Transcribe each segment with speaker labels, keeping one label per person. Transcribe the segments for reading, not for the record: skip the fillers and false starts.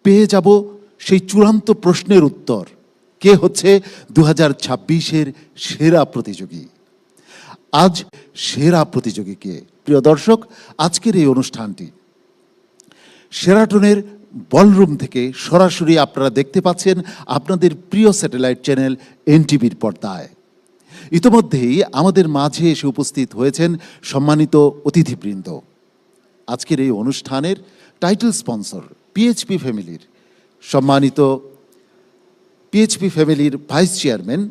Speaker 1: পেয়ে যাব সেই চূড়ান্ত প্রশ্নের উত্তর, কে হচ্ছে 2026-এর সেরা প্রতিযোগী। আজ সেরা প্রতিযোগী কে? প্রিয় দর্শক, আজকের এই অনুষ্ঠানটি শেরাটনের বলরুম থেকে সরাসরি আপনারা দেখতে পাচ্ছেন আপনাদের প্রিয় স্যাটেলাইট চ্যানেল এনটিভির পর্দায়। ইতোমধ্যেই আমাদের মাঝে এসে উপস্থিত হয়েছেন সম্মানিত অতিথিবৃন্দ। আজকের এই অনুষ্ঠানের টাইটেল স্পন্সর পিএইচপি ফ্যামিলির সম্মানিত পিএইচপি ফ্যামিলির ভাইস চেয়ারম্যান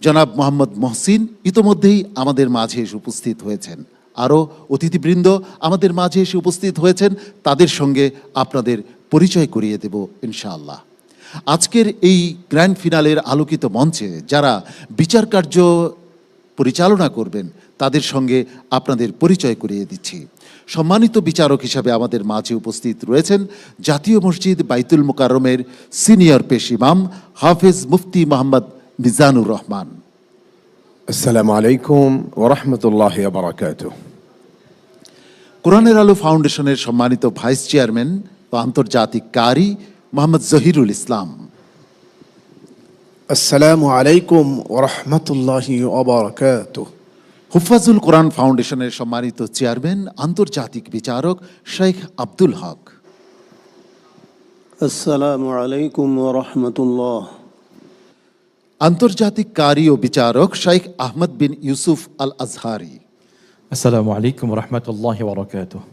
Speaker 1: জনাব মোহাম্মদ মহসিন ইতোমধ্যেই আমাদের মাঝে এসে উপস্থিত হয়েছেন। আরও অতিথিবৃন্দ আমাদের মাঝে এসে উপস্থিত হয়েছেন, তাদের সঙ্গে আপনাদের পরিচয় করিয়ে দেব ইনশাআল্লাহ। আজকের এই গ্র্যান্ড ফিনালের আলোকিত মঞ্চে যারা বিচার কার্য পরিচালনা করবেন তাদের সঙ্গে আপনাদের পরিচয় করিয়ে দিচ্ছি। সম্মানিত বিচারক হিসাবে আমাদের মাঝে উপস্থিত রয়েছেন জাতীয় মসজিদ বাইতুল মোকাররমের সিনিয়র পেশ ইমাম হাফেজ মুফতি মোহাম্মদ মিজানুর রহমান।
Speaker 2: আসসালামু আলাইকুম ওয়া রাহমাতুল্লাহি ওয়া বারাকাতুহু।
Speaker 1: কোরআনের আলো ফাউন্ডেশনের সম্মানিত ভাইস চেয়ারম্যান ও আন্তর্জাতিক কারি মোহাম্মদ জহিরুল ইসলাম।
Speaker 3: আসসালামু আলাইকুম ওয়া রাহমাতুল্লাহি ওয়া বারাকাতুহু।
Speaker 1: হুফাজুল কোরআন ফাউন্ডেশনের সম্মানিত চেয়ারম্যান আন্তর্জাতিক বিচারক শেখ আব্দুল হক।
Speaker 4: আসসালামু আলাইকুম ওয়া রাহমাতুল্লাহ।
Speaker 1: আন্তর্জাতিক কারি ও বিচারক শেখ আহমদ বিন ইউসুফ আল আজহারি।
Speaker 5: আসসালামু আলাইকুম ওয়া রাহমাতুল্লাহি ওয়া বারাকাতুহু।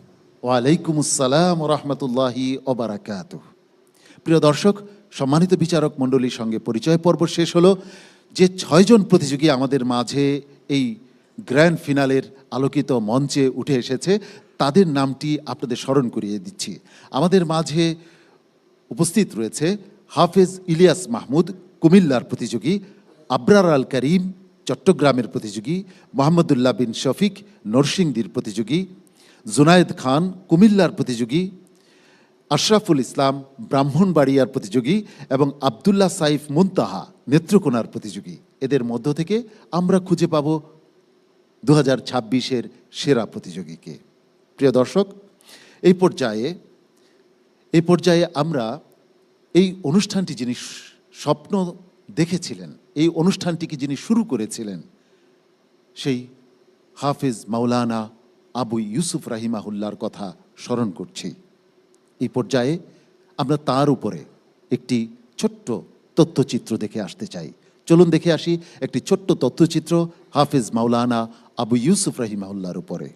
Speaker 1: ওয়ালাইকুম আসসালাম ওয়া রাহমাতুল্লাহি ওয়া বারাকাতুহু। প্রিয় দর্শক, সম্মানিত বিচারক মণ্ডলীর সঙ্গে পরিচয় পর্ব শেষ হলো। যে 6 জন প্রতিযোগী আমাদের মাঝে এই গ্র্যান্ড ফিনালের আলোকিত মঞ্চে উঠে এসেছে তাদের নামটি আপনাদের স্মরণ করিয়ে দিচ্ছি। আমাদের মাঝে উপস্থিত রয়েছে হাফেজ ইলিয়াস মাহমুদ, কুমিল্লার প্রতিযোগী; আবরার আল করিম, চট্টগ্রামের প্রতিযোগী; মোহাম্মদুল্লাহ বিন শফিক, নরসিংদীর প্রতিযোগী; জুনায়েদ খান, কুমিল্লার প্রতিযোগী; আশরাফুল ইসলাম, ব্রাহ্মণবাড়িয়ার প্রতিযোগী; এবং আবদুল্লাহ সাইফ মুনতাহা, নেত্রকোনার প্রতিযোগী। এদের মধ্য থেকে আমরা খুঁজে পাব 2026-এর সেরা প্রতিযোগীকে। প্রিয় দর্শক, এই পর্যায়ে আমরা এই অনুষ্ঠানটি যিনি স্বপ্ন দেখেছিলেন, এই অনুষ্ঠানটিকে যিনি শুরু করেছিলেন, সেই হাফেজ মাওলানা আবু ইউসুফ রাহিমাহুল্লাহর কথা স্মরণ করছি। এই পর্যায়ে আমরা তার উপরে একটি ছোট্ট তথ্যচিত্র দেখে আসতে চাই। চলুন দেখে আসি একটি ছোট্ট তথ্যচিত্র হাফেজ মাওলানা আবু ইউসুফ রাহিমাহুল্লাহর উপরে।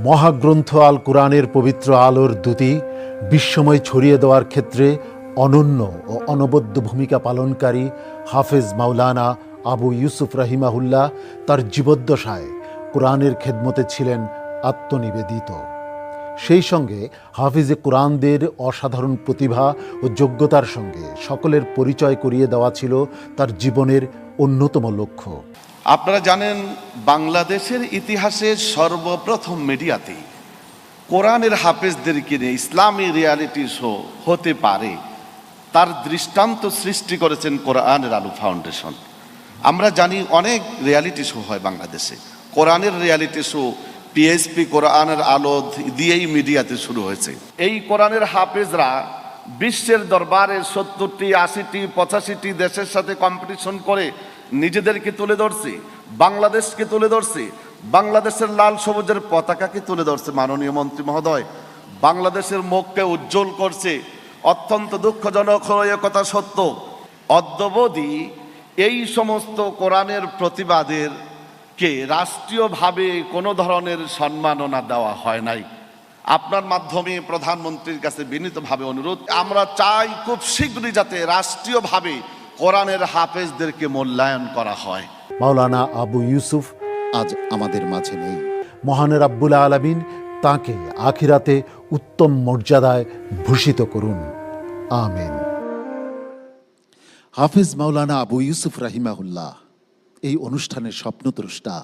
Speaker 1: মহাগ্রন্থ আল কুরআনের পবিত্র আলোর দ্যুতি বিশ্বময় ছড়িয়ে দেওয়ার ক্ষেত্রে অনন্য ও অনবদ্য ভূমিকা পালনকারী হাফেজ মাওলানা আবু ইউসুফ রাহিমাহুল্লাহ তার জীবদ্দশায় কোরআনের খেদমতে ছিলেন আত্মনিবেদিত। সেই সঙ্গে হাফিজে কোরআনদের অসাধারণ প্রতিভা ও যোগ্যতার সঙ্গে সকলের পরিচয় করিয়ে দেওয়া ছিল তার জীবনের অন্যতম লক্ষ্য।
Speaker 6: আপনারা জানেন, বাংলাদেশের ইতিহাসে সর্বপ্রথম মিডিয়াতে কোরআনের হাফেজদেরকে নিয়ে ইসলামী রিয়ালিটি শো হতে পারে তার দৃষ্টান্ত সৃষ্টি করেছেন কোরআনের আলো ফাউন্ডেশন। আমরা জানি অনেক রিয়ালিটি শো হয় বাংলাদেশে। কোরআনের রিয়ালিটি শো পিএইচপি কোরআনের আলো দিয়েই মিডিয়াতে শুরু হয়েছে। এই কোরআনের হাফেজরা বিশ্বের দরবারে 70টি, 80টি, 85টি দেশের সাথে কম্পিটিশন করে নিজেদেরকে তুলে ধরছে, বাংলাদেশকে তুলে ধরছে, বাংলাদেশের লাল সবুজের পতাকাকে তুলে ধরছে। মাননীয় মন্ত্রী মহোদয়, বাংলাদেশের মুখকে উজ্জ্বল করছে। অত্যন্ত দুঃখজনক হয়ে কথা সত্য, অদ্যবধি এই সমস্ত কোরআনের প্রতিবাদেরকে রাষ্ট্রীয়ভাবে কোনো ধরনের সম্মাননা দেওয়া হয় নাই। আপনার মাধ্যমে প্রধানমন্ত্রীর কাছে বিনীতভাবে অনুরোধ, আমরা চাই খুব শীঘ্রই যাতে রাষ্ট্রীয়ভাবে কোরআনের হাফেজদেরকে মূল্যায়ন করা হয়।
Speaker 1: মাওলানা আবু ইউসুফ আজ আমাদের মাঝে নেই। মহান রাব্বুল আলামিন তাকে আখিরাতে উত্তম মর্যাদায় ভূষিত করুন, আমিন। হাফেজ মাওলানা আবু ইউসুফ রাহিমাহুল্লাহ এই অনুষ্ঠানের স্বপ্নদ্রষ্টা।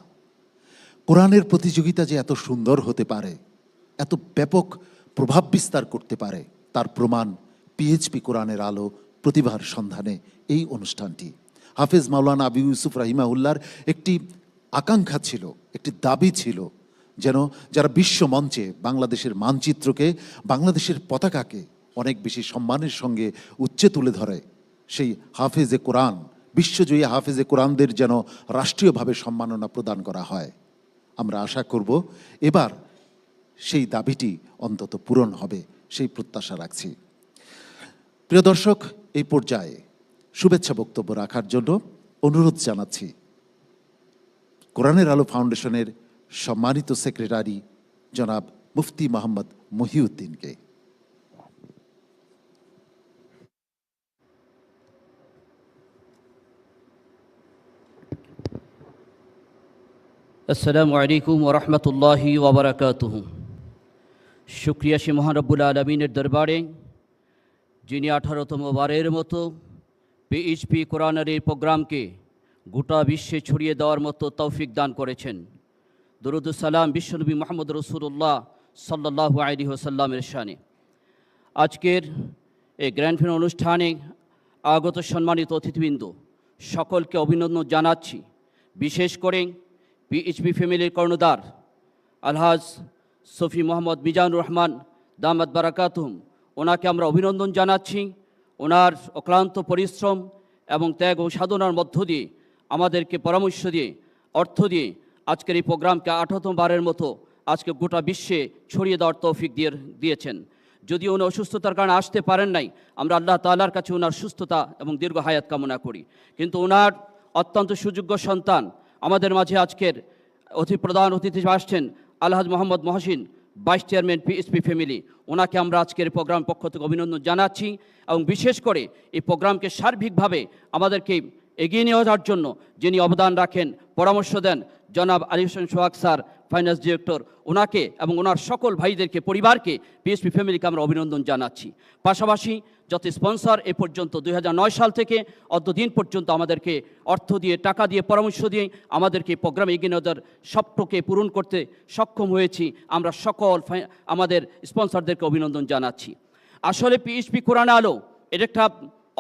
Speaker 1: কোরআনের প্রতিযোগিতা যে এত সুন্দর হতে পারে, এত ব্যাপক প্রভাব বিস্তার করতে পারে তার প্রমাণ পিএইচপি কোরআনের আলো প্রতিভার সন্ধানে এই অনুষ্ঠানটি। হাফেজ মাওলানা আবু ইউসুফ রাহিমাহুল্লাহর একটি আকাঙ্ক্ষা ছিল, একটি দাবি ছিল, যেন যারা বিশ্ব মঞ্চে বাংলাদেশের মানচিত্রকে, বাংলাদেশের পতাকাকে অনেক বেশি সম্মানের সঙ্গে উচ্চে তুলে ধরে, সেই হাফেজে কোরআন, বিশ্বজয়ী হাফেজে কোরআনদের যেন রাষ্ট্রীয়ভাবে সম্মাননা প্রদান করা হয়। আমরা আশা করব এবার সেই দাবিটি অন্তত পূরণ হবে, সেই প্রত্যাশা রাখছি। প্রিয় দর্শক, এই পর্যায়ে শুভেচ্ছা বক্তব্য রাখার জন্য অনুরোধ জানাচ্ছি কোরআনের আলো ফাউন্ডেশনের সম্মানিত সেক্রেটারি জনাব মুফতি মোহাম্মদ মহিউদ্দিনকে।
Speaker 7: আসসালামু আলাইকুম ওয়া রাহমাতুল্লাহি ওয়া বারাকাতুহু। শুকরিয়া সে মহান রব্বুল আলামিনের দরবারে, যিনি 18তম বারের মতো পিএইচপি কোরআনের এই প্রোগ্রামকে গোটা বিশ্বে ছড়িয়ে দেওয়ার মতো তৌফিক দান করেছেন। দরুদ ও সালাম বিশ্বনবী মুহাম্মদ রাসূলুল্লাহ সাল্লাল্লাহু আলাইহি ওয়াসাল্লামের শানে। আজকের এই গ্র্যান্ড ফিনাল অনুষ্ঠানে আগত সম্মানিত অতিথিবৃন্দ সকলকে অভিনন্দন জানাচ্ছি। বিশেষ করে পিএইচপি ফ্যামিলির কর্ণধার আলহাজ সফি মোহাম্মদ মিজানুর রহমান দামাত বারাকাতুহুম, ওনাকে আমরা অভিনন্দন জানাচ্ছি। ওনার অক্লান্ত পরিশ্রম এবং ত্যাগ ও সাধনার মধ্য দিয়ে আমাদেরকে পরামর্শ দিয়ে, অর্থ দিয়ে আজকের এই প্রোগ্রামকে 18তম বারের মতো আজকে গোটা বিশ্বে ছড়িয়ে দেওয়ার তৌফিক দিয়েছেন। যদিও উনি অসুস্থতার কারণে আসতে পারেন নাই, আমরা আল্লাহ তাআলার কাছে ওনার সুস্থতা এবং দীর্ঘ হায়াত কামনা করি। কিন্তু ওনার অত্যন্ত সুযোগ্য সন্তান আমাদের মাঝে আজকের প্রধান অতিথি আসছেন Alhaj Mohammad Mohsin, vice chairman PHP family. ওনাকে আমরা আজকের প্রোগ্রাম পক্ষ থেকে অভিনন্দন জানাচ্ছি এবং বিশেষ করে এই প্রোগ্রামকে সার্বিকভাবে আমাদেরকে এগিয়ে নিয়ে যাওয়ার জন্য যিনি অবদান রাখেন, পরামর্শ দেন, জনাব আলী হোসেন সোহাগ স্যার, ফাইন্যান্স ডিরেক্টর, ওনাকে এবং ওনার সকল ভাইদেরকে, পরিবারকে, পিএইচপি ফ্যামিলিকে আমরা অভিনন্দন জানাচ্ছি। পাশাপাশি যত স্পন্সর এ পর্যন্ত 2009 সাল থেকে অদ্যদিন পর্যন্ত আমাদেরকে অর্থ দিয়ে, টাকা দিয়ে, পরামর্শ দিয়ে আমাদেরকে প্রোগ্রামে এগিয়ে নেওয়ার স্বপ্নকে পূরণ করতে সক্ষম হয়েছি, আমরা সকল আমাদের স্পন্সরদেরকে অভিনন্দন জানাচ্ছি। আসলে পিএইচপি কোরআন আলো এটা একটা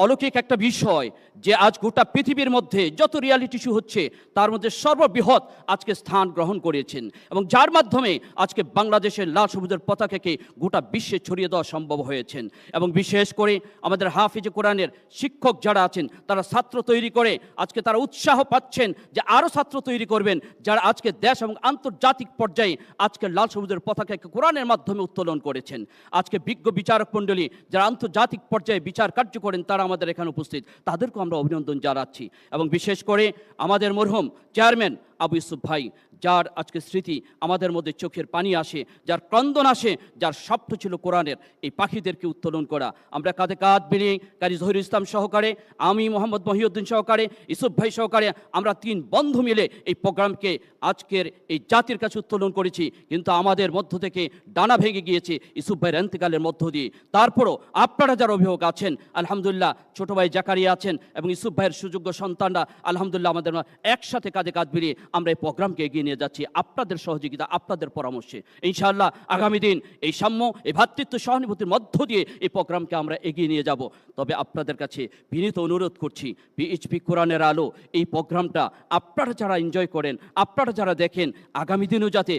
Speaker 7: অলৌকিক একটা বিষয়, যে আজ গোটা পৃথিবীর মধ্যে যত রিয়ালিটি শো হচ্ছে তার মধ্যে সর্ববৃহৎ আজকে স্থান গ্রহণ করেছেন এবং যার মাধ্যমে আজকে বাংলাদেশের লাল সবুজের পতাকাকে গোটা বিশ্বে ছড়িয়ে দেওয়া সম্ভব হয়েছেন। এবং বিশেষ করে আমাদের হাফিজে কোরআনের শিক্ষক যারা আছেন তারা ছাত্র তৈরি করে আজকে তারা উৎসাহ পাচ্ছেন যে আরও ছাত্র তৈরি করবেন, যারা আজকে দেশ এবং আন্তর্জাতিক পর্যায়ে আজকে লাল সবুজের পতাকাকে কোরআনের মাধ্যমে উত্তোলন করেছেন। আজকে বিজ্ঞ বিচারক মণ্ডলী যারা আন্তর্জাতিক পর্যায়ে বিচার কার্য করেন তারা আমাদের এখানে উপস্থিত, তাদেরকেও আমরা অভিনন্দন জানাচ্ছি। এবং বিশেষ করে আমাদের মরহুম চেয়ারম্যান আবু ইউসুফ ভাই, যার আজকে স্মৃতি আমাদের মধ্যে চোখের পানি আসে, যার ক্রন্দন আসে, যার স্বপ্ন ছিল কোরআনের এই পাখিদেরকে উত্তোলন করা। আমরা কাঁধে কাঁধ মিলিয়ে কারি জহিরুল ইসলাম সহকারে, আমি মোহাম্মদ মহিউদ্দিন সহকারে, ইউসুফ ভাই সহকারে আমরা 3 বন্ধু মিলে এই প্রোগ্রামকে আজকের এই জাতির কাছে উত্তোলন করেছি। কিন্তু আমাদের মধ্য থেকে ডানা ভেঙে গিয়েছে ইউসুফ ভাইয়ের ইন্তেকালের মধ্য দিয়ে। তারপরও আপনারা যারা অভিভাবক আছেন, আলহামদুলিল্লাহ ছোট ভাই জাকারিয়া আছেন এবং ইউসুফ ভাইয়ের সুযোগ্য সন্তানরা আলহামদুলিল্লাহ আমাদের একসাথে কাঁধে কাঁধ মিলিয়ে আমরা এই প্রোগ্রামকে এগিয়ে নিয়ে যাচ্ছি আপনাদের সহযোগিতা, আপনাদের পরামর্শে। ইনশাআল্লাহ আগামী দিন এই সাম্য, এই ভ্রাতৃত্ব, সহানুভূতির মধ্য দিয়ে এই প্রোগ্রামকে আমরা এগিয়ে নিয়ে যাব। তবে আপনাদের কাছে বিনীত অনুরোধ করছি, পিএইচপি কোরআনের আলো এই প্রোগ্রামটা আপনারা যারা এনজয় করেন, আপনারা যারা দেখেন, আগামী দিনেও যাতে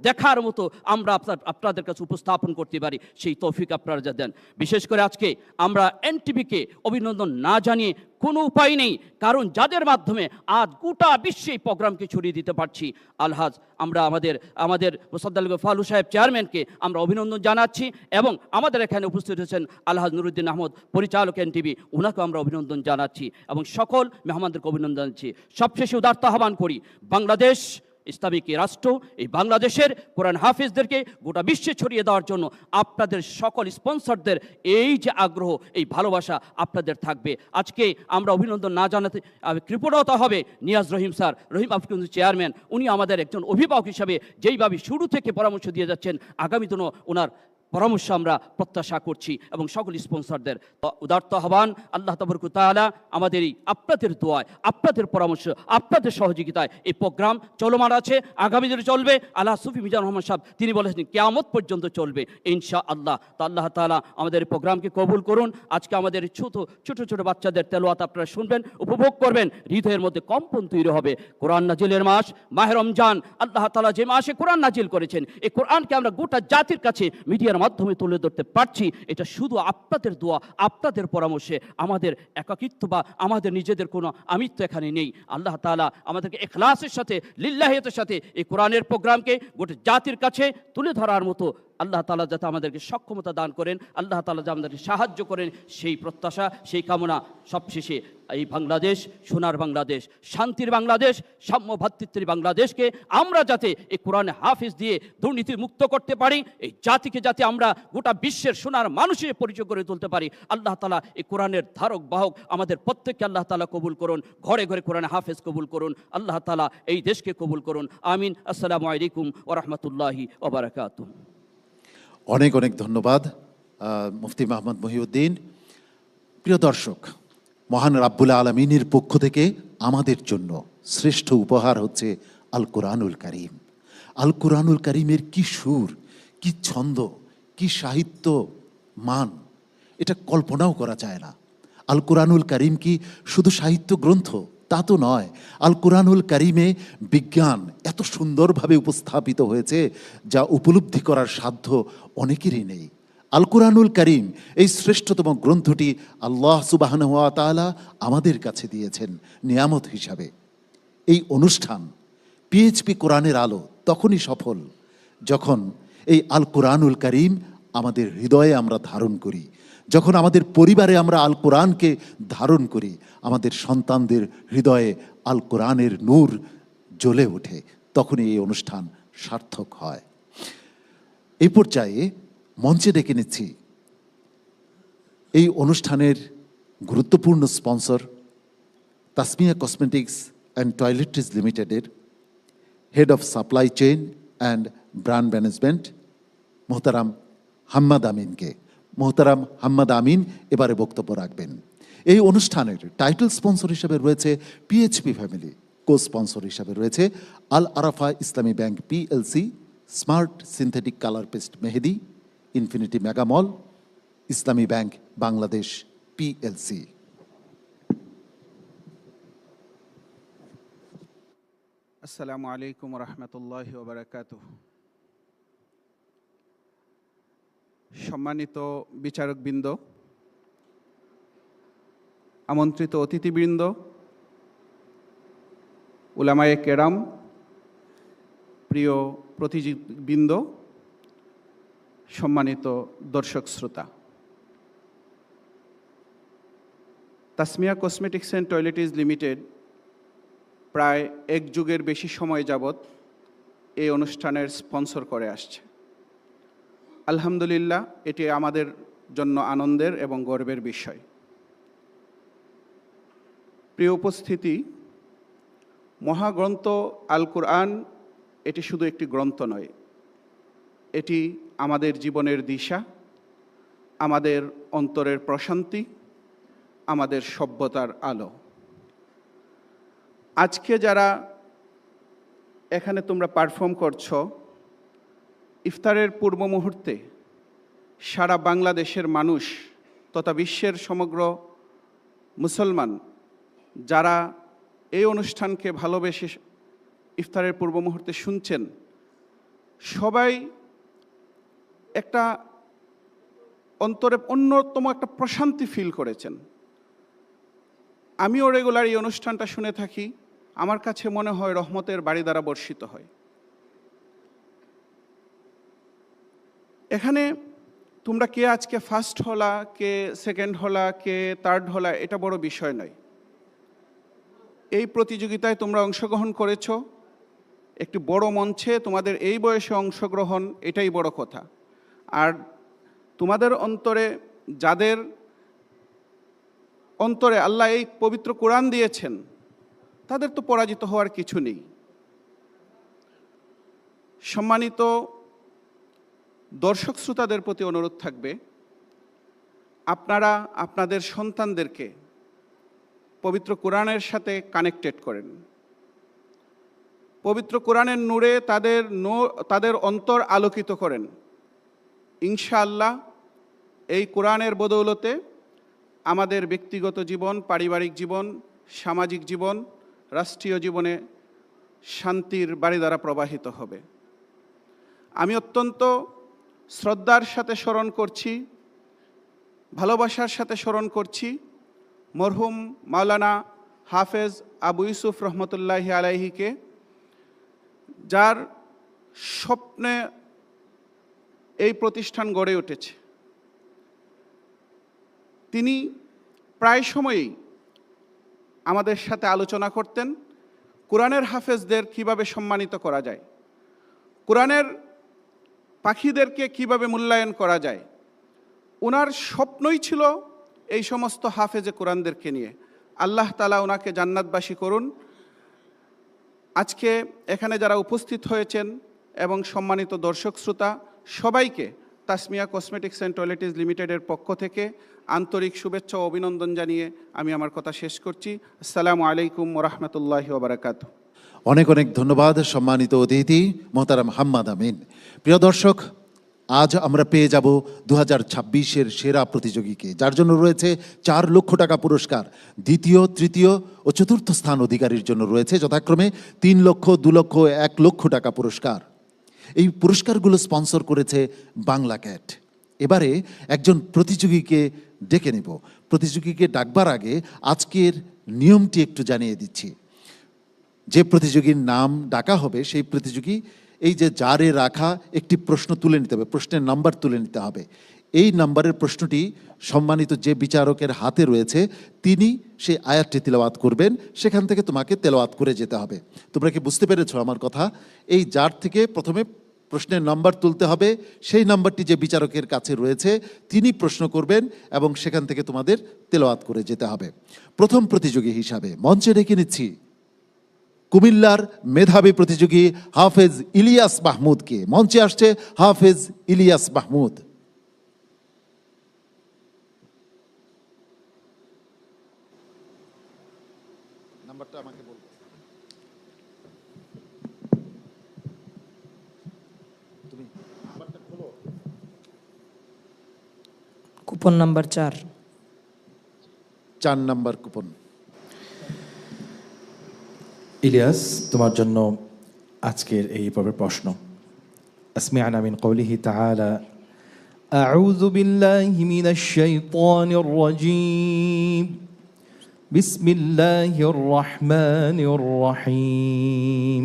Speaker 7: দেখার মতো আমরা আপনাদের কাছে উপস্থাপন করতে পারি সেই তৌফিক আপনারা যা দেন। বিশেষ করে আজকে আমরা এনটিভিকে অভিনন্দন না জানিয়ে কোনো উপায় নেই, কারণ যাদের মাধ্যমে আজ গোটা বিশ্বে এই প্রোগ্রামকে ছড়িয়ে দিতে পারছি, আলহাজ আমরা আমাদের মোসাদ্দেক ফালু সাহেব চেয়ারম্যানকে আমরা অভিনন্দন জানাচ্ছি এবং আমাদের এখানে উপস্থিত হয়েছেন আলহাজ নুরুদ্দিন আহমদ, পরিচালক এনটিভি, ওনাকেও আমরা অভিনন্দন জানাচ্ছি এবং সকল মেহমানদেরকে অভিনন্দন জানাচ্ছি। সবশেষে উদারতা আহ্বান করি, বাংলাদেশ ইসলামিক রাষ্ট্র এই বাংলাদেশের কোরআন হাফিজদেরকে গোটা বিশ্বে ছড়িয়ে দেওয়ার জন্য আপনাদের সকল স্পন্সরদের এই যে আগ্রহ, এই ভালোবাসা আপনাদের থাকবে। আজকে আমরা অভিনন্দন না জানাতে কৃপণতা হবে নিয়াজ রহিম স্যার, রহিম আফকিন চেয়ারম্যান, উনি আমাদের একজন অভিভাবক হিসাবে যেইভাবে শুরু থেকে পরামর্শ দিয়ে যাচ্ছেন, আগামী দিনও ওনার পরামর্শ আমরা প্রত্যাশা করছি এবং সকল স্পন্সরদের উদার্ত আহ্বান, আল্লাহ তাবারক ওয়া তাআলা আমাদের এই আপনাদের দোয়ায়, আপনাদের পরামর্শ, আপনাদের সহযোগিতায় এই প্রোগ্রাম চলমান আছে, আগামী দিনে চলবে। আল্লাহ সুফি মিজানুর রহমান সাহেব তিনি বলেছেন কিয়ামত পর্যন্ত চলবে ইনশাআল্লাহ। তো আল্লাহ তাআলা আমাদের এই প্রোগ্রামকে কবুল করুন। আজকে আমাদের ছোট ছোট বাচ্চাদের তেলাওয়াত আপনারা শুনবেন, উপভোগ করবেন, হৃদয়ের মধ্যে কম্পন তৈরি হবে। কোরআন নাজিলের মাস মাহে রমজান, আল্লাহ তাআলা যে মাসে কোরআন নাজিল করেছেন, এই কোরআনকে আমরা গোটা জাতির কাছে মিডিয়ার মাধ্যমে তুলে ধরতে পারছি, এটা শুধু আপনাদের দোয়া, আপনাদের পরামর্শে। আমাদের একাকিত্ব বা আমাদের নিজেদের কোনো আমিত্ব এখানে নেই। আল্লাহ তাআলা আমাদেরকে ইখলাসের সাথে, লিল্লাহিয়তের সাথে এই কোরআনের প্রোগ্রামকে গোটা জাতির কাছে তুলে ধরার মতো আল্লাহ তাআলা যাতে আমাদেরকে সক্ষমতা দান করেন, আল্লাহ তাআলা যাতে আমাদেরকে সাহায্য করেন, সেই প্রত্যাশা, সেই কামনা। সবশেষে এই বাংলাদেশ, সোনার বাংলাদেশ, শান্তির বাংলাদেশ, সাম্য ভ্রাতৃত্বের বাংলাদেশকে আমরা যাতে এই কোরআনে হাফিজ দিয়ে দুর্নীতি মুক্ত করতে পারি, এই জাতিকে যাতে আমরা গোটা বিশ্বের সোনার মানুষের পরিচয় করে তুলতে পারি, আল্লাহ তাআলা এই কোরআনের ধারক বাহক আমাদের প্রত্যেককে আল্লাহ তাআলা কবুল করুন। ঘরে ঘরে কোরআনে হাফেজ কবুল করুন। আল্লাহ তাআলা এই দেশকে কবুল করুন। আমিন। আসসালামু আলাইকুম ওয়া রাহমাতুল্লাহি ওয়া বারাকাতুহু।
Speaker 1: অনেক অনেক ধন্যবাদ মুফতি মোহাম্মদ মহিউদ্দিন। প্রিয় দর্শক, মহান রাব্বুল আলামিনের পক্ষ থেকে আমাদের জন্য শ্রেষ্ঠ উপহার হচ্ছে আল কোরআনুল কারীম। আল কোরআনুল কারীমের কি সুর, কি ছন্দ, কি সাহিত্য মান, এটা কল্পনাও করা যায় না। আল কোরআনুল কারীম কি শুধু সাহিত্য গ্রন্থ? তা তো নয়। আল কোরআনুল কারীমে বিজ্ঞান এত সুন্দরভাবে উপস্থাপিত হয়েছে যা উপলব্ধি করার সাধ্য অনেকেরই নেই। আল কোরআনুল কারীম এই শ্রেষ্ঠতম গ্রন্থটি আল্লাহ সুবহানাহু ওয়া তাআলা আমাদের কাছে দিয়েছেন নিয়ামত হিসাবে। এই অনুষ্ঠান পিএইচপি কোরআনের আলো তখনই সফল যখন এই আল কোরআনুল কারীম আমাদের হৃদয়ে আমরা ধারণ করি, যখন আমাদের পরিবারে আমরা আল কোরআনকে ধারণ করি, আমাদের সন্তানদের হৃদয়ে আল কোরআনের নূর জ্বলে ওঠে, তখনই এই অনুষ্ঠান সার্থক হয়। এই পর্যায়ে মঞ্চে ডেকে নিচ্ছি এই অনুষ্ঠানের গুরুত্বপূর্ণ sponsor Tasmia cosmetics and toiletries লিমিটেডের head of supply chain and brand management মোহতারাম হাম্মাদ আমিনকে। মোহতারাম হাম্মাদ আমিন এবারে বক্তব্য রাখবেন। এই অনুষ্ঠানের টাইটেল স্পন্সর হিসেবে রয়েছে পিএইচপি ফ্যামিলি, কো স্পন্সর হিসেবে রয়েছে Al Arafah Islami bank PLC, smart synthetic colour paste মেহেদি, infinity mega mall, Islami bank Bangladesh PLC.
Speaker 8: আসসালামু আলাইকুম রহমতুল্লাহি ওয়া বারাকাতুহু। সম্মানিত বিচারকবৃন্দ, আমন্ত্রিত অতিথিবৃন্দ, উলামায়ে কেরাম, প্রিয় প্রতিযোগীবৃন্দ, সম্মানিত দর্শক শ্রোতা, Tasmia cosmetics and toiletries limited প্রায় এক যুগের বেশি সময় যাবৎ এই অনুষ্ঠানের স্পন্সর করে আসছে। আলহামদুলিল্লাহ, এটি আমাদের জন্য আনন্দের এবং গর্বের বিষয়। প্রিয় উপস্থিতি, মহাগ্রন্থ আল কুরআন এটি শুধু একটি গ্রন্থ নয়, এটি আমাদের জীবনের দিশা, আমাদের অন্তরের প্রশান্তি, আমাদের সভ্যতার আলো। আজকে যারা এখানে তোমরা পারফর্ম করছো, ইফতারের পূর্ব মুহূর্তে সারা বাংলাদেশের মানুষ তথা বিশ্বের সমগ্র মুসলমান যারা এই অনুষ্ঠানকে ভালোবেসে ইফতারের পূর্ব মুহূর্তে শুনছেন, সবাই একটা অন্তরে অন্যতম একটা প্রশান্তি ফিল করেছেন। আমিও রেগুলার এই অনুষ্ঠানটা শুনে থাকি, আমার কাছে মনে হয় রহমতের বাড়ি দ্বারা বর্ষিত হয়। এখানে তোমরা কে আজকে ফার্স্ট হলা, কে সেকেন্ড হলা, কে থার্ড হলা, এটা বড় বিষয় নয়। এই প্রতিযোগিতায় তোমরা অংশগ্রহণ করেছো, একটি বড় মঞ্চে তোমাদের এই বয়সে অংশগ্রহণ, এটাই বড় কথা। আর তোমাদের অন্তরে, যাদের অন্তরে আল্লাহ এই পবিত্র কোরআন দিয়েছেন, তাদের তো পরাজিত হওয়ার কিছু নেই। সম্মানিত দর্শক শ্রোতাদের প্রতি অনুরোধ থাকবে, আপনারা আপনাদের সন্তানদেরকে পবিত্র কোরআনের সাথে কানেক্টেড করেন। পবিত্র কোরআনের নূরে তাদের অন্তর আলোকিত করেন। ইনশাআল্লাহ এই কোরআনের বদৌলতে আমাদের ব্যক্তিগত জীবন, পারিবারিক জীবন, সামাজিক জীবন, রাষ্ট্রীয় জীবনে শান্তির বারিধারা প্রবাহিত হবে। আমি অত্যন্ত শ্রদ্ধার সাথে স্মরণ করছি, ভালোবাসার সাথে স্মরণ করছি মরহুম মাওলানা হাফেজ আবু ইউসুফ রহমতুল্লাহি আলাইহিকে, যার স্বপ্নে এই প্রতিষ্ঠান গড়ে উঠেছে। তিনি প্রায় সময়ই আমাদের সাথে আলোচনা করতেন কোরআনের হাফেজদের কিভাবে সম্মানিত করা যায়, কোরআনের পাখিদেরকে কিভাবে মূল্যায়ন করা যায়। ওনার স্বপ্নই ছিল এই সমস্ত হাফেজে কোরআনদেরকে নিয়ে। আল্লাহ তাআলা ওনাকে জান্নাতবাসী করুন। আজকে এখানে যারা উপস্থিত হয়েছেন এবং সম্মানিত দর্শক শ্রোতা সবাইকে তাসমিয়া কসমেটিক্স অ্যান্ড টয়লেটিস লিমিটেডের পক্ষ থেকে আন্তরিক শুভেচ্ছা ও অভিনন্দন জানিয়ে আমি আমার কথা শেষ করছি। আসসালামু আলাইকুম ওয়া রাহমাতুল্লাহি ওয়া বারাকাতুহু।
Speaker 1: অনেক অনেক ধন্যবাদ সম্মানিত অতিথি মোহতারাম হাম্মাদ আমিন। প্রিয় দর্শক, আজ আমরা পেয়ে যাব 2026-এর সেরা প্রতিযোগীকে, যার জন্য রয়েছে 4 লক্ষ টাকা পুরস্কার। দ্বিতীয়, তৃতীয় ও চতুর্থ স্থান অধিকারীর জন্য রয়েছে যথাক্রমে 3 লক্ষ, 2 লক্ষ, 1 লক্ষ টাকা পুরস্কার। এই পুরস্কারগুলো স্পন্সর করেছে বাংলা ক্যাট। এবারে একজন প্রতিযোগীকে ডেকে নেব। প্রতিযোগীকে ডাকবার আগে আজকের নিয়মটি একটু জানিয়ে দিচ্ছি। যে প্রতিযোগীর নাম ডাকা হবে সেই প্রতিযোগী এই যে জারে রাখা একটি প্রশ্ন তুলে নিতে হবে, প্রশ্নের নাম্বার তুলে নিতে হবে। এই নাম্বারের প্রশ্নটি সম্মানিত যে বিচারকের হাতে রয়েছে তিনি সেই আয়াতটি তেলাওয়াত করবেন, সেখান থেকে তোমাকে তেলাওয়াত করে যেতে হবে। তোমরা কি বুঝতে পেরেছো আমার কথা? এই জার থেকে প্রথমে প্রশ্নের নাম্বার তুলতে হবে, সেই নাম্বারটি যে বিচারকের কাছে রয়েছে তিনি প্রশ্ন করবেন এবং সেখান থেকে তোমাদের তেলাওয়াত করে যেতে হবে। প্রথম প্রতিযোগী হিসাবে মঞ্চে ডেকে নিচ্ছি কুমিল্লার মেধাবী প্রতিযোগী হাফেজ ইলিয়াস মাহমুদকে। মঞ্চে আসছে হাফেজ ইলিয়াস মাহমুদ। নাম্বারটা আমাকে বলুন। তুমি নাম্বারটা খোলো।
Speaker 9: Coupon number 4।
Speaker 1: 4 number coupon.
Speaker 5: Ilias, তোমার জন্য আজকের এই পর্বের প্রশ্ন। আসমিআনা মিন কওলিহি তাআলা আউযু বিল্লাহি মিনাশ শাইতানির রাজীম বিসমিল্লাহির রহমানির রহিম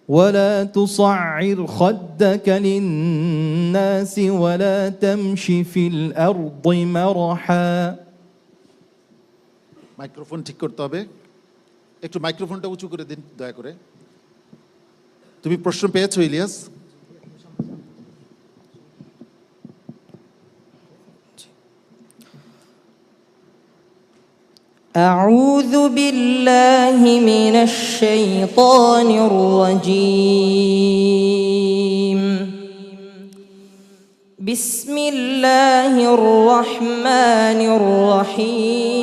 Speaker 5: ولا تصعر خدك للناس ولا تمشي في الأرض مرحا।
Speaker 1: মাইক্রোফোন ঠিক করতে হবে, একটু মাইক্রোফোনটা উঁচু করে দিন দয়া করে। তুমি প্রশ্ন পেয়েছো ইলিয়াস?
Speaker 9: أعوذ بالله من الشيطان الرجيم بسم الله الرحمن الرحيم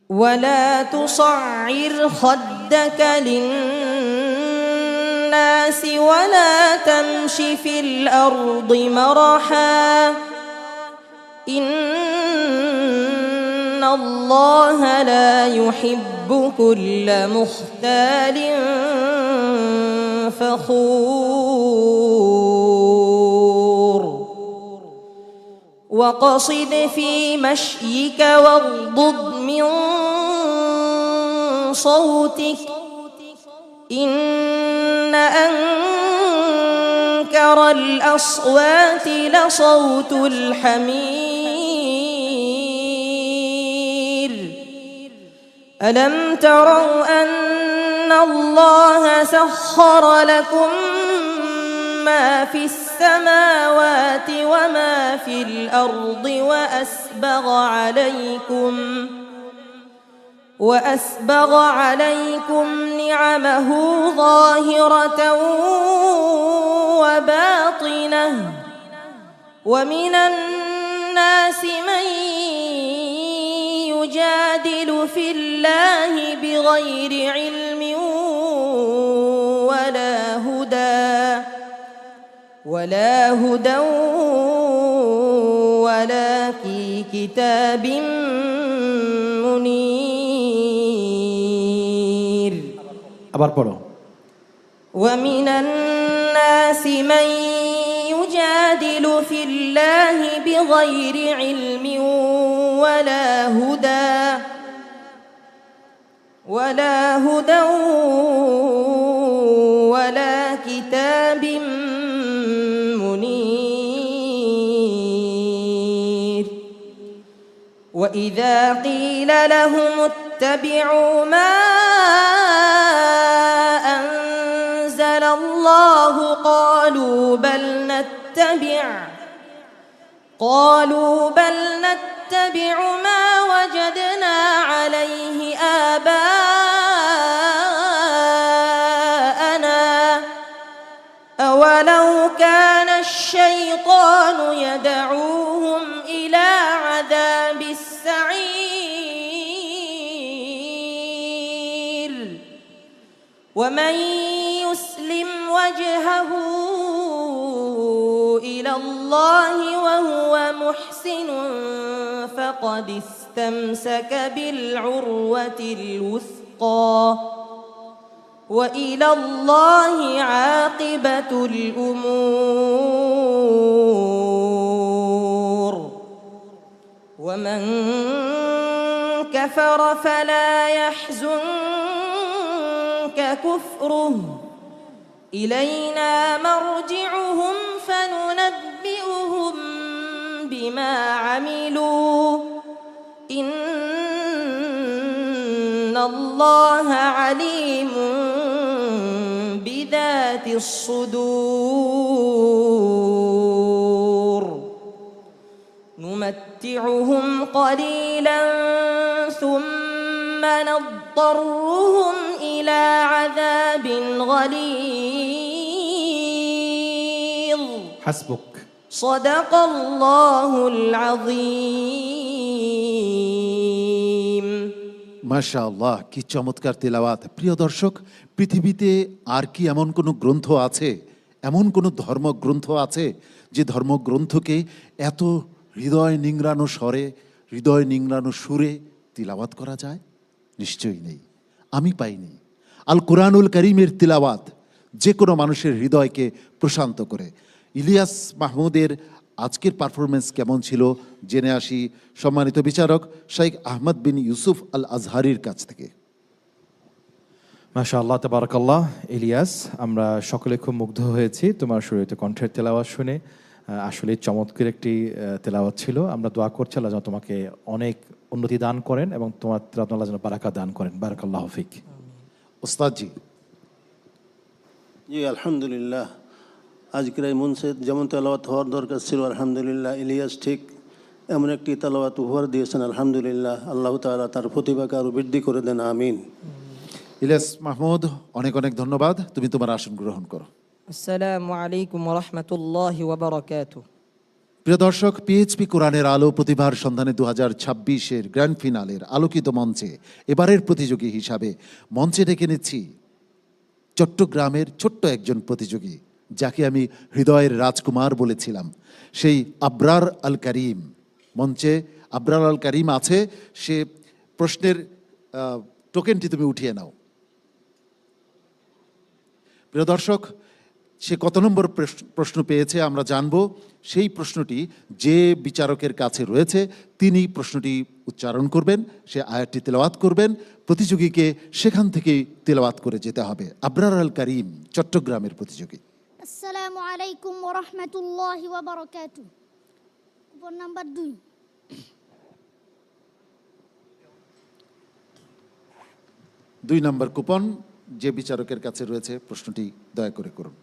Speaker 9: ولا تصعر خدك للناس ولا تمش في الأرض مرحا إن الله لا يحب كل مختال فخور وقصد في مشيك واغضض من صوتك إن أنكر الأصوات لصوت الحمير ألم تروا أن الله سخر لكم ما في السماوات وما في وأسبغ عليكم نعمه ظاهرة وباطنة ومن الناس من يجادل في الله بغير علم ولا هدى ولا في كتاب منير.
Speaker 5: আবার পড়ো।
Speaker 9: ومن الناس من يجادل في الله بغير علم ولا هدى ولا كتاب منير. وإذا قيل لهم اتبعوا ما أنزل الله قالوا بل نتبع ما وجدنا عليه آباءنا أولو كان الشيطان يدعوهم إلى عذاب السعير. ومن يسلم وجهه إلى الله وهو محسن فقد استمسك بالعروة الوثقى وإلى الله عاقبة الأمور. ومن كفر فلا يحزنك كفره إلينا مرجعهم فننبئهم بما عملوا إن الله عليم بذات الصدور. نمتعهم قليلا ثم نضطرهم إلى عذاب غليظ.
Speaker 5: حسبك.
Speaker 9: صدق الله العظيم.
Speaker 1: মাশাআল্লাহ, কি চমৎকার তেলাওয়াত। প্রিয় দর্শক, পৃথিবীতে আর কি এমন কোনো গ্রন্থ আছে, এমন কোনো ধর্মগ্রন্থ আছে যে ধর্মগ্রন্থকে এত হৃদয় নিংড়ানো স্বরে, হৃদয় নিংড়ানো সুরে তিলাওয়াত করা যায়? নিশ্চয়ই নেই, আমি পাইনি। আল কোরআনুল করিমের তিলাওয়াত যে কোনো মানুষের হৃদয়কে প্রশান্ত করে। ইলিয়াস মাহমুদের আজকের পারফরমেন্স কেমন ছিল জেনে আসি সম্মানিত বিচারক শাইখ আহমদ বিন ইউসুফ আল আজহারির কাছ থেকে।
Speaker 5: মাশাআল্লাহ, তাবারাকাল্লাহ। ইলিয়াস, আমরা সকলে খুব মুগ্ধ হয়েছি তোমার সুরিত কণ্ঠের তেলাওয়াত শুনে। আসলে চমৎকার একটি তেলাওয়াত ছিল। আমরা দোয়া করছি আল্লাহ যেন তোমাকে অনেক উন্নতি দান করেন এবং তোমার তেলাওয়াত আল্লাহ যেন বারাকা দান করেন। বারাকাল্লাহু ফিক।
Speaker 1: ওস্তাদজি।
Speaker 4: জি আলহামদুলিল্লাহ, আজকের এই মঞ্চে যেমন তেলাওয়াত হওয়ার দরকার ছিল আলহামদুলিল্লাহ, ইলিয়াস ঠিক এমন একটি তেলাওয়াত উপহার দিয়েছেন আলহামদুলিল্লাহ। আল্লাহ তাআলা তার প্রতিভাকে আরও বৃদ্ধি করে দেন, আমিন।
Speaker 1: ইলিয়াস মাহমুদ, অনেক অনেক ধন্যবাদ। তুমি তোমার আসন গ্রহণ করো।
Speaker 9: আসসালামু আলাইকুম ওয়া রাহমাতুল্লাহি ওয়া বারাকাতুহু।
Speaker 1: প্রিয় দর্শক, পিএইচপি কোরআনের আলো প্রতিভার সন্ধানে 2026-এর গ্র্যান্ড ফিনালের আলোকিত মঞ্চে এবারের প্রতিযোগী হিসাবে মঞ্চে ডেকে নিচ্ছি চট্টগ্রামের ছোট্ট একজন প্রতিযোগী, যাকে আমি হৃদয়ের রাজকুমার বলেছিলাম, সেই আবরার আল করিম। মঞ্চে আবরার আল করিম আছে। সে প্রশ্নের টোকেনটি তুমি উঠিয়ে নাও। প্রিয় দর্শক, সে কত নম্বর প্রশ্ন পেয়েছে আমরা জানব। সেই প্রশ্নটি যে বিচারকের কাছে রয়েছে তিনি প্রশ্নটি উচ্চারণ করবেন, সে আয়াতটি তেলাওয়াত করবেন, প্রতিযোগীকে সেখান থেকে তেলাওয়াত করে যেতে হবে। আবরার আল করিম, চট্টগ্রামের প্রতিযোগী।
Speaker 10: আসসালামু আলাইকুম ওয়া রাহমাতুল্লাহি ওয়া বারাকাতুহু। Coupon number 2।
Speaker 1: 2 নম্বর কুপন যে বিচারকের কাছে রয়েছে প্রশ্নটি দয়া করে করুন।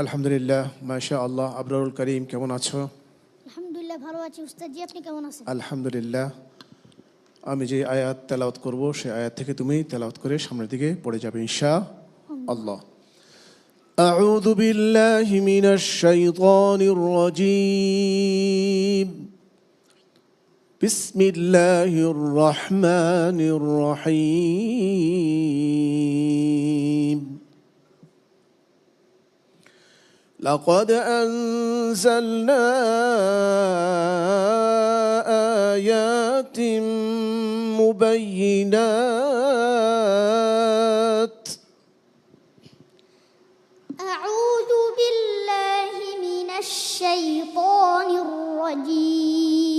Speaker 3: আলহামদুলিল্লাহ, মাশা আল্লাহ। আবরারুল করিম, কেমন আছো?
Speaker 10: আলহামদুলিল্লাহ ভালো আছি উস্তাদ জি, আপনি কেমন আছেন?
Speaker 3: আলহামদুলিল্লাহ। আমি যে আয়াত তেলাওয়াত করব সেই আয়াত থেকে তুমি তেলাওয়াত করে সামনের দিকে পড়ে যাবে ইনশাআল্লাহ। أعوذ بالله من الشيطان الرجيم. بسم الله الرحمن الرحيم. لقد أنزلنا آيات مبينات.
Speaker 10: أعوذ بالله من الشيطان الرجيم.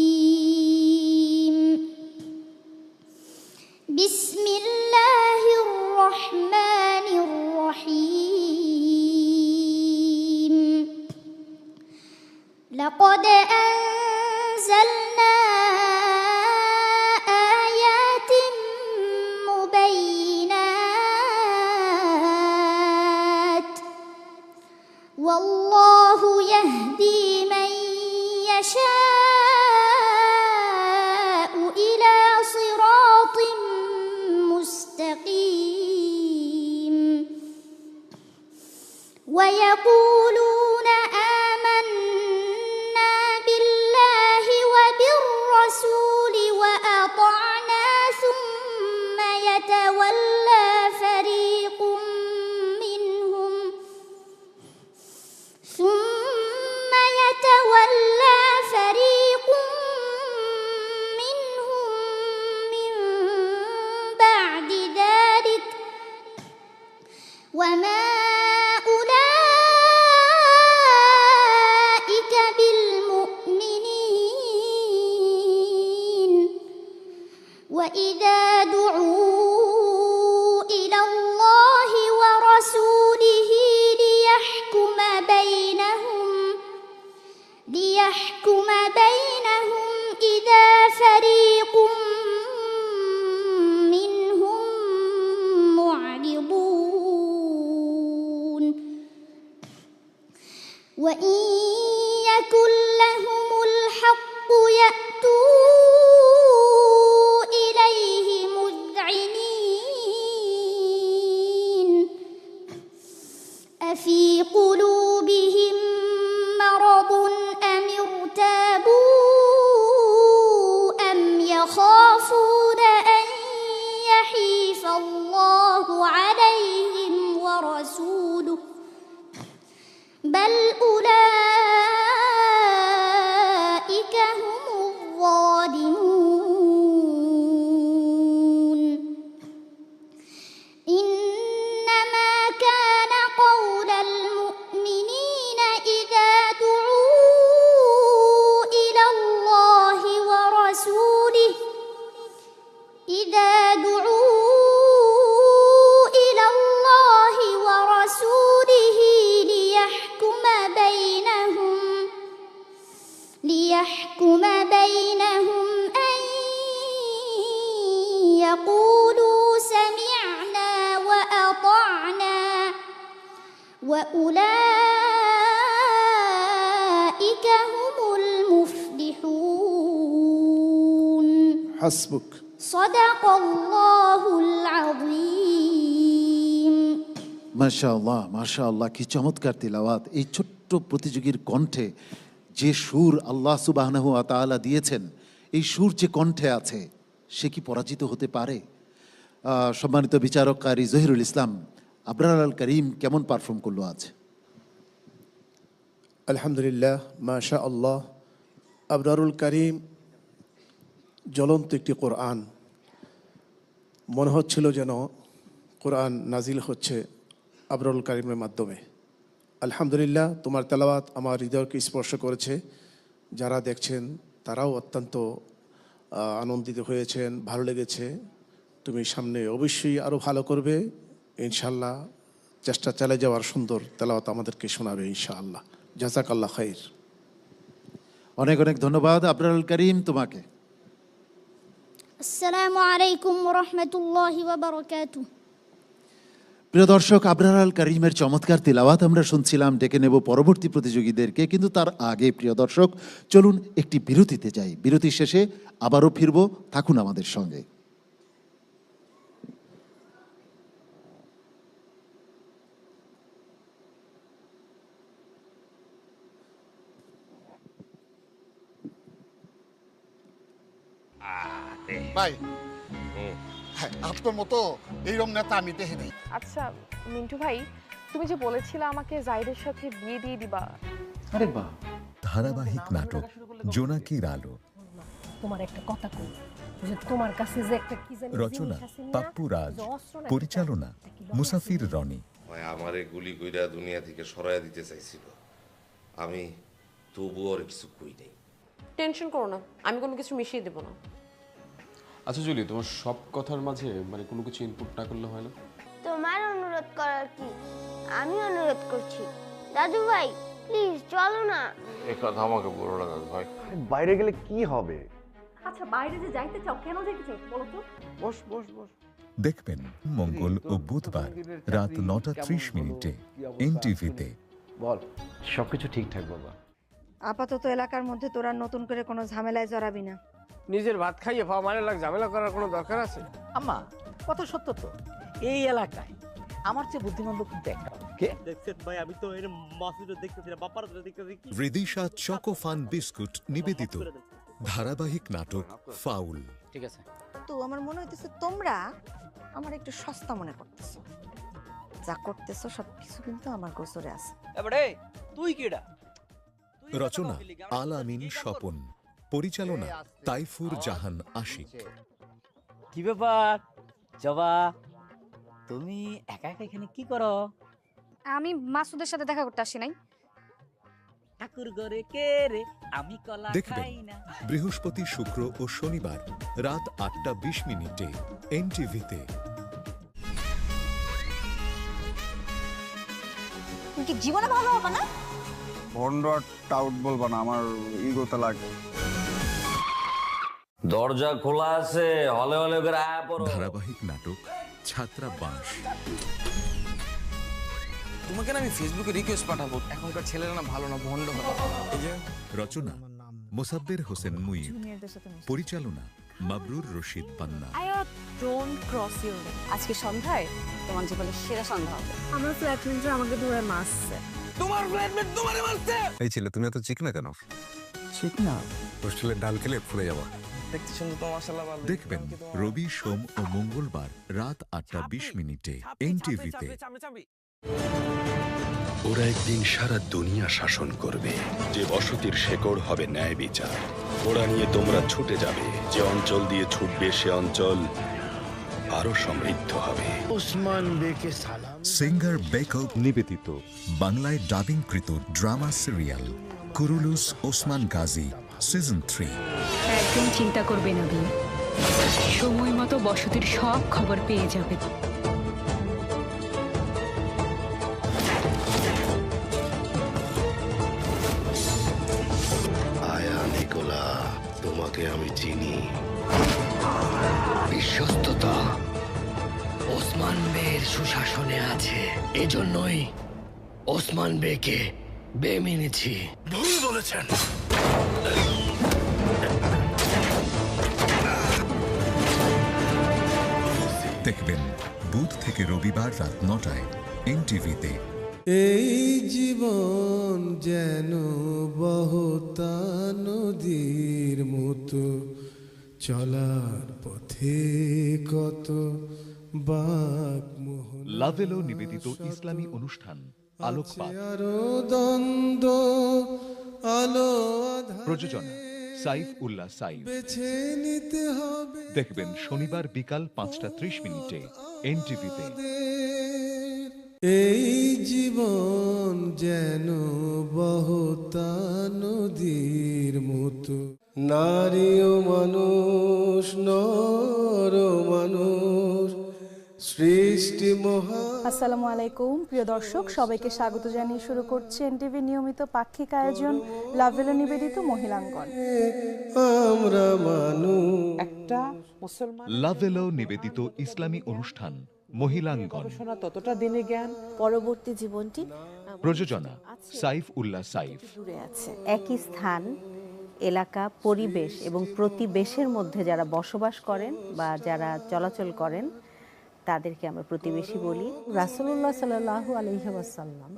Speaker 10: بسم الله الرحمن الرحيم. لقد أنزلنا آيات مبينات والله يهدي من يشاء إلى صراط مستقيم. ويقولون آمنا بالله وبالرسول وأطعنا ثم يتولى فريق منهم من بعد ذلك وما أولئك بالمؤمنين. وإذا دعوا إلى الله ورسوله ليحكم بينهم إذا فريق منهم معرضون. وإن يكن لهم الحق يأتوا إليه مذعنين. أفي قلوبهم مرض أم ارتابوا أم يخافون أن يحيف الله عليهم ورسوله بل أولئك هم الظالمون. إنما كان قول المؤمنين إذا دعوا إلى الله ورسوله ليحكم بينهم أن يقولوا سمعنا وأطعنا وأولئك هم المفلحون.
Speaker 3: حسبك.
Speaker 10: صدق الله العظيم.
Speaker 1: মাশাআল্লাহ, মাশাআল্লাহ, কি চমৎকার তিলাওয়াত! এই ছোট্ট প্রতিযোগীর কণ্ঠে যে সুর আল্লাহ সুবহানাহু ওয়া তাআলা দিয়েছেন, এই সুর যে কণ্ঠে আছে সে কি পরাজিত হতে পারে? সম্মানিত বিচারক কারি জহিরুল ইসলাম, আবরারুল করিম কেমন পারফর্ম করলো আজ?
Speaker 3: আলহামদুলিল্লাহ, মাশা আল্লাহ। আবরারুল করিম জ্বলন্ত একটি কোরআন। মনে হচ্ছিল যেন কোরআন নাজিল হচ্ছে আবরারুল করিমের মাধ্যমে। আলহামদুলিল্লাহ, তোমার তেলাওয়াত আমার হৃদয়কে স্পর্শ করেছে। যারা দেখছেন তারাও অত্যন্ত আনন্দিত হয়েছেন, ভালো লেগেছে। তুমি সামনে অবশ্যই আরও ভালো করবে ইনশাআল্লাহ। চেষ্টা চালিয়ে যাওয়ার সুন্দর তেলাওয়াত আমাদেরকে শোনাবে ইনশাআল্লাহ। জাযাকাল্লাহ খাইর।
Speaker 1: অনেক অনেক ধন্যবাদ আবরারুল করিম তোমাকে।
Speaker 10: আসসালামু আলাইকুম ওয়া রাহমাতুল্লাহি ওয়া বারাকাতুহু।
Speaker 1: প্রিয় দর্শক, আবরার আল কারিমের চমৎকার তিলাওয়াত আমরা শুনছিলাম। ডেকে নেব পরবর্তী প্রতিযোগীদেরকে, কিন্তু তার আগে প্রিয় দর্শক চলুন একটি বিরতিতে যাই। বিরতির শেষে আবারও ফিরব, থাকুন আমাদের সঙ্গে।
Speaker 11: ভাই, হ্যাঁ, আপনার মতো এইরকম নেতা আমি দেখি নাই।
Speaker 12: আচ্ছা মিন্টু ভাই, তুমি যে বলেছিলে আমাকে জাহিদের সাথে বিয়ে দিয়ে দিবা।
Speaker 5: আরে বাহ,
Speaker 13: ধারাবাহিক নাটক জোনাকির আলো,
Speaker 14: তোমার একটা কথা কই, যে তোমার কাছে যে একটা কি জানি
Speaker 13: রচনা পাপ্পু রাজ, পরিচালনা মুসাফির রনি।
Speaker 15: আমারে গুলি কইরা দুনিয়া থেকে সরাইয়া দিতে চাইছিল, আমি তবুও আর কিছু কই নাই।
Speaker 12: টেনশন করো না, আমি কোনো কিছু মিশিয়ে দেব না।
Speaker 16: আচ্ছা জুলি, তোমার সব কথার মাঝে মানে কোনো কিছু ইনপুট না করলে হয় না?
Speaker 17: তোমার অনুরোধ করার কি, আমি অনুরোধ করছি। দাদু ভাই প্লিজ চলো না।
Speaker 15: এই কথা আমাকে বলো না দাদু ভাই।
Speaker 18: বাইরে গেলে কি হবে?
Speaker 14: আচ্ছা বাইরে যে যাইতে চাও, কেন যাইতে চাও বলো তো?
Speaker 18: বস বস বস।
Speaker 13: দেখবেন মঙ্গল ও বুধবার রাত 9:30 এনটিভিতে।
Speaker 18: বল, সবকিছু ঠিকঠাক বাবা।
Speaker 19: আপাতত এলাকার মধ্যে তোরা নতুন করে কোনো ঝামেলায় জড়াবি না।
Speaker 20: নিজের ভাত খাইয়ে পাওয়া মানে ঝামেলা করার কোনো দরকার আছে?
Speaker 21: আম্মা কথা সত্য তো, এই এলাকায় আমার চেয়ে বুদ্ধিমান লোক কিন্তু একটা। কে দেখছেন ভাই? আমি তো এর মাসুদও দেখতেছি না, বাপার তো দেখতেছি।
Speaker 13: রিদিশা চকোফান বিস্কুট নিবেদিত ধারাবাহিক নাটক ফাউল।
Speaker 21: ঠিক আছে,
Speaker 19: তো আমার মনে হইতেছে তোমরা আমার একটু সস্তা মনে করতেছো। যা করতেছো সবকিছু কিন্তু আমার গোচরে আছে।
Speaker 21: এবারে তুই কিডা?
Speaker 13: রচনা আল আমিন স্বপন, পরিচালনা তাইফুর জাহান আশিক।
Speaker 21: কি ব্যাপার জবা, তুমি একা একা এখানে কি করো?
Speaker 22: আমি মাসুদের সাথে দেখা করতে আসি নাই।
Speaker 21: ঠাকুর ঘরে কে রে, আমি কলা
Speaker 13: দেখবেন
Speaker 21: খাই না।
Speaker 13: বৃহস্পতি, শুক্র ও শনিবার রাত 8:20 এনটিভিতে।
Speaker 19: কি জীবনে ভালো হবে না?
Speaker 18: ভন্ডট টাউট বলবা না, আমার ইগোতে লাগে।
Speaker 23: দরজা খোলা আছে, হলে হলে করে আয়া পড়ো।
Speaker 13: ধারাবাহিক নাটক ছাত্রাবাস।
Speaker 20: তোমাকে না আমি ফেসবুকে রিকোয়েস্ট পাঠাবো, এখনকার ছেলেরা না ভালো না, ভন্ড হবে।
Speaker 13: রচনা মোসাব্বের হোসেন মুইর, পরিচালনা Mabrur Rashid Panna.
Speaker 12: Don't cross your limit. আজকে সন্ধ্যায় তোমার জীবনের সেরা সন্ধ্যা হবে। আমার ফ্ল্যাটমেটরা আমাকে ধরে মারছে।
Speaker 20: তোমার ফ্ল্যাটমেট তোমারে মারছে?
Speaker 18: এই ছেলে, তুমি এত চিকনা কেন?
Speaker 21: চিকনা?
Speaker 18: হোস্টেলের ডাল খেলে ফুলে যাবা।
Speaker 20: দেখতে শুনতে তো মাশাআল্লাহ ভালো।
Speaker 13: দেখবেন রবি, সোম ও মঙ্গলবার রাত 8:20 এনটিভিতে।
Speaker 24: ওরা একদিন সারা দুনিয়া শাসন করবে, যে বসতির শেকড় হবে ন্যায় বিচার। ওরা নিয়ে তোমরা ছুটে যাবে, যে অঞ্চল দিয়ে ছুটবে সে অঞ্চল আরো সমৃদ্ধ হবে।
Speaker 25: ওসমান বেকে সালাম।
Speaker 13: সিঙ্গার বেকব নিবেদিত বাংলায় ডাবিংকৃত drama serial Kurulus Osman Gazi season 3।
Speaker 26: একদম চিন্তা করবে না, সময় মতো বসতির সব খবর পেয়ে যাবে।
Speaker 25: আয়া নিকোলা, তোমাকে আমি চিনি। বিশ্বস্ততা ওসমান বের সুশাসনে আছে, এজন্যই ওসমান বেকে বে মেনেছি। ভুল বলেছেন।
Speaker 13: দেখবেন বুধ থেকে রবিবার রাত 9টায় এনটিভিতে।
Speaker 27: এই জীবন যেন বহতা নদীর মতো, চলার পথে কত বাক মোহন।
Speaker 28: লাভেলো নিবেদিত ইসলামী অনুষ্ঠান আলোকপাত,
Speaker 27: আরো দ্বন্দ্ব আলো
Speaker 28: প্রযোজনা সাইফ উল্লাহ সাইফ।
Speaker 27: বেছে নিতে হবে।
Speaker 28: দেখবেন শনিবার বিকাল 5:30 এনটিভিতে।
Speaker 27: এই জীবন যেন বহতা নদীর মতো, নারী ও মানুষ, নর মানুষ, সৃষ্টি মহা।
Speaker 29: আসসালামু আলাইকুম প্রিয় দর্শক, সবাইকে স্বাগত জানিয়ে শুরু করছে এনটিভি নিয়মিত পাক্ষিক আয়োজন লাভেলো নিবেদিত মহিলাঙ্গন।
Speaker 27: আমরা মানুষ
Speaker 28: একটা মুসলমান। লাভেলো নিবেদিত ইসলামী অনুষ্ঠান মহিলাঙ্গন।
Speaker 21: গবেষণা ততটা দিনে জ্ঞান।
Speaker 12: পরবর্তী জীবনটি
Speaker 28: প্রযোজনা সাইফ উল্লাহ সাইফ।
Speaker 12: দূরে আছে। একই স্থান, এলাকা, পরিবেশ এবং প্রতিবেশের মধ্যে যারা বসবাস করেন বা যারা চলাচল করেন তাদেরকে আমরা প্রতিবেশী বলি।
Speaker 14: রাসূলুল্লাহ সাল্লাল্লাহু আলাইহি ওয়াসাল্লাম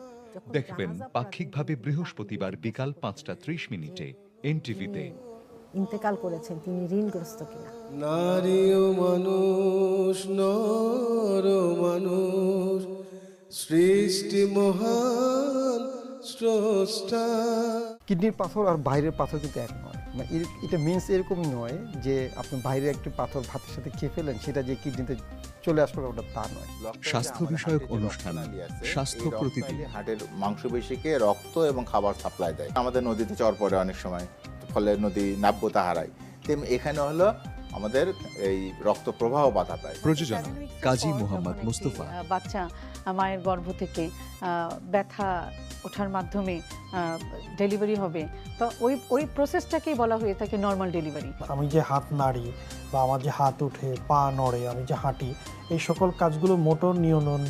Speaker 28: দেখবেন পাক্ষিকভাবে বৃহস্পতিবার বিকাল 5:30 এনটিভিতে।
Speaker 14: ইন্তেকাল করেছেন, তিনি ঋণগ্রস্ত কিনা।
Speaker 27: নারী ও মানুষ, নর ও মানুষ, সৃষ্টি মহান স্রষ্টা।
Speaker 1: কিডনির পাথর আর বাইরের পাথর কিন্তু এক নয়। মানে এটা মিন্স এরকম নয় যে আপনি বাইরে একটি পাথর ভাতের সাথে খেয়ে ফেলেন সেটা যে কিডনিতে চলে আসবে ওটা তা নয়।
Speaker 28: স্বাস্থ্য বিষয়ক অনুষ্ঠান স্বাস্থ্য প্রতিদিন।
Speaker 2: হার্টের মাংসপেশিকে রক্ত এবং খাবার সাপ্লাই দেয়। আমাদের নদীতে চর পড়ে অনেক সময়, ফলে নদী নাব্যতা হারায়। তেমনি এখানে হলো আমাদের এই রক্ত প্রবাহ বাধা পায়।
Speaker 28: প্রযোজনা কাজী মোহাম্মদ মুস্তফা।
Speaker 12: বাচ্চা মায়ের গর্ভ থেকে ব্যথা ওঠার মাধ্যমে ডেলিভারি হবে, তো ওই প্রসেসটাকেই বলা হয়ে থাকে নর্মাল ডেলিভারি।
Speaker 3: আমি যে হাত নাড়ি বা আমার যে হাত উঠে, পা নড়ে, আমি যে হাঁটি, এই সকল কাজগুলো মোটর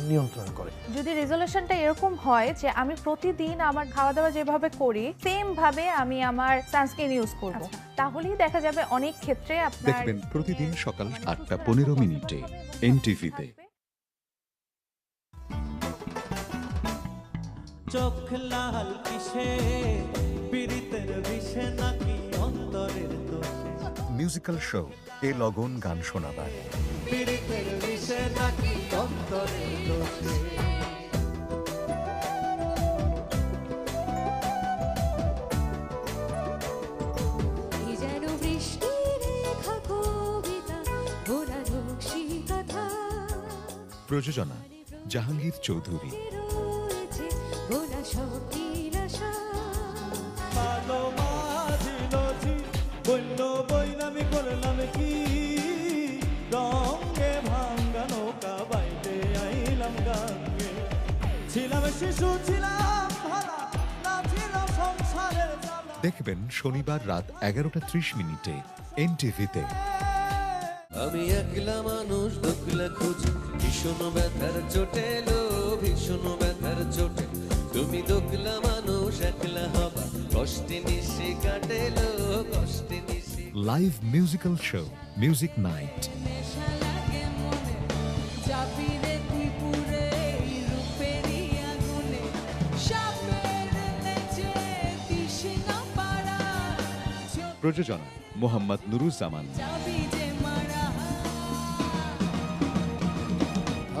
Speaker 3: নিয়ন্ত্রণ করে।
Speaker 29: যদি রেজলিউশনটা এরকম হয় যে আমি প্রতিদিন আমার খাওয়া দাওয়া যেভাবে করি সেম ভাবে আমি আমার সানস্ক্রিন ইউজ করব, তাহলেই দেখা যাবে অনেক ক্ষেত্রে আপনার
Speaker 28: দেখবেন প্রতিদিন সকাল 8:15 এনটিভিতে।
Speaker 21: চোখ লাল কিসে, পীড়িতের বিষে নাকি অন্তরের দোষে।
Speaker 13: মিউজিক্যাল শো এ লগন গান শোনাবার।
Speaker 21: পীড়িতের বিষে নাকি অন্তরের দোষে।
Speaker 28: প্রযোজনা জাহাঙ্গীর চৌধুরী। দেখবেন শনিবার রাত 11:30 এনটিভিতে।
Speaker 21: আমি একলা মানুষ দুঃখলা খুঁজি, ভীষণ ব্যথার চোটে লো, ভীষণ ব্যথার চোটে। তুমি দুঃখলা মানুষ একলা হবা, কষ্টে নিশে কাটে লো, কষ্টে নিশে।
Speaker 28: Live musical show music night. প্রযোজনা মোহাম্মদ নুরুজ্জামান।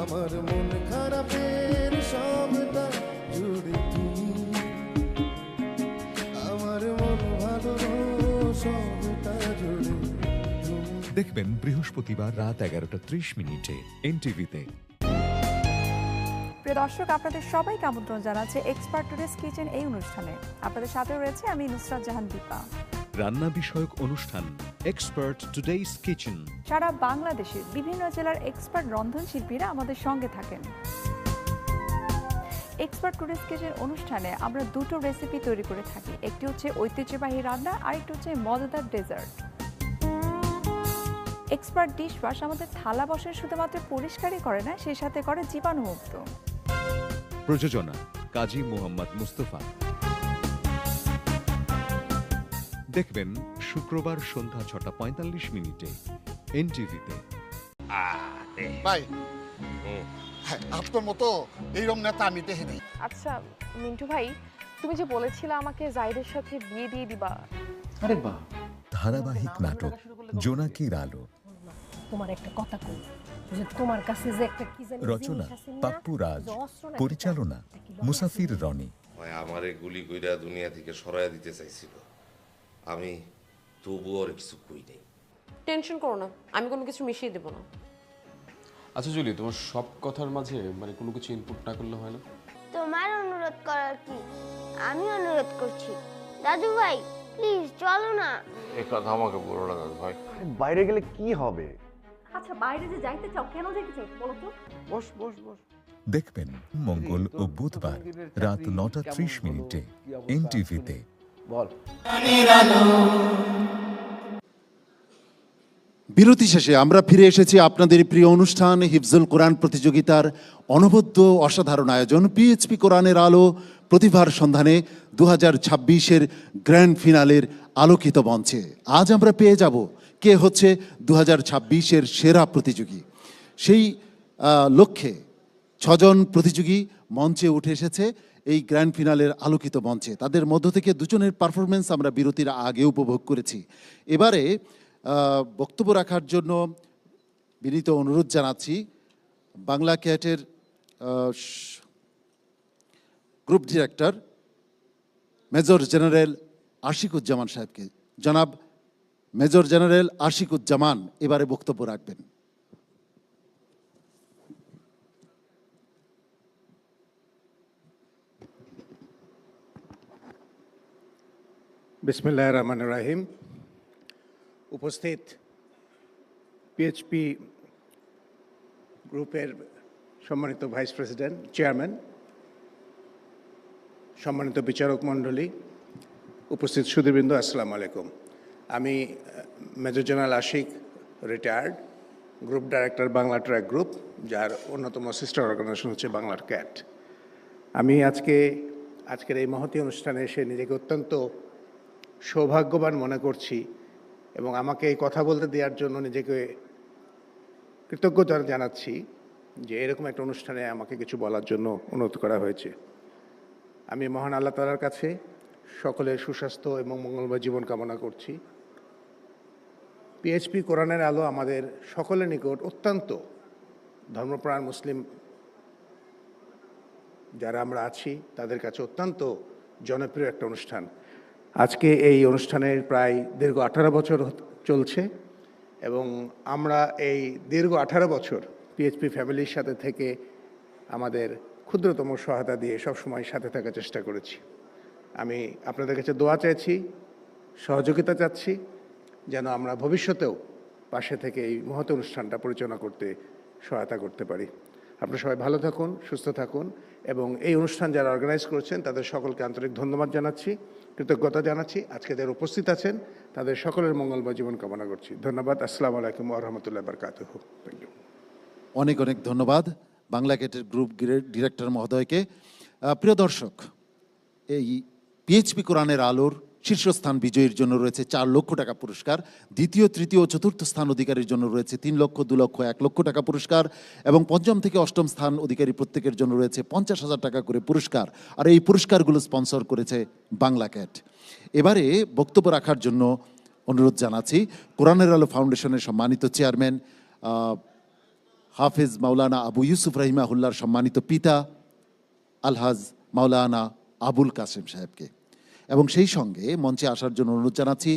Speaker 27: আমার মন খারাপের সবটা জুড়ে তুমি, আমার মন ভালো সবটা জুড়ে তুমি।
Speaker 28: দেখবেন বৃহস্পতিবার রাত 11:30 এনটিভিতে।
Speaker 29: প্রিয় দর্শক, আপনাদের সবাইকে আমন্ত্রণ জানাচ্ছে এক্সপার্ট টুডেস কিচেন এই অনুষ্ঠানে। আপনাদের সাথে রয়েছে আমি নুসরাত জাহান দীপা।
Speaker 28: রান্না বিষয়ক অনুষ্ঠান এক্সপার্ট টুডেস কিচেন।
Speaker 29: সারা বাংলাদেশের বিভিন্ন জেলার এক্সপার্ট রন্ধনশিল্পীরা আমাদের সঙ্গে থাকেন। এক্সপার্ট টুডেস কিচেন অনুষ্ঠানে আমরা দুটো রেসিপি তৈরি করে থাকি, একটি হচ্ছে ঐতিহ্যবাহী রান্না, আরেকটি হচ্ছে মজাদার ডেজার্ট। এক্সপার্ট ডিশ ওয়াশ আমাদের থালা বাসন শুধুমাত্র পরিষ্কারই করে না, সেই সাথে করে জীবাণুমুক্ত।
Speaker 28: প্রযোজনা কাজী মোহাম্মদ মুস্তফা। দেখবেন শুক্রবার সন্ধ্যা 6:45 এনটিভিতে।
Speaker 11: ভাই, আপনার মতো এইরকম নেতা আমি দেখিনি।
Speaker 4: আচ্ছা মিন্টু ভাই, তুমি যে বলেছিলে আমাকে জাহিদের সাথে বিয়ে দিয়ে দিবা।
Speaker 1: আরে বাহ।
Speaker 13: ধারাবাহিক নাটক জোনাকির আলো।
Speaker 14: তোমার একটা কথা কই, যে তোমার কাছে যে একটা কি জানি
Speaker 13: রচনা পাপ্পু রাজ, পরিচালনা মুসাফির রনি।
Speaker 15: ভাই আমারে গুলি কইরা দুনিয়া থেকে সরাইয়া দিতে চাইছিল, আমি তবুও আর কিছু কই নাই।
Speaker 4: টেনশন করো না, আমি কোনো কিছু মিশিয়ে দেব না।
Speaker 16: আচ্ছা জুলি, তোমার সব কথার মাঝে মানে কোনো কিছু ইনপুট না করলে হয় না?
Speaker 17: তোমার অনুরোধ করার কি, আমি অনুরোধ করছি। দাদু ভাই প্লিজ চলো না।
Speaker 25: এই কথা আমাকে বলো না দাদু ভাই।
Speaker 1: বাইরে গেলে কি হবে?
Speaker 14: আচ্ছা বাইরে যে যাইতে চাও, কেন যাইতে চাও বলো তো?
Speaker 1: বস বস বস।
Speaker 13: দেখবেন মঙ্গল ও বুধবার রাত 9:30 এনটিভিতে।
Speaker 1: বল।
Speaker 5: বিরতি শেষে আমরা ফিরে এসেছি আপনাদের প্রিয় অনুষ্ঠান হিফজুল কোরআন প্রতিযোগিতার অনবদ্য অসাধারণ আয়োজন পিএইচপি কোরআনের আলো প্রতিভার সন্ধানে 2026-এর গ্র্যান্ড ফিনালের আলোকিত মঞ্চে। আজ আমরা পেয়ে যাব কে হচ্ছে 2026-এর সেরা প্রতিযোগী। সেই লক্ষ্যে 6 জন প্রতিযোগী মঞ্চে উঠে এসেছে এই গ্র্যান্ড ফিনালের আলোকিত মঞ্চে। তাদের মধ্য থেকে 2 জনের পারফরমেন্স আমরা বিরতির আগে উপভোগ করেছি। এবারে বক্তব্য রাখার জন্য বিনীত অনুরোধ জানাচ্ছি বাংলা ক্যাটের group director major general Ashikuzzaman সাহেবকে। জনাব মেজর জেনারেল আশিকুজ্জামান এবারে বক্তব্য রাখবেন।
Speaker 6: বিসমিল্লাহির রহমানির রহিম। উপস্থিত পিএইচপি গ্রুপের সম্মানিত ভাইস প্রেসিডেন্ট, চেয়ারম্যান, সম্মানিত বিচারক মণ্ডলী, উপস্থিত সুধীবৃন্দ, আসসালামু আলাইকুম। আমি major general Ashiq, retired, group director Bangla track group, যার অন্যতম সিস্টার অর্গানাইজেশন হচ্ছে বাংলার ক্যাট। আমি আজকের এই মহতী অনুষ্ঠানে এসে নিজেকে অত্যন্ত সৌভাগ্যবান মনে করছি এবং আমাকে এই কথা বলতে দেওয়ার জন্য নিজেকে কৃতজ্ঞতা জানাচ্ছি যে এরকম একটা অনুষ্ঠানে আমাকে কিছু বলার জন্য অনুরোধ করা হয়েছে। আমি মহান আল্লাহ তাআলার কাছে সকলের সুস্বাস্থ্য এবং মঙ্গলময় জীবন কামনা করছি। পিএইচপি কোরআনের আলো আমাদের সকলের নিকট অত্যন্ত ধর্মপ্রাণ মুসলিম যারা আমরা আছি তাদের কাছে অত্যন্ত জনপ্রিয় একটা অনুষ্ঠান। আজকে এই অনুষ্ঠানের প্রায় দীর্ঘ 18 বছর চলছে এবং আমরা এই দীর্ঘ 18 বছর পিএইচপি ফ্যামিলির সাথে থেকে আমাদের ক্ষুদ্রতম সহায়তা দিয়ে সবসময় সাথে থাকার চেষ্টা করেছি। আমি আপনাদের কাছে দোয়া চাইছি, সহযোগিতা চাচ্ছি, যেন আমরা ভবিষ্যতেও পাশে থেকে এই মহৎ অনুষ্ঠানটা পরিচালনা করতে সহায়তা করতে পারি। আপনারা সবাই ভালো থাকুন, সুস্থ থাকুন এবং এই অনুষ্ঠান যারা অর্গানাইজ করেছেন তাদের সকলকে আন্তরিক ধন্যবাদ জানাচ্ছি, কৃতজ্ঞতা জানাচ্ছি। আজকে যারা উপস্থিত আছেন তাদের সকলের মঙ্গলময় জীবন কামনা করছি। ধন্যবাদ। আসসালামু আলাইকুম ওয়া রাহমাতুল্লাহি ওয়া বারাকাতুহু। Thank you.
Speaker 5: অনেক অনেক ধন্যবাদ বাংলা ক্যাটের গ্রুপ ডিরেক্টর মহোদয়কে। প্রিয় দর্শক, এই পিএইচপি কোরআনের আলোর শীর্ষস্থান বিজয়ীর জন্য রয়েছে 4 লক্ষ টাকা পুরস্কার, দ্বিতীয়, তৃতীয় ও চতুর্থ স্থান অধিকারীর জন্য রয়েছে 3 লক্ষ, 2 লক্ষ, 1 লক্ষ টাকা পুরস্কার এবং পঞ্চম থেকে অষ্টম স্থান অধিকারী প্রত্যেকের জন্য রয়েছে 50,000 টাকা করে পুরস্কার। আর এই পুরস্কারগুলো স্পন্সর করেছে বাংলা ক্যাট। এবারে বক্তব্য রাখার জন্য অনুরোধ জানাচ্ছি কোরআনের আলো ফাউন্ডেশনের সম্মানিত চেয়ারম্যান হাফেজ মাওলানা আবু ইউসুফ রহিমাহুল্লাহর সম্মানিত পিতা আলহাজ মাওলানা আবুল কাসেম সাহেবকে এবং সেই সঙ্গে মঞ্চে আসার জন্য অনুরোধ জানাচ্ছি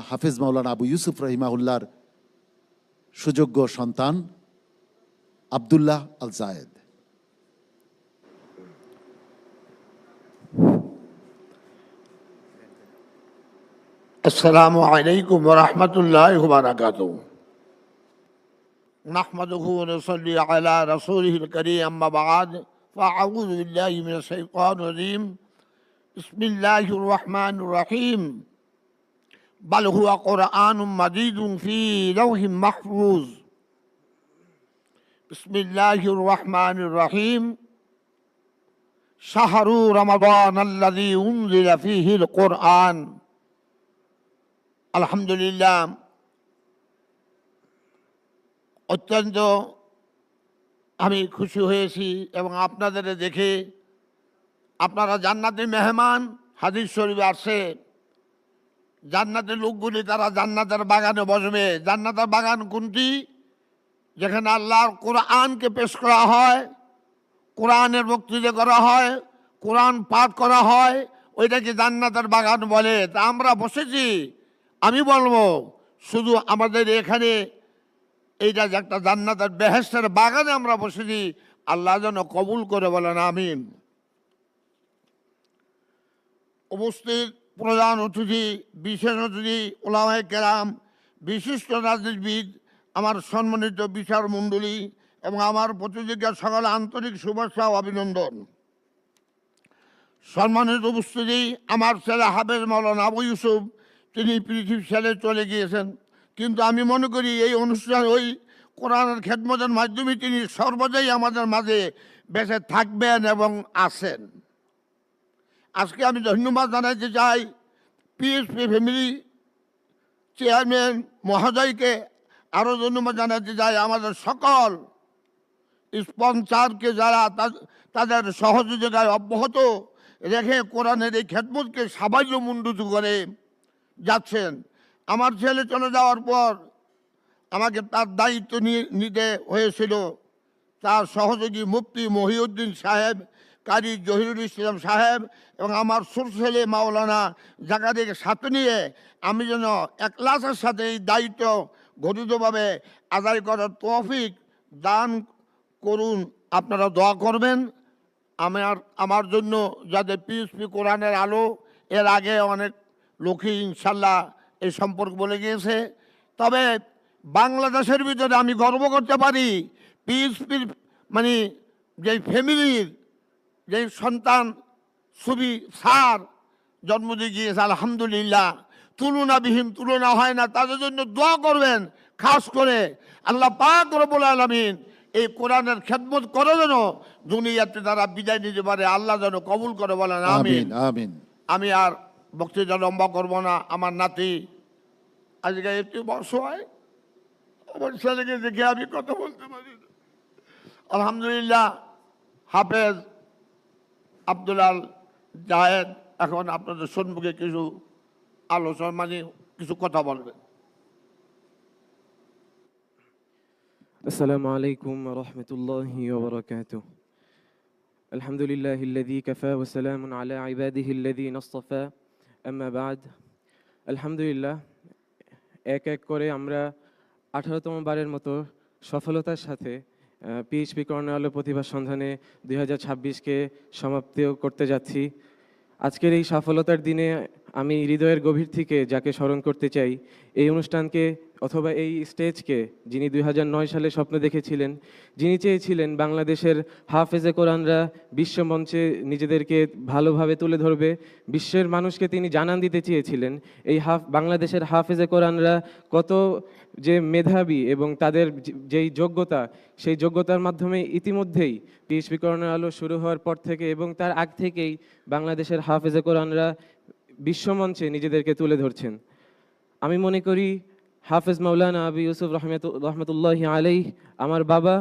Speaker 5: হাফেজ মাওলানা আবু ইউসুফ রহিমাহুল্লাহর সুযোগ্য সন্তান আব্দুল্লাহ আল জায়েদ।
Speaker 7: আসসালামু আলাইকুম ওয়া রাহমাতুল্লাহি ওয়া বারাকাতুহু। নাহমাদুহু ওয়া নুসাল্লি আলা রাসূলিহিল কারীম, আম্মা বা'দ, ফাআউযু বিল্লাহি মিনাশ শাইতানির রাজীম। বিসমিল্লাহির রহমানির রহিম। বাল হুয়া কুরআনুম মাজিদুন ফি লাওহিম মাহফুজ। বিসমিল্লাহির রহমানির রহিম। শাহরু রমাদানাল্লাযী উনজিলা ফীহিল কুরআন। আলহামদুলিল্লাহ, অত্যন্ত আমি খুশি হয়েছি এবং আপনাদের দেখে আপনারা জান্নাতের মেহমান। হাদিস শরীফে আসছে জান্নাতের লোকগুলি তারা জান্নাতের বাগানে বসবে। জান্নাতের বাগান কোনটি? যেখানে আল্লাহর কোরআনকে পেশ করা হয়, কোরআনের বক্তৃতা করা হয়, কোরআন পাঠ করা হয়, ওইটাকে জান্নাতের বাগান বলে। তা আমরা বসেছি, আমি বলবো শুধু আমাদের এখানে এইটা যে একটা জান্নাতের বেহেশতের বাগানে আমরা বসেছি। আল্লাহ যেন কবুল করে বলেন আমিন। উপস্থিত প্রধান অতিথি, বিশেষ অতিথি, উলামায়ে কেরাম, বিশিষ্ট রাজনীতিবিদ, আমার সম্মানিত বিচার মণ্ডলী এবং আমার প্রতিযোগিতার সকল আন্তরিক শুভেচ্ছা ও অভিনন্দন। সম্মানিত উপস্থিতি, আমার ছেলে হাফেজ মাওলানা আবু ইউসুফ তিনি পৃথিবী ছেড়ে চলে গিয়েছেন, কিন্তু আমি মনে করি এই অনুষ্ঠান ওই কোরআনের খেদমতের মাধ্যমে তিনি সর্বদাই আমাদের মাঝে বেঁচে থাকবেন এবং আছেন। আজকে আমি ধন্যবাদ জানাতে চাই পিএসপি ফ্যামিলি চেয়ারম্যান মহোদয়কে, আরও ধন্যবাদ জানাতে চাই আমাদের সকল স্পন্সারকে যারা তাদের সহযোগিতায় অব্যাহত রেখে কোরআনের এই খেদমতকে সাবাইল মুন্ডুত করে যাচ্ছেন। আমার ছেলে চলে যাওয়ার পর আমাকে তার দায়িত্ব নিতে হয়েছিল। তার সহযোগী মুফতি মহিউদ্দিন সাহেব, কারি জহিরুল ইসলাম সাহেব এবং আমার ছোট ছেলে মাওলানা জাকারিয়াকে সাথে নিয়ে আমি যেন একলাসের সাথে এই দায়িত্ব গঠিতভাবে আদায় করার তৌফিক দান করুন। আপনারা দোয়া করবেন আমার জন্য, যাতে পিএসপি কোরআনের আলো, এর আগে অনেক লোকই ইনশাল্লাহ এই সম্পর্ক বলে গিয়েছে। তবে বাংলাদেশের ভিতরে আমি গর্ব করতে পারি পিএসপির মানে যে ফ্যামিলির যে সন্তান সুবি স্যার জন্ম দিয়ে গিয়েছে, আলহামদুলিল্লাহ তুলনাবিহীন, তুলনা হয় না। তাদের জন্য দোয়া করবেন, খাস করে আল্লাহ পাক রব্বুল আলামিন এই কোরআনের খেদমত করে যেন দুনিয়াতে তারা বিদায় নিতে পারে, আল্লাহ যেন কবুল করে, বলেন আমিন আমিন। আমি আর বক্তৃতা লম্বা করবো না। আমার নাতি আজকে একটু বর্ষ হয়, আমার ছেলেকে দেখে আমি কথা বলতে পারি না। আলহামদুলিল্লাহ হাফেজ আব্দুল আল জাহেদ এখন আপনাদের সম্মুখে কিছু আলোচনা মানে কিছু কথা বলবেন।
Speaker 8: السلام عليكم ورحمة الله وبركاته. الحمد لله الذي كفى وسلام على عباده الذين اصطفى. أما بعد, আলহামদুলিল্লাহ এক এক করে আমরা 18তম বারের মতো সফলতার সাথে পিএইচপি কোরআনের আলো প্রতিভা সন্ধানে 2026কে সমাপ্তিও করতে যাচ্ছি। আজকের এই সফলতার দিনে আমি হৃদয়ের গভীর থেকে যাকে স্মরণ করতে চাই, এই অনুষ্ঠানকে অথবা এই স্টেজকে যিনি 2009 সালে স্বপ্ন দেখেছিলেন, যিনি চেয়েছিলেন বাংলাদেশের হাফেজে কোরআনরা বিশ্বমঞ্চে নিজেদেরকে ভালোভাবে তুলে ধরবে, বিশ্বের মানুষকে তিনি জানান দিতে চেয়েছিলেন এই বাংলাদেশের হাফেজে কোরআনরা কত যে মেধাবী এবং তাদের যেই যোগ্যতা, সেই যোগ্যতার মাধ্যমে ইতিমধ্যেই পিএইচপি কোরআনের আলো শুরু হওয়ার পর থেকে এবং তার আগ থেকেই বাংলাদেশের হাফেজে কোরআনরা বিশ্বমঞ্চে নিজেদেরকে তুলে ধরছেন। আমি মনে করি হাফেজ মাওলানা আবু ইউসুফ রহমতুল্লাহি আলাইহি আমার বাবা,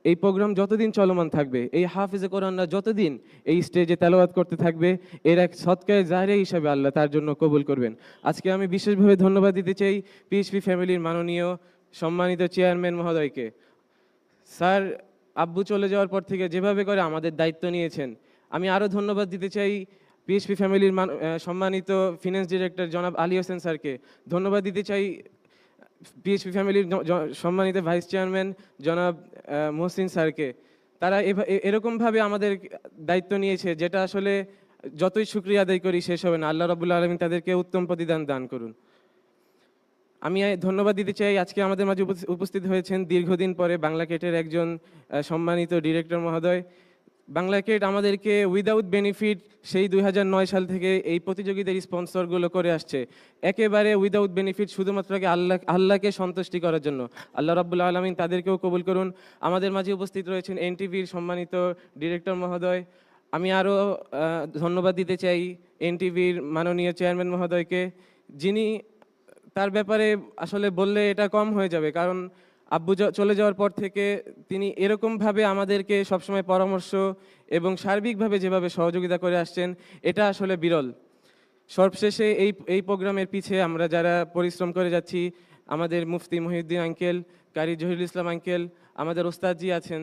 Speaker 8: এই প্রোগ্রাম যতদিন চলমান থাকবে, এই হাফেজে কোরআনরা যতদিন এই স্টেজে তেলাওয়াত করতে থাকবে, এর এক সৎকায়ে জারিয়া হিসাবে আল্লাহ তার জন্য কবুল করবেন। আজকে আমি বিশেষভাবে ধন্যবাদ দিতে চাই পিএইচপি ফ্যামিলির মাননীয় সম্মানিত চেয়ারম্যান মহোদয়কে। স্যার আব্বু চলে যাওয়ার পর থেকে যেভাবে করে আমাদের দায়িত্ব নিয়েছেন, আমি আরও ধন্যবাদ দিতে চাই পিএইচপি ফ্যামিলির সম্মানিত ফিনান্স ডিরেক্টর জনাব আলী হোসেন স্যারকে। ধন্যবাদ দিতে চাই পিএইচপি ফ্যামিলির সম্মানিত ভাইস চেয়ারম্যান জনাব মহসিন স্যারকে। তারা এরকমভাবে আমাদের দায়িত্ব নিয়েছে, যেটা আসলে যতই শুকরিয়া আদায় করি শেষ হবে না। আল্লাহ রাব্বুল আলামিন তাদেরকে উত্তম প্রতিদান দান করুন। আমি ধন্যবাদ দিতে চাই আজকে আমাদের মাঝে উপস্থিত হয়েছেন দীর্ঘদিন পরে বাংলাকেটের একজন সম্মানিত ডিরেক্টর মহোদয়। বাংলাকেট আমাদেরকে উইদাউট বেনিফিট সেই 2009 সাল থেকে এই প্রতিযোগিতার স্পন্সরগুলো করে আসছে, একেবারে উইদাউট বেনিফিট, শুধুমাত্র আল্লাহকে সন্তুষ্টি করার জন্য। আল্লাহ রাব্বুল আলামিন তাদেরকেও কবুল করুন। আমাদের মাঝে উপস্থিত রয়েছেন এনটিভির সম্মানিত ডিরেক্টর মহোদয়। আমি আরও ধন্যবাদ দিতে চাই এনটিভির মাননীয় চেয়ারম্যান মহোদয়কে, যিনি তার ব্যাপারে আসলে বললে এটা কম হয়ে যাবে, কারণ আব্বু চলে যাওয়ার পর থেকে তিনি এরকমভাবে আমাদেরকে সবসময় পরামর্শ এবং সার্বিকভাবে যেভাবে সহযোগিতা করে আসছেন, এটা আসলে বিরল। সর্বশেষে এই প্রোগ্রামের পিছে আমরা যারা পরিশ্রম করে যাচ্ছি, আমাদের মুফতি মহিউদ্দিন আঙ্কেল, কারি জহিরুল ইসলাম আঙ্কেল, আমাদের ওস্তাদজি আছেন,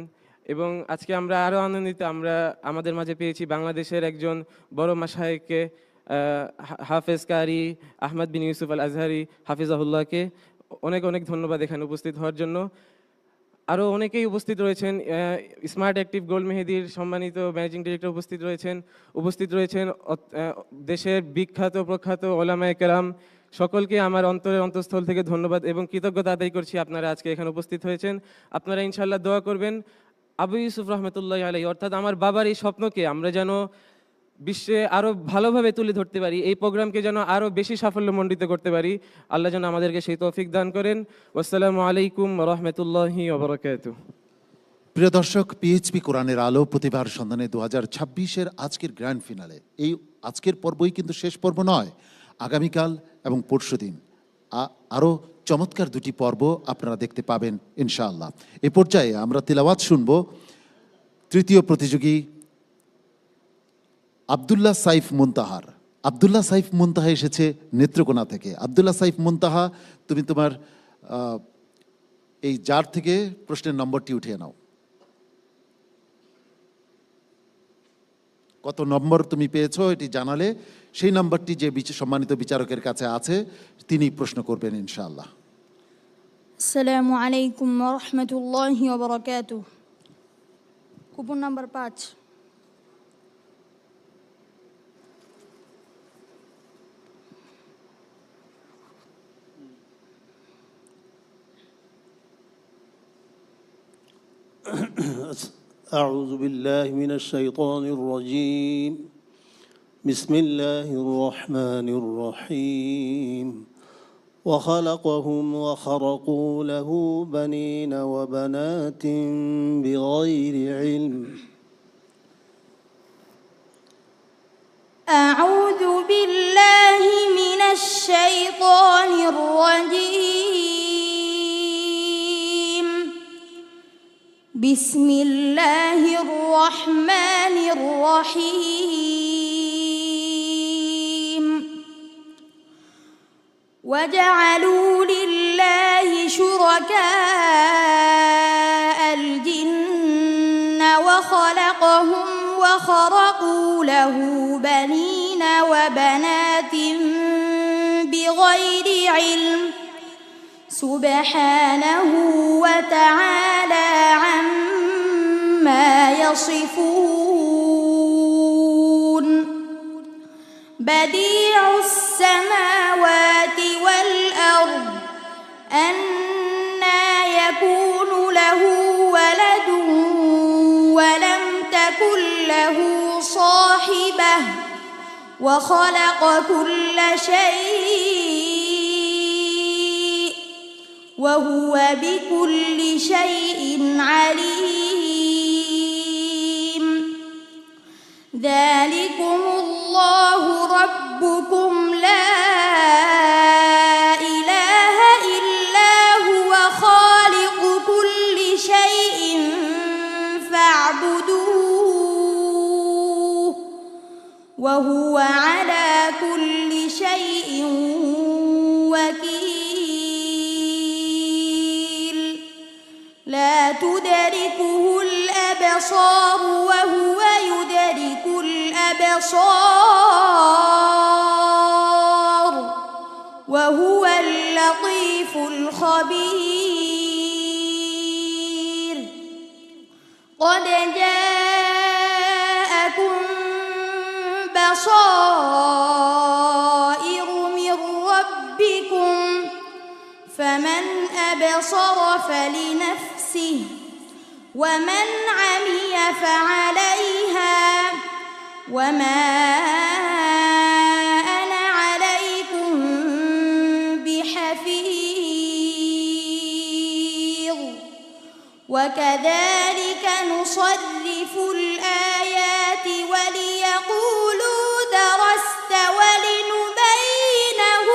Speaker 8: এবং আজকে আমরা আরও আনন্দিত, আমরা আমাদের মাঝে পেয়েছি বাংলাদেশের একজন বড় মাশায়েখকে, হাফেজ কারি আহমদ বিন ইউসুফ আল আজহারি হাফিজাহুল্লাহকে অনেক অনেক ধন্যবাদ এখানে উপস্থিত হওয়ার জন্য। আরও অনেকেই উপস্থিত রয়েছেন, স্মার্ট অ্যাক্টিভ গোল্ড মেহেদির সম্মানিত ম্যানেজিং ডিরেক্টর উপস্থিত রয়েছেন দেশের বিখ্যাত প্রখ্যাত ওলামায়ে কেরাম। সকলকে আমার অন্তরের অন্তঃস্থল থেকে ধন্যবাদ এবং কৃতজ্ঞতা আদায় করছি, আপনারা আজকে এখানে উপস্থিত হয়েছেন। আপনারা ইনশাল্লাহ দোয়া করবেন আবু ইউসুফ রহমতুল্লাহ আলাইহি, অর্থাৎ আমার বাবার এই স্বপ্নকে আমরা যেন বিশ্বে আরও ভালোভাবে তুলে ধরতে পারি, এই প্রোগ্রামকে যেন আরও বেশি সাফল্যমণ্ডিত করতে পারি। আল্লাহ যেন আমাদেরকে সেই তৌফিক দান করেন। আসসালামু আলাইকুম ওয়া রাহমাতুল্লাহি ওয়া বারাকাতুহু।
Speaker 5: প্রিয় দর্শক, পিএইচপি কোরআনের আলো প্রতিভার সন্ধানে 2026-এর আজকের গ্র্যান্ড ফিনালে এই আজকের পর্বই কিন্তু শেষ পর্ব নয়। আগামীকাল এবং পরশুদিন আরও চমৎকার দুটি পর্ব আপনারা দেখতে পাবেন ইনশাআল্লাহ। এ পর্যায়ে আমরা তিলাওয়াত শুনব তৃতীয় প্রতিযোগী আব্দুল্লাহ সাইফ মুনতাহার। আব্দুল্লাহ সাইফ মুনতাহা এসেছে নেত্রকোনা থেকে। আব্দুল্লাহ সাইফ মুনতাহা, তুমি তোমার এই জার থেকে প্রশ্নের নম্বরটি উঠিয়ে নাও। কত নম্বর তুমি পেয়েছো এটি জানালে সেই নম্বরটি যে সম্মানিত বিচারকের কাছে আছে তিনি প্রশ্ন করবেন ইনশাআল্লাহ।
Speaker 9: আসসালামু আলাইকুম ওয়া রাহমাতুল্লাহি ওয়া বারাকাতুহু। Coupon number 5।
Speaker 10: أعوذ بالله من الشيطان الرجيم. بسم الله الرحمن الرحيم. وخلقهم وخرقوا له بنين وبنات بغير علم.
Speaker 9: أعوذ بالله من الشيطان الرجيم. بسم الله الرحمن الرحيم. وجعلوا لله شركاء الجن وخلقهم وخرقوا له بنين وبنات بغير علم. سبحانه وتعالى عما يصفون. بديع السماوات والأرض أنى يكون له ولد ولم تكن له صاحبة وخلق كل شيء وهو بكل شيء عليم. ذلكم الله ربكم لا إله إلا هو خالق كل شيء فاعبدوه وهو على كل شيء وكيل. لا تدركه الأبصار وهو يدرك الأبصار وهو اللطيف الخبير. قد جاءكم بصائر من ربكم فمن أبصر فلنفسه ومن عمي فعليها وما أنا عليكم بحفيظ. وكذلك نصرف الآيات وليقولوا درست ولنبينه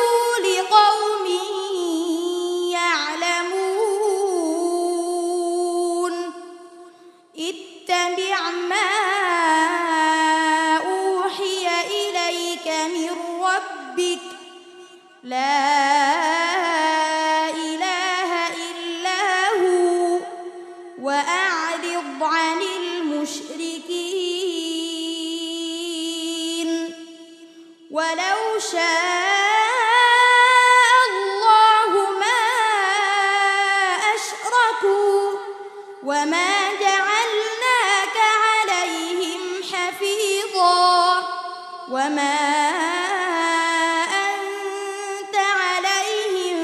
Speaker 9: لقوم يعلمون. اتبع ما أوحي إليك من ربك لا إله إلا هو وأعرض عن المشركين. ولو شاء الله ما أشركوا وما جعلناك عليهم حفيظا وما أنت عليهم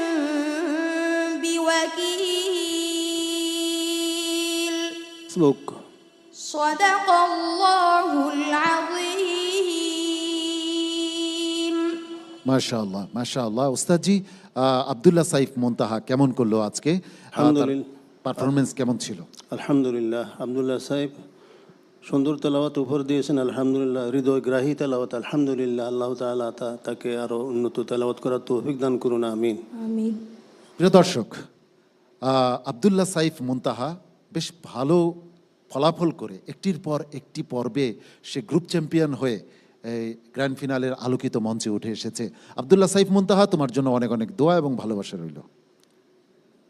Speaker 9: بوكيل.
Speaker 10: শ্লোক।
Speaker 9: صدق الله العظيم.
Speaker 5: মাশাআল্লাহ মাশাআল্লাহ। উস্তাদজি, আব্দুল্লাহ সাইফ মুনতাহা কেমন করলো আজকে?
Speaker 10: আলহামদুলিল্লাহ।
Speaker 5: পারফরমেন্স কেমন ছিল?
Speaker 10: আলহামদুলিল্লাহ। আব্দুল্লাহ সাহেব সুন্দর তেলাওয়াত উপর দিয়েছেন, আলহামদুলিল্লাহ। হৃদয়গ্রাহী তেলাওয়াত, আলহামদুলিল্লাহ। আল্লাহ তাআলা তাকে আরও উন্নত তেলাওয়াত করার তৌফিক দান করুন, আমিন।
Speaker 14: আমিন।
Speaker 5: প্রিয় দর্শক, আব্দুল্লাহ সাইফ মুনতাহা বেশ ভালো ফলাফল করে একটির পর একটি পর্বে সে গ্রুপ চ্যাম্পিয়ন হয়ে এই গ্র্যান্ড ফিনালের আলোকিত মঞ্চে উঠে এসেছে। আব্দুল্লাহ সাইফ মুনতাহা, তোমার জন্য অনেক অনেক দোয়া এবং ভালোবাসা রইল।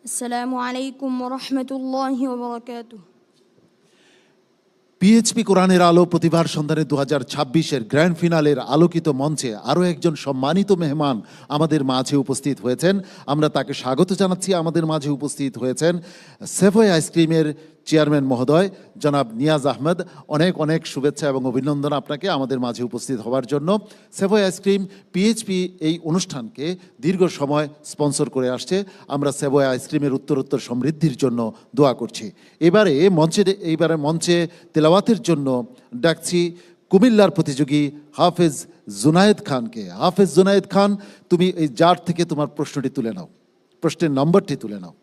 Speaker 9: আসসালামু আলাইকুম ওয়া রাহমাতুল্লাহি ওয়া বারাকাতুহু।
Speaker 5: পিএইচপি কোরআনের আলো প্রতিভার সন্ধানে 2026-এর গ্র্যান্ড ফিনালের আলোকিত মঞ্চে আরও একজন সম্মানিত মেহমান আমাদের মাঝে উপস্থিত হয়েছেন। আমরা তাকে স্বাগত জানাচ্ছি। আমাদের মাঝে উপস্থিত হয়েছেন সেভয় আইসক্রিমের চেয়ারম্যান মহোদয় জনাব নিয়াজ আহমেদ। অনেক অনেক শুভেচ্ছা এবং অভিনন্দন আপনাকে আমাদের মাঝে উপস্থিত হওয়ার জন্য। সেভয় আইসক্রিম পিএইচপি এই অনুষ্ঠানকে দীর্ঘ সময় স্পন্সর করে আসছে। আমরা সেভয় আইসক্রিমের উত্তরোত্তর সমৃদ্ধির জন্য দোয়া করছি। এইবারে মঞ্চে তেলাওয়াতের জন্য ডাকছি কুমিল্লার প্রতিযোগী হাফেজ জুনায়েদ খানকে। হাফেজ জুনায়েদ খান, তুমি এই জার থেকে তোমার প্রশ্নটি তুলে নাও, প্রশ্নের নম্বরটি তুলে নাও।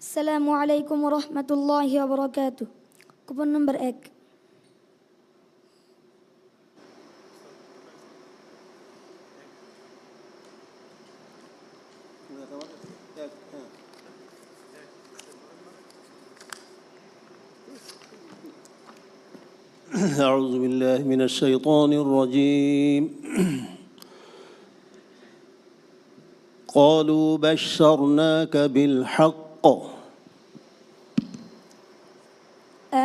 Speaker 9: আসসালামু আলাইকুম ওয়া রাহমাতুল্লাহি ওয়া বারাকাতুহু। কুপন নম্বর 1।
Speaker 10: أعوذ بالله من الشيطان الرجيم. قالوا بشرناك بالحق.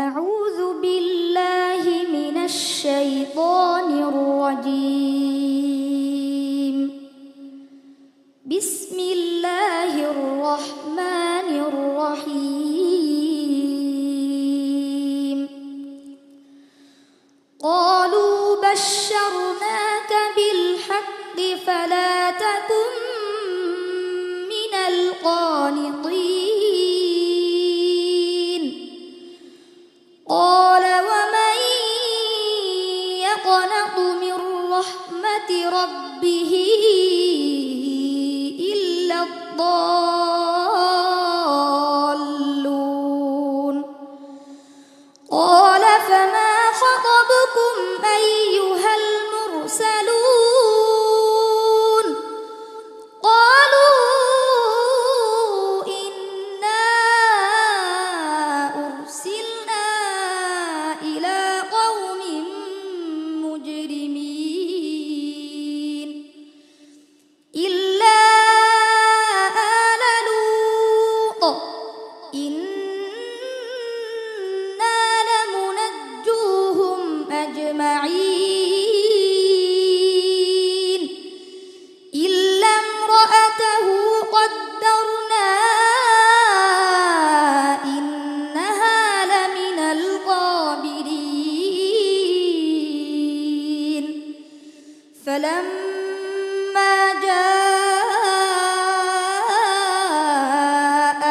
Speaker 9: أعوذ بالله من الشيطان الرجيم. بسم الله الرحمن الرحيم. قالوا بشرناك بالحق فلا تكن من القانطين. قال ومن يقنط من رحمة ربه إلا الضالون. قال فما خطبكم أيها المرسلون. قالوا إنا أرسلنا إلى قوم مجرمين إلا آل لوط إنا لمنجوهم أجمعين إلا امرأته قدرنا إنها لمن الغابرين. فلما جاء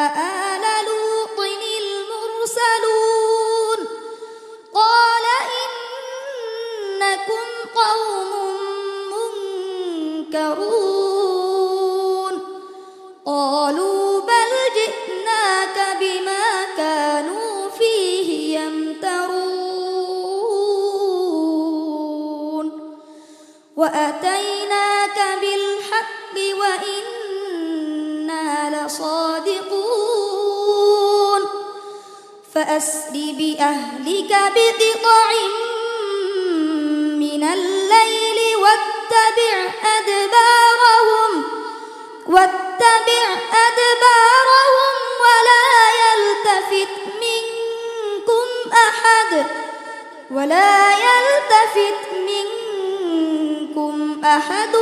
Speaker 9: آل لوط المرسلون قال إنكم قوم منكرون. قالوا بل جئناك بما كانوا فيه يمترون وأتيناك بالحق وإنا لصادقون. فأسر بأهلك بقطع من الليل واتبع أدبارهم ولا يلتفت منكم أحد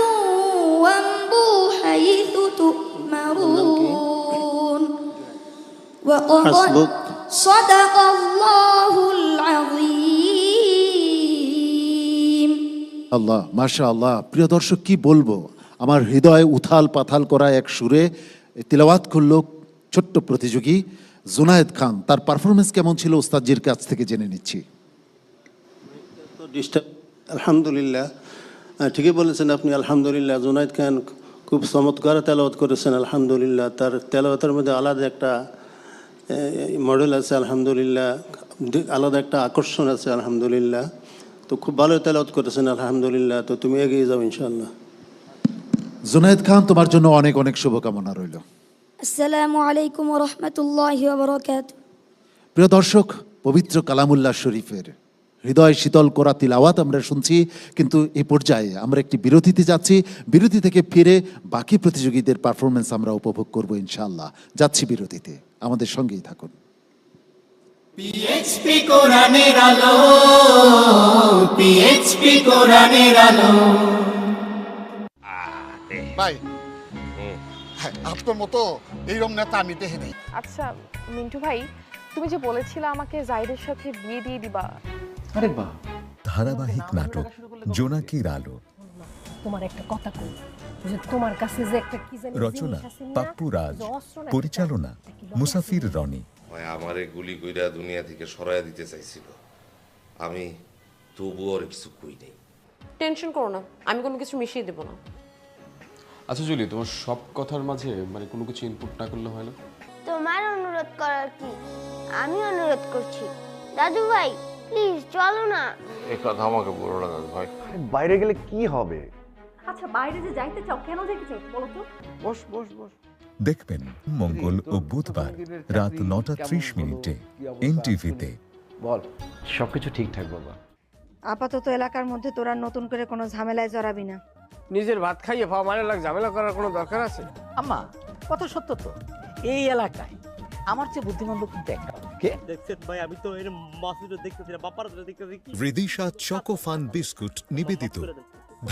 Speaker 9: وامضوا حيث تؤمرون. وقد صدق الله العظيم.
Speaker 5: আল্লাহ মাশাআল্লাহ। প্রিয় দর্শক, কি বলবো, আমার হৃদয় উথাল পাথাল করা এক সুরে তিলাওয়াত করলো ছোট্ট প্রতিযোগী জুনায়েদ খান, তার পারফরমেন্স কেমন ছিল ওস্তাদজির কাছ থেকে জেনে নিচ্ছি।
Speaker 10: তো ডিস্টার্ব আলহামদুলিল্লাহ, ঠিকই বলেছেন আপনি। আলহামদুলিল্লাহ, জুনায়েদ খান খুব চমৎকার তেলাওয়াত করেছেন। আলহামদুলিল্লাহ, তার তেলাওয়াতের মধ্যে আলাদা একটা মডেল আছে। আলহামদুলিল্লাহ, আলাদা একটা আকর্ষণ আছে। আলহামদুলিল্লাহ, তো খুব ভালো তেলাওয়াত করেছেন। আলহামদুলিল্লাহ, তো তুমি এগিয়ে যাও ইনশাআল্লাহ।
Speaker 5: জুনায়েদ খান, তোমার জন্য অনেক অনেক শুভকামনা রইল।
Speaker 9: আসসালামু আলাইকুম ওয়া রাহমাতুল্লাহি ওয়া বারাকাতুহু।
Speaker 5: প্রিয় দর্শক, পবিত্র কালামুল্লাহ শরীফের হৃদয় শীতল করা তিলাওয়াত আমরা শুনছি, কিন্তু এই পর্যায়ে আমরা একটি বিরতিতে যাচ্ছি। বিরতি থেকে ফিরে বাকি প্রতিযোগীদের পারফরমেন্স আমরা উপভোগ করব ইনশাআল্লাহ। যাচ্ছি বিরতিতে, আমাদের সঙ্গেই থাকুন।
Speaker 2: পিএইচপি কোরআনের আলো, পিএইচপি কোরআনের আলো।
Speaker 11: ভাই, হ্যাঁ, আপনার মতো এইরকম নেতা আমি দেখি নাই।
Speaker 4: আচ্ছা মিন্টু ভাই, তুমি যে বলেছিলে আমাকে জাহিদের সাথে বিয়ে দিয়ে দিবা।
Speaker 13: আরে বাহ! ধারাবাহিক নাটক জোনাকির আলো,
Speaker 14: তোমার একটা কথা কই, যে তোমার কাছে যে একটা কি জানি
Speaker 13: রচনা পাপ্পু রাজ, পরিচালনা মুসাফির রনি।
Speaker 15: আমারে গুলি কইরা দুনিয়া থেকে সরাইয়া দিতে চাইছিল, আমি তবু আর কিছু কই নাই।
Speaker 12: টেনশন করো না, আমি কোনো কিছু মিশিয়ে দেব না।
Speaker 16: আচ্ছা জুলি, তোমার সব কথার মাঝে মানে কোনো কিছু ইনপুট না করলে হয় না?
Speaker 17: তোমার অনুরোধ করার কি, আমি অনুরোধ করছি। দাদু ভাই প্লিজ চলো না।
Speaker 15: এই কথা আমাকে বলো না দাদু ভাই।
Speaker 18: বাইরে গেলে কি হবে?
Speaker 19: আচ্ছা বাইরে যে যাইতে চাও, কেন যাইতে চাও বলো তো?
Speaker 18: বস বস বস।
Speaker 13: দেখবেন মঙ্গল ও বুধবার রাত 9:30 এনটিভিতে।
Speaker 18: বল, সবকিছু ঠিকঠাক বাবা।
Speaker 20: আপাতত এলাকার মধ্যে তোরা নতুন করে কোনো ঝামেলায় জড়াবি না।
Speaker 22: নিজের ভাত খাইয়ে পাওয়া মানে ঝামেলা করার কোনো দরকার আছে?
Speaker 23: আম্মা, কথা সত্য তো। এই এলাকায় আমার চেয়ে বুদ্ধিমান লোক কিন্তু একটা। কে দেখছেন ভাই? আমি তো এর মাসুদে দেখতেছি না, বাপার দেখতেছি।
Speaker 13: রিদিশা চকো ফান বিস্কুট নিবেদিত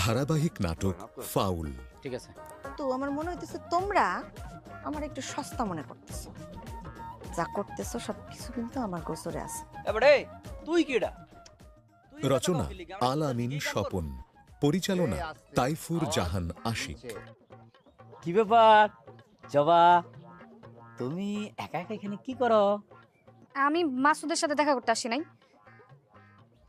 Speaker 13: ধারাবাহিক নাটক ফাউল।
Speaker 23: ঠিক আছে,
Speaker 20: তো আমার মনে হইতেছে তোমরা আমার একটু সস্তা মনে করতেছো। যা করতেছো সবকিছু কিন্তু আমার গোসরে আছে।
Speaker 23: এবারে তুই কিডা?
Speaker 13: রচনা আল আমিন স্বপন, পরিচালনা তাইফুর জাহান আশিক।
Speaker 23: কি ব্যাপার জবা, তুমি একা একা এখানে কি করো?
Speaker 20: আমি মাসুদের সাথে দেখা করতে আসি নাই।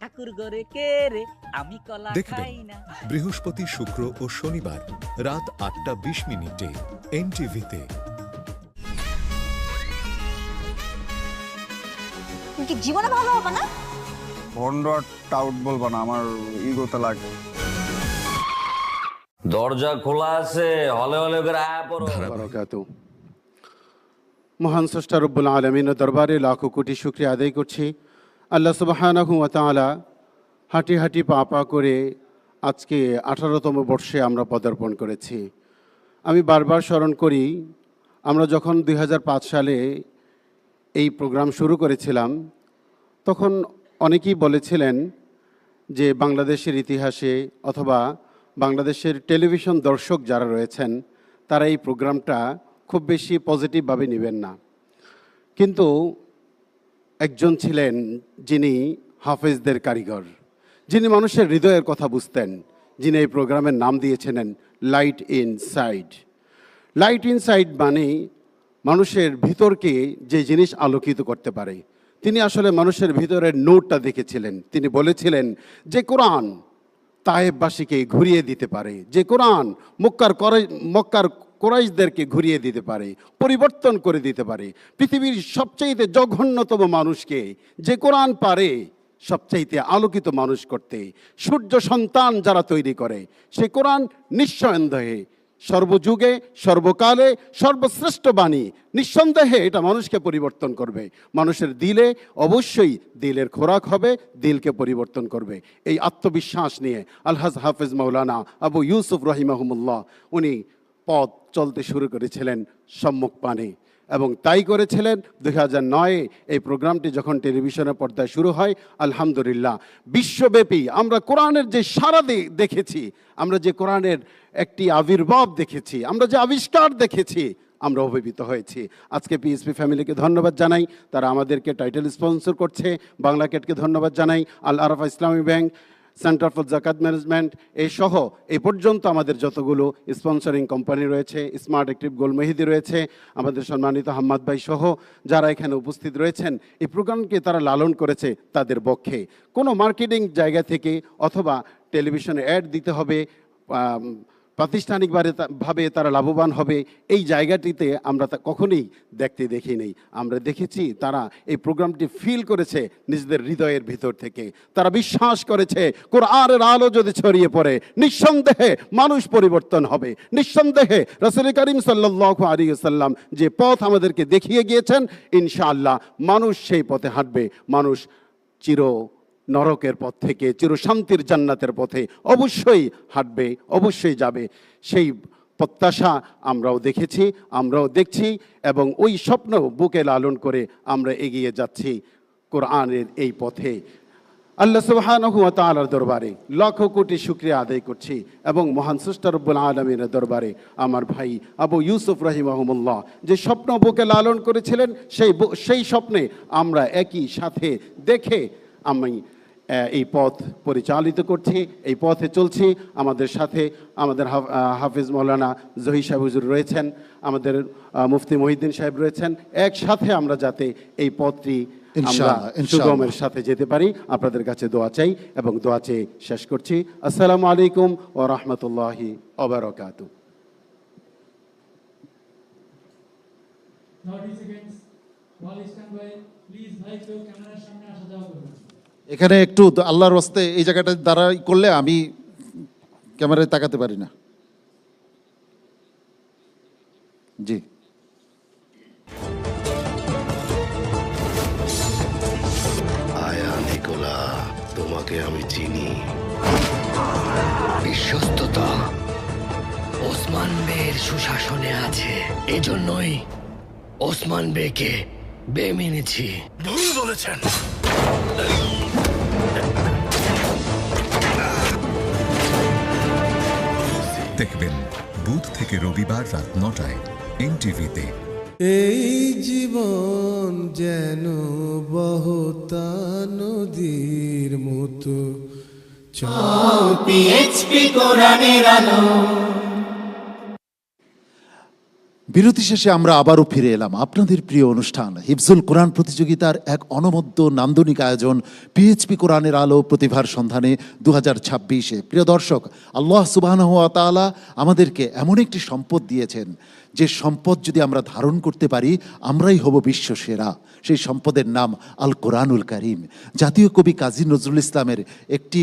Speaker 23: ঠাকুর ঘরে কে রে, আমি কলা খাই না।
Speaker 13: দেখবেন বৃহস্পতি, শুক্র ও শনিবার রাত 8:20 এনটিভিতে।
Speaker 20: কি জীবনে ভালো হবে না?
Speaker 18: ভন্ডট টাউট বলবো না, আমার ইগোতে লাগে।
Speaker 24: দরজা খোলা আছে, হলে হলে করে আয়া পড়ো।
Speaker 26: মহান স্রষ্টা রব্বুল আলামিনের দরবারে লাখো কোটি শুকরিয়া আদায় করছি। আল্লাহ সুবহানাহু ওয়া তাআলা হাঁটি হাঁটি পা পা করে আজকে 18তম বর্ষে আমরা পদার্পণ করেছি। আমি বারবার স্মরণ করি, আমরা যখন 2005 সালে এই প্রোগ্রাম শুরু করেছিলাম, তখন অনেকেই বলেছিলেন যে বাংলাদেশের ইতিহাসে অথবা বাংলাদেশের টেলিভিশন দর্শক যারা রয়েছেন তারা এই প্রোগ্রামটা খুব বেশি পজিটিভভাবে নেবেন না। কিন্তু একজন ছিলেন যিনি হাফেজদের কারিগর, যিনি মানুষের হৃদয়ের কথা বুঝতেন, যিনি এই প্রোগ্রামের নাম দিয়েছিলেন লাইট ইনসাইড। লাইট ইনসাইড মানে মানুষের ভিতরকে যে জিনিস আলোকিত করতে পারে। তিনি আসলে মানুষের ভিতরের নোটটা দেখেছিলেন। তিনি বলেছিলেন যে কোরআন তায়েববাসীকে ঘুরিয়ে দিতে পারে, যে কোরআন মক্কার কোরাইশদেরকে ঘুরিয়ে দিতে পারে, পরিবর্তন করে দিতে পারে। পৃথিবীর সবচাইতে জঘন্যতম মানুষকে যে কোরআন পারে সবচাইতে আলোকিত মানুষ করতে, সূর্য সন্তান যারা তৈরি করে, সে কোরআন নিঃসন্দেহে সর্বযুগে সর্বকালে সর্বশ্রেষ্ঠ বাণী। নিঃসন্দেহে এটা মানুষকে পরিবর্তন করবে। মানুষের দিলে অবশ্যই দিলের খোরাক হবে, দিলকে পরিবর্তন করবে। এই আত্মবিশ্বাস নিয়ে আলহাজ হাফেজ মাওলানা আবু ইউসুফ রহিমাহুমুল্লাহ উনি পথ চলতে শুরু করেছিলেন সম্মুখ পানে, এবং তাই করেছিলেন। 2009-এ এই প্রোগ্রামটি যখন টেলিভিশনের পর্দায় শুরু হয়, আলহামদুলিল্লাহ বিশ্বব্যাপী আমরা কোরআনের যে সারা দেখেছি, আমরা যে কোরআনের একটি আবির্ভাব দেখেছি, আমরা যে আবিষ্কার দেখেছি, আমরা অভিভূত হয়েছি। আজকে পিএসপি ফ্যামিলিকে ধন্যবাদ জানাই, তারা আমাদেরকে টাইটেল স্পন্সর করছে। বাংলা ক্যাটকে ধন্যবাদ জানাই, আল Arafah Islami bank, centre for জাকাত ম্যানেজমেন্ট এই সহ এই পর্যন্ত আমাদের যতগুলো স্পন্সরিং কোম্পানি রয়েছে, স্মার্ট অ্যাক্টিভ গোল মেহেদি রয়েছে, আমাদের সম্মানিত হাম্মাদ ভাই সহ যারা এখানে উপস্থিত রয়েছেন, এই প্রোগ্রামকে তারা লালন করেছে তাদের পক্ষে। কোনো মার্কেটিং জায়গা থেকে অথবা টেলিভিশনে অ্যাড দিতে হবে, প্রাতিষ্ঠানিকভাবে তারা লাভবান হবে, এই জায়গাটিতে আমরা তা কখনোই দেখতে দেখি নেই। আমরা দেখেছি তারা এই প্রোগ্রামটি ফিল করেছে নিজেদের হৃদয়ের ভিতর থেকে। তারা বিশ্বাস করেছে কোরআনের আলো যদি ছড়িয়ে পড়ে নিঃসন্দেহে মানুষ পরিবর্তন হবে, নিঃসন্দেহে রাসূল করিম সাল্লাল্লাহু আলাইহি ওয়াসাল্লাম যে পথ আমাদেরকে দেখিয়ে গিয়েছেন, ইনশাআল্লাহ মানুষ সেই পথে হাঁটবে। মানুষ চির নরকের পথ থেকে চির শান্তির জান্নাতের পথে অবশ্যই হাঁটবে, অবশ্যই যাবে। সেই প্রত্যাশা আমরাও দেখেছি, আমরাও দেখছি, এবং ওই স্বপ্ন বুকে লালন করে আমরা এগিয়ে যাচ্ছি কোরআনের এই পথে। আল্লাহ সুবহানাহু ওয়া তাআলার দরবারে লাখো কোটি শুকরিয়া আদায় করছি, এবং মহান স্রষ্টা রব্বুল আলামিনের দরবারে আমার ভাই আবু ইউসুফ রাহিমাহুমুল্লাহ যে স্বপ্ন বুকে লালন করেছিলেন, সেই স্বপ্নে আমরা একই সাথে দেখে আমি এই পথ পরিচালিত করছি, এই পথে চলছি। আমাদের সাথে আমাদের হাফিজ মৌলানা জহি সাহেব হুজুর রয়েছেন, আমাদের মুফতি মহিউদ্দিন সাহেব রয়েছেন। একসাথে আমরা যাতে এই পথটি আমরা সুগমের সাথে যেতে পারি, আপনাদের কাছে দোয়া চাই এবং দোয়া চেয়ে শেষ করছি। আসসালামু আলাইকুম ওয়া রাহমাতুল্লাহি ওয়া বারাকাতুহু।
Speaker 5: এখানে একটু আল্লাহর ওয়াস্তে এই জায়গাটা দ্বারা করলে আমি ক্যামেরায় তাকাতে পারি না। জি,
Speaker 1: আয়া নিকোলা, তোমাকে আমি চিনি। বিশ্বস্ততা ওসমান বের সুশাসনে আছে, এজন্যই ওসমান বেকে বে মেনেছি। ভুল বলেছেন।
Speaker 13: দেখবেন বুধ থেকে রবিবার রাত 9টায় এনটিভিতে।
Speaker 3: এই জীবন যেন বহতা নদীর মতো,
Speaker 2: পিএইচপি কোরআনের আলো।
Speaker 5: বিরতি শেষে আমরা আবারও ফিরে এলাম আপনাদের প্রিয় অনুষ্ঠান হিফজুল কোরআন প্রতিযোগিতার এক অনবদ্য নান্দনিক আয়োজন পিএইচপি কোরআনের আলো প্রতিভার সন্ধানে 2026-এ। প্রিয় দর্শক, আল্লাহ সুবহানাহু ওয়া তাআলা আমাদেরকে এমন একটি সম্পদ দিয়েছেন, যে সম্পদ যদি আমরা ধারণ করতে পারি আমরাই হব বিশ্ব সেরা। সেই সম্পদের নাম আল কোরআনুল কারীম। জাতীয় কবি কাজী নজরুল ইসলামের একটি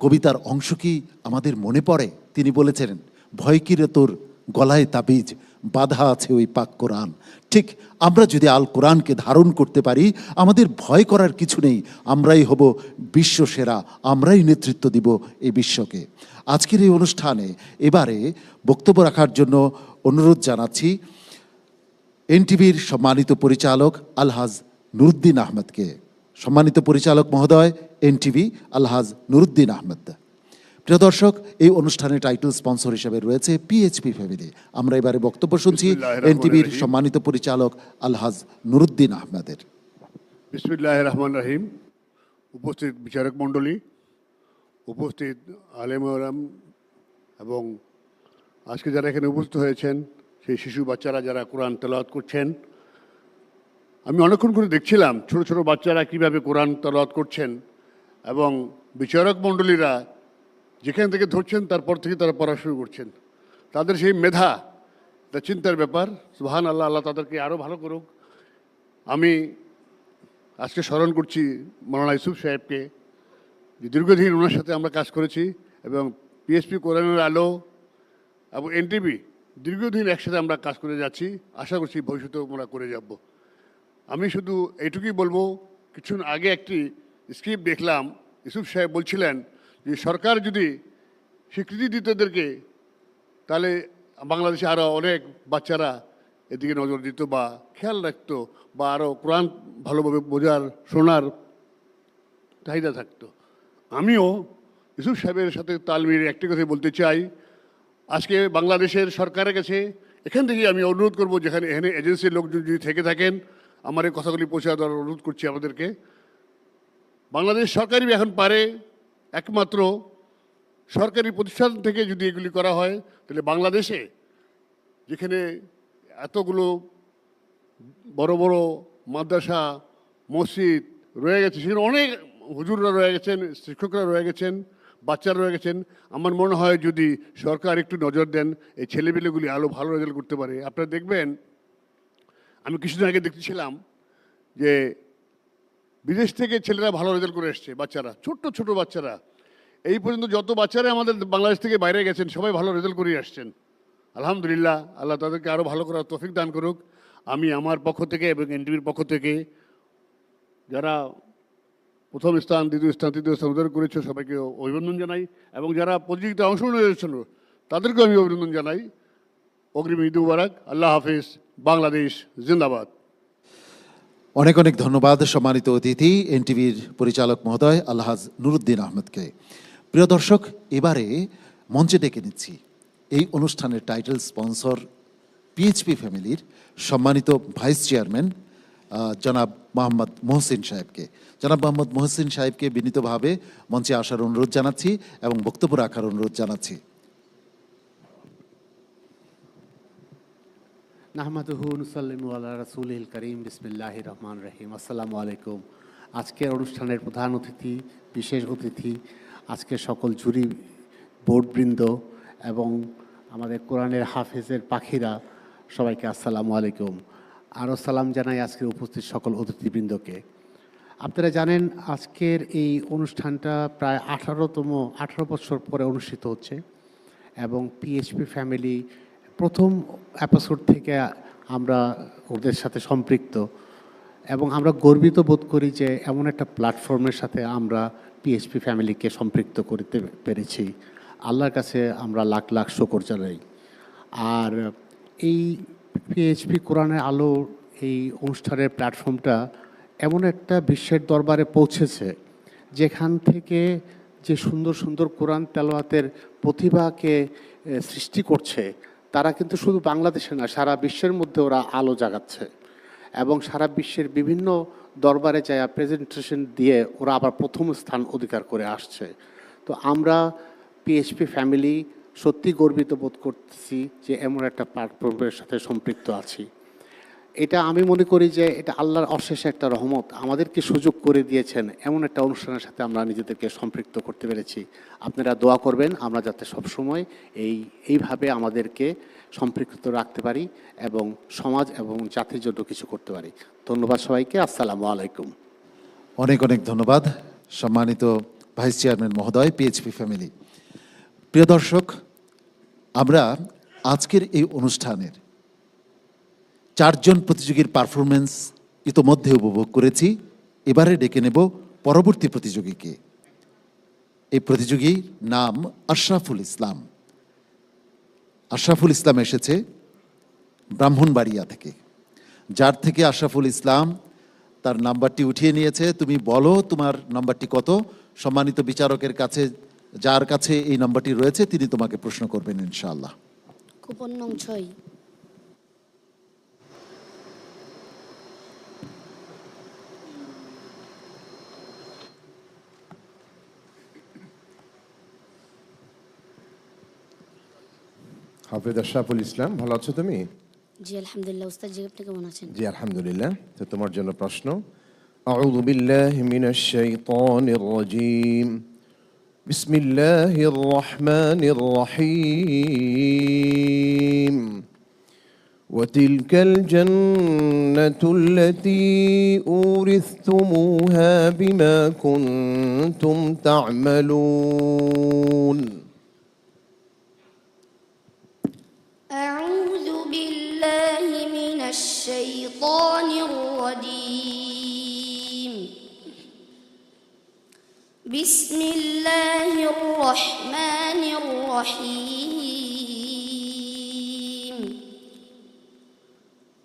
Speaker 5: কবিতার অংশ কি আমাদের মনে পড়ে? তিনি বলেছেন, ভয় কি রে তোর গলায় তাবিজ, বাধা আছে ওই পাক কোরআন। ঠিক আমরা যদি আল কোরআনকে ধারণ করতে পারি আমাদের ভয় করার কিছু নেই, আমরাই হব বিশ্ব সেরা, আমরাই নেতৃত্ব দিব এই বিশ্বকে। আজকের এই অনুষ্ঠানে এবারে বক্তব্য রাখার জন্য অনুরোধ জানাচ্ছি এনটিভির সম্মানিত পরিচালক আলহাজ নুরুদ্দিন আহমেদকে। সম্মানিত পরিচালক মহোদয়, এনটিভি আলহাজ নুরুদ্দিন আহমেদ। প্রিয় দর্শক, এই অনুষ্ঠানের টাইটেল স্পন্সর হিসেবে রয়েছে পিএইচপি ফ্যামিলি। আমরা এবারে বক্তব্য শুনছি এনটিভির সম্মানিত পরিচালক আলহাজ নুরুদ্দিন আহমেদের।
Speaker 11: বিসমিল্লাহির রহমানির রহিম। উপস্থিত বিচারক মণ্ডলী, উপস্থিত আলেম ওলাম, এবং আজকে যারা এখানে উপস্থিত হয়েছেন সেই শিশু বাচ্চারা যারা কোরআন তেলাওয়াত করছেন, আমি অনেকক্ষণ করে দেখছিলাম ছোট ছোট বাচ্চারা কীভাবে কোরআন তেলাওয়াত করছেন, এবং বিচারক মণ্ডলীরা যেখান থেকে ধরছেন তারপর থেকে তারা পড়া শুরু করছেন। তাদের সেই মেধা, তা চিন্তার ব্যাপার। সুবহানাল্লাহ, আল্লাহ তাদেরকে আরও ভালো করুক। আমি আজকে স্মরণ করছি মৌলানা ইউসুফ সাহেবকে, যে দীর্ঘদিন ওনার সাথে আমরা কাজ করেছি, এবং পিএইচপি কোরআনের আলো এবং এনটিভি দীর্ঘদিন একসাথে আমরা কাজ করে যাচ্ছি। আশা করছি ভবিষ্যতেও আমরা করে যাব। আমি শুধু এইটুকুই বলবো, কিছুক্ষণ আগে একটি স্ক্রিপ্ট দেখলাম, ইউসুফ সাহেব বলছিলেন যে সরকার যদি স্বীকৃতি দিত এদেরকে, তাহলে বাংলাদেশে আরও অনেক বাচ্চারা এদিকে নজর দিত বা খেয়াল রাখতো, বা আরও কোরআন ভালোভাবে বোঝার শোনার চাহিদা থাকতো। আমিও ইউসুফ সাহেবের সাথে তাল মিলিয়ে একটি কথা বলতে চাই। আজকে বাংলাদেশের সরকারের কাছে এখান থেকে আমি অনুরোধ করব, যেখানে এখানে এজেন্সির লোকজন যদি থেকে থাকেন, আমার এই কথাগুলি পৌঁছে দেওয়ার অনুরোধ করছি আমাদেরকে। বাংলাদেশ সরকারই এখন পারে একমাত্র সরকারি প্রতিষ্ঠান থেকে যদি এগুলি করা হয় তাহলে বাংলাদেশে যেখানে এতগুলো বড় বড় মাদ্রাসা মসজিদ রয়ে গেছে, সেখানে অনেক হুজুররা রয়ে গেছেন, শিক্ষকরা রয়ে গেছেন, বাচ্চারা রয়ে গেছেন। আমার মনে হয় যদি সরকার একটু নজর দেন এই ছেলেমেয়েগুলি আরও ভালো রেজাল্ট করতে পারে। আপনারা দেখবেন, আমি কিছুদিন আগে দেখতেছিলাম যে বিদেশ থেকে ছেলেরা ভালো রেজাল্ট করে এসছে, বাচ্চারা, ছোট্ট ছোট বাচ্চারা। এই পর্যন্ত যত বাচ্চারা আমাদের বাংলাদেশ থেকে বাইরে গেছেন সবাই ভালো রেজাল্ট করে আসছেন। আলহামদুলিল্লাহ, আল্লাহ তাদেরকে আরও ভালো করার তৌফিক দান করুক। আমি আমার পক্ষ থেকে এবং এনটিভির পক্ষ থেকে যারা প্রথম স্থান, দ্বিতীয় স্থান, তৃতীয় স্থান অধিকার করেছে সবাইকে অভিনন্দন জানাই, এবং যারা প্রতিযোগিতায় অংশগ্রহণ করেছিল তাদেরকেও আমি অভিনন্দন জানাই। অগ্রিম ঈদ মুবারক। আল্লাহ হাফিজ। বাংলাদেশ জিন্দাবাদ।
Speaker 5: অনেক অনেক ধন্যবাদ সম্মানিত অতিথি এনটিভির পরিচালক মহোদয় আলহাজ নুরুদ্দিন আহমেদকে। প্রিয় দর্শক, এবারে মঞ্চে ডেকে নিচ্ছি এই অনুষ্ঠানের টাইটেল স্পন্সর পিএইচপি ফ্যামিলির সম্মানিত ভাইস চেয়ারম্যান জনাব মোহাম্মদ মহসিন সাহেবকে। জনাব মোহাম্মদ মহসিন সাহেবকে বিনীতভাবে মঞ্চে আসার অনুরোধ জানাচ্ছি এবং বক্তব্য রাখার অনুরোধ জানাচ্ছি।
Speaker 6: নাহমাদুহু নুসাল্লিমু আলা রাসূলিল কারীম। বিসমিল্লাহির রহমানির রহিম। আসসালামু আলাইকুম। আজকের অনুষ্ঠানের প্রধান অতিথি, বিশেষ অতিথি, আজকের সকল জুরি বোর্ডবৃন্দ এবং আমাদের কোরআনের হাফেজের পাখিরা, সবাইকে আসসালামু আলাইকুম। আরও সালাম জানাই আজকের উপস্থিত সকল অতিথিবৃন্দকে। আপনারা জানেন আজকের এই অনুষ্ঠানটা প্রায় 18 বছর পরে অনুষ্ঠিত হচ্ছে এবং পিএইচপি ফ্যামিলি প্রথম এপিসোড থেকে আমরা ওদের সাথে সম্পৃক্ত এবং আমরা গর্বিত বোধ করি যে এমন একটা প্ল্যাটফর্মের সাথে আমরা পিএইচপি ফ্যামিলিকে সম্পৃক্ত করতে পেরেছি। আল্লাহর কাছে আমরা লাখ লাখ শুকর জানাই। আর এই পিএইচপি কোরআনের আলো এই অনুষ্ঠানের প্ল্যাটফর্মটা এমন একটা বিশ্বের দরবারে পৌঁছেছে যেখান থেকে যে সুন্দর সুন্দর কোরআন তেলাওয়াতের প্রতিভাকে সৃষ্টি করছে, তারা কিন্তু শুধু বাংলাদেশে না, সারা বিশ্বের মধ্যে ওরা আলো জাগাচ্ছে এবং সারা বিশ্বের বিভিন্ন দরবারে যায় প্রেজেন্টেশন দিয়ে ওরা আবার প্রথম স্থান অধিকার করে আসছে। তো আমরা পিএইচপি ফ্যামিলি সত্যি গর্বিত বোধ করতেছি যে এমন একটা প্ল্যাটফর্মের সাথে সম্পৃক্ত আছি। এটা আমি মনে করি যে এটা আল্লাহর অশেষ একটা রহমত, আমাদেরকে সুযোগ করে দিয়েছেন এমন একটা অনুষ্ঠানের সাথে আমরা নিজেদেরকে সম্পৃক্ত করতে পেরেছি। আপনারা দোয়া করবেন আমরা যাতে সবসময় এইভাবে আমাদেরকে সম্পৃক্ত রাখতে পারি এবং সমাজ এবং জাতির জন্য কিছু করতে পারি। ধন্যবাদ সবাইকে। আসসালামু আলাইকুম।
Speaker 5: অনেক অনেক ধন্যবাদ সম্মানিত ভাইস চেয়ারম্যান মহোদয়, পিএইচপি ফ্যামিলি। প্রিয় দর্শক, আমরা আজকের এই অনুষ্ঠানের 4 জন প্রতিযোগীর পারফরমেন্স ইতোমধ্যে উপভোগ করেছি। এবারে ডেকে নেব পরবর্তী প্রতিযোগীকে। এই প্রতিযোগীর নাম আশরাফুল ইসলাম। আশরাফুল ইসলাম এসেছে ব্রাহ্মণবাড়িয়া থেকে। যার থেকে আশরাফুল ইসলাম তার নাম্বারটি উঠিয়ে নিয়েছে। তুমি বলো তোমার নাম্বারটি কত। সম্মানিত বিচারকের কাছে, যার কাছে এই নাম্বারটি রয়েছে, তিনি তোমাকে প্রশ্ন করবেন ইনশাআল্লাহ।
Speaker 9: কুপন নং 6।
Speaker 7: হাফেজ আশরাফুল ইসলাম, ভালো আছো তুমি?
Speaker 9: জি আলহামদুলিল্লাহ। উস্তাদ জি, আপনি কেমন আছেন?
Speaker 7: জি আলহামদুলিল্লাহ। তো তোমার জন্য প্রশ্ন। আউযু বিল্লাহি মিনাশ শাইতানির রাজীম। বিসমিল্লাহির রহমানির রহিম। وتلك الجنة التي أورثتموها بما كنتم تعملون.
Speaker 9: أعوذ بالله من الشيطان الرجيم. بسم الله الرحمن الرحيم.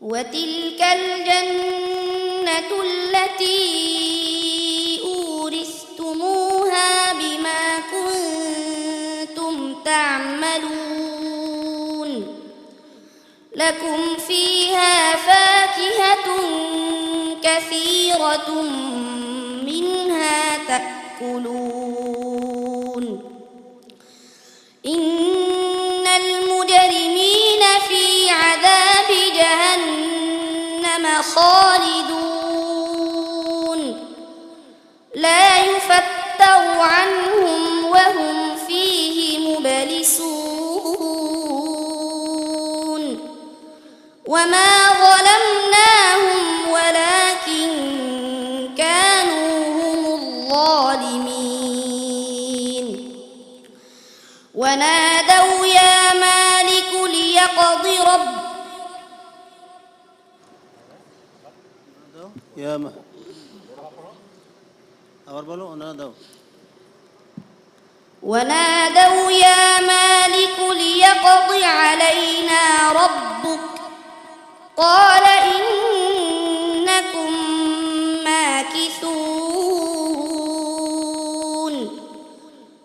Speaker 9: وتلك الجنة التي أورثتموها بما كنتم تعملون. لكم فيها فاكهة كثيرة منها تأكلون خالدون لا يفتر عنهم وهم فيه مبلسون وما ظلمناهم ولكن كانوا هم الظالمين ونادوا يا مالك ليقض ونادوا يا مالك ليقض علينا ربك قال إنكم ماكثون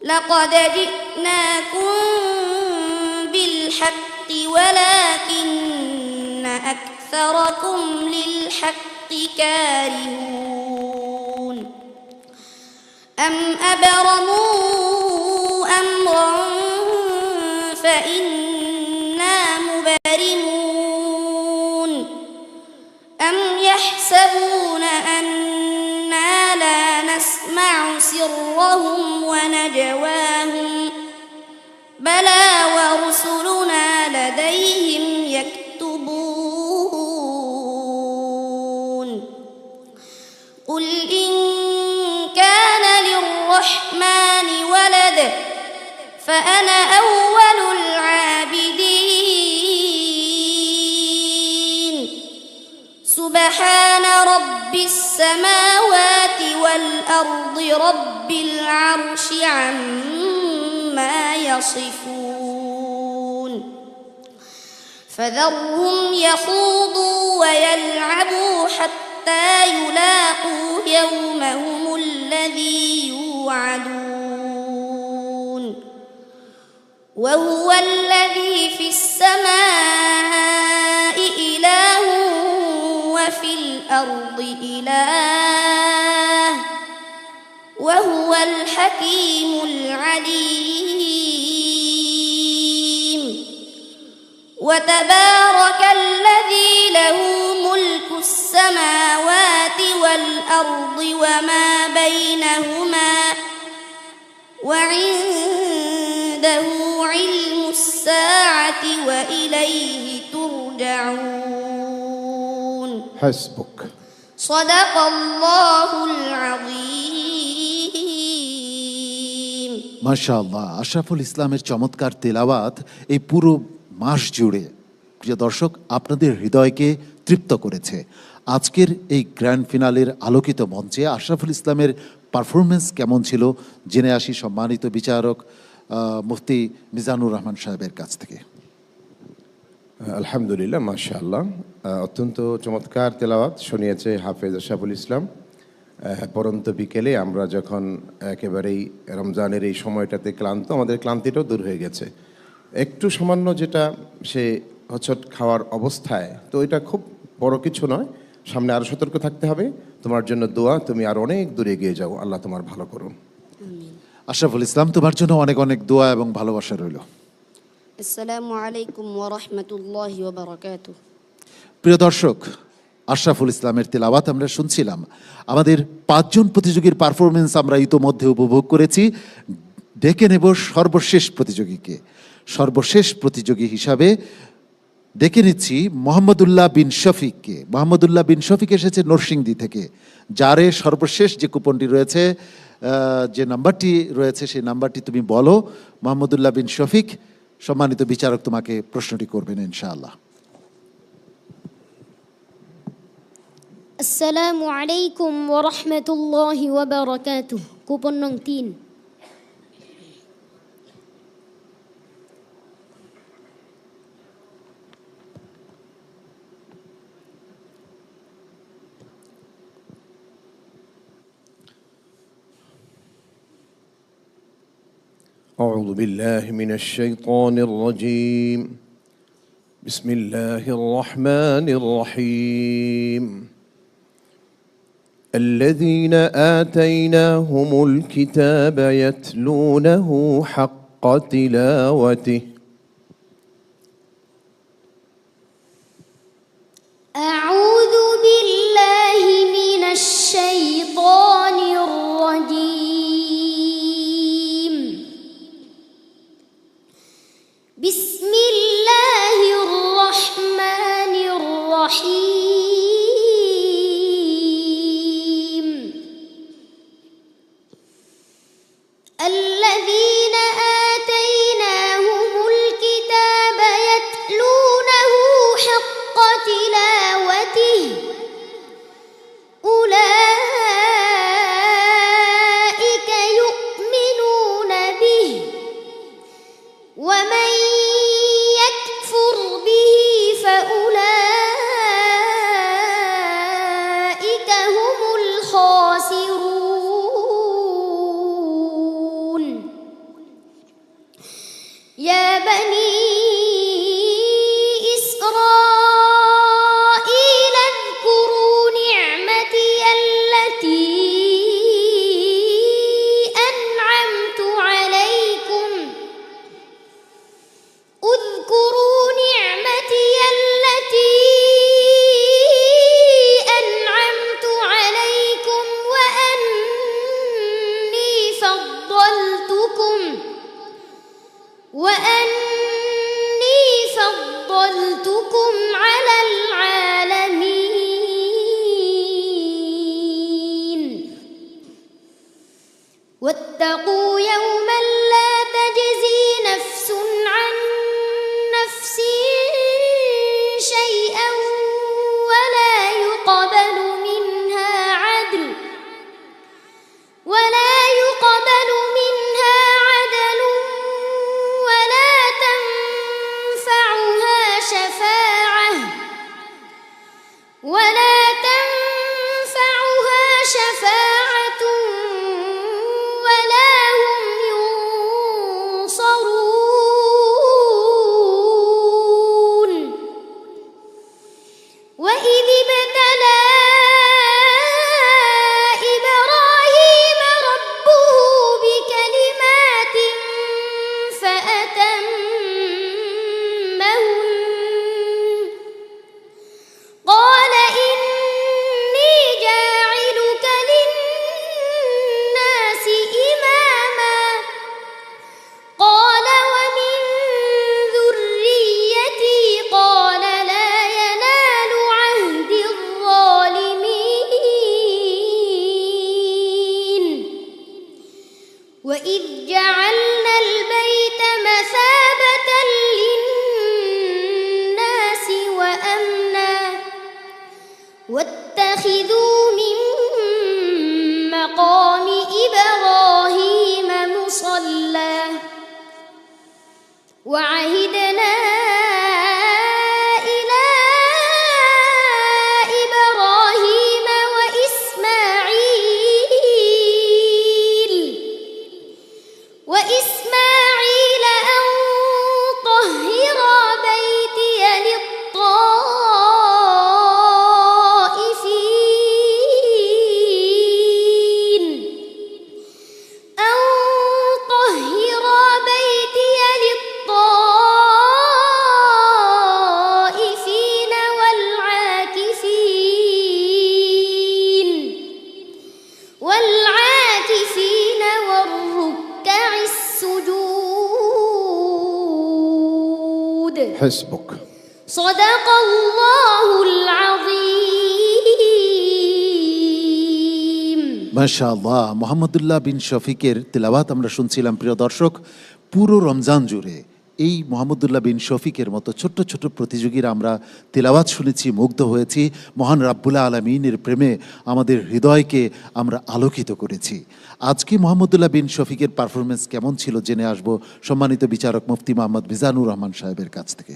Speaker 9: لقد جئناكم بالحق ولكن أكثركم للحق كارهون أم أبرموا أمرا فإنا مبرمون أم يحسبون أنا لا نسمع سرهم ونجواهم بلى ورسلنا لديهم يكتبون قل إن كان للرحمن ولد فأنا أول العابدين سبحان رب السماوات والأرض رب العرش عما يصفون فذرهم يخوضوا ويلعبوا حتى يلاقوا يومهم الذي يوعدون وهو الذي في السماء إله وفي الأرض إله وهو الحكيم العليم وتبارك الذي له ملك السماوات والأرض وما بينهما وعنده علم الساعة وإليه ترجعون
Speaker 7: حسبك
Speaker 9: صدق الله العظيم
Speaker 5: মাশাআল্লাহ, আশরাফুল ইসলামের চমৎকার তেলাওয়াত এই পুরো মাস জুড়ে প্রিয় দর্শক আপনাদের হৃদয়কে তৃপ্ত করেছে। আজকের এই গ্র্যান্ড ফিনালের আলোকিত মঞ্চে আশরাফুল ইসলামের পারফরমেন্স কেমন ছিল জেনে আসি সম্মানিত বিচারক মুফতি মিজানুর রহমান সাহেবের কাছ থেকে।
Speaker 7: আলহামদুলিল্লাহ, মাশাআল্লাহ, অত্যন্ত চমৎকার তেলাওয়াত শুনিয়েছে হাফেজ আশরাফুল ইসলাম। পরন্ত বিকেলে আমরা যখন একেবারেই রমজানের এই সময়টাতে ক্লান্ত, আমাদের ক্লান্তিটাও দূর হয়ে গেছে। একটু সামান্য যেটা সে হচট খাওয়ার অবস্থায়, তো এটা খুব বড় কিছু নয়, সামনে আরও সতর্ক থাকতে হবে। তোমার জন্য দোয়া, তুমি আর অনেক দূরে এগিয়ে যাও, আল্লাহ তোমার ভালো করুন।
Speaker 5: আশরাফুল ইসলাম, তোমার জন্য অনেক অনেক দোয়া এবং ভালোবাসা রইল।
Speaker 9: আসসালামু আলাইকুম ওয়া রাহমাতুল্লাহি ওয়া বারাকাতুহু।
Speaker 5: প্রিয় দর্শক, আশরাফুল ইসলামের তেলাওয়াত আমরা শুনছিলাম। আমাদের 5 জন প্রতিযোগীর পারফরমেন্স আমরা ইতোমধ্যে উপভোগ করেছি। ডেকে নেব সর্বশেষ প্রতিযোগীকে। সর্বশেষ প্রতিযোগী হিসাবে ডেকে নিচ্ছি মোহাম্মদুল্লাহ বিন শফিককে। মোহাম্মদুল্লাহ বিন শফিক এসেছে নরসিংদী থেকে। যারে সর্বশেষ যে কুপনটি রয়েছে, যে নাম্বারটি রয়েছে, সেই নাম্বারটি তুমি বলো। মোহাম্মদুল্লাহ বিন শফিক, সম্মানিত বিচারক তোমাকে প্রশ্নটি করবেন ইনশাআল্লাহ।
Speaker 9: আসসালামু আলাইকুম ওয়া রাহমাতুল্লাহি ওয়া বারাকাতুহু। কুপন নং 3।
Speaker 7: أعوذ بالله من الشيطان الرجيم. بسم الله الرحمن الرحيم. الذين آتيناهم الكتاب يتلونه حق تلاوته.
Speaker 9: أعوذ بالله
Speaker 17: وأني فضلتكم على العالمين واتقوا يوما لا تجزي نفس عن نفس شيئا ولا يقبل منها عدل ولا تنفعها شفاعة ولا هم ينصرون وإذ ابتلى إبراهيم ربه بكلمات فأتمهن قال إني جاعلك للناس إماما قال ومن ذريتي قال لا ينال عهد الظالمين وإذ جعلنا البيت مثابة للناس وأمنا واتخذوا من مقام إبراهيم مصلى وعهدنا إلى إبراهيم وإسماعيل أن طهرا بيتي للطائفين والعاكفين والركع السجود
Speaker 7: حسبك.
Speaker 17: صدق الله العظيم
Speaker 5: মাশাআল্লাহ। মোহাম্মদুল্লাহ বিন শফিকের তেলাওয়াত আমরা শুনছিলাম প্রিয় দর্শক। পুরো রমজান জুড়ে এই মোহাম্মদুল্লাহ বিন শফিকের মতো ছোট্ট ছোট্ট প্রতিযোগীরা আমরা তেলাওয়াত শুনেছি, মুগ্ধ হয়েছি। মহান রাব্বুল আলামিনের প্রেমে আমাদের হৃদয়কে আমরা আলোকিত করেছি। আজকে মোহাম্মদুল্লাহ বিন শফিকের পারফরমেন্স কেমন ছিল জেনে আসব সম্মানিত বিচারক মুফতি মোহাম্মদ মিজানুর রহমান সাহেবের কাছ থেকে।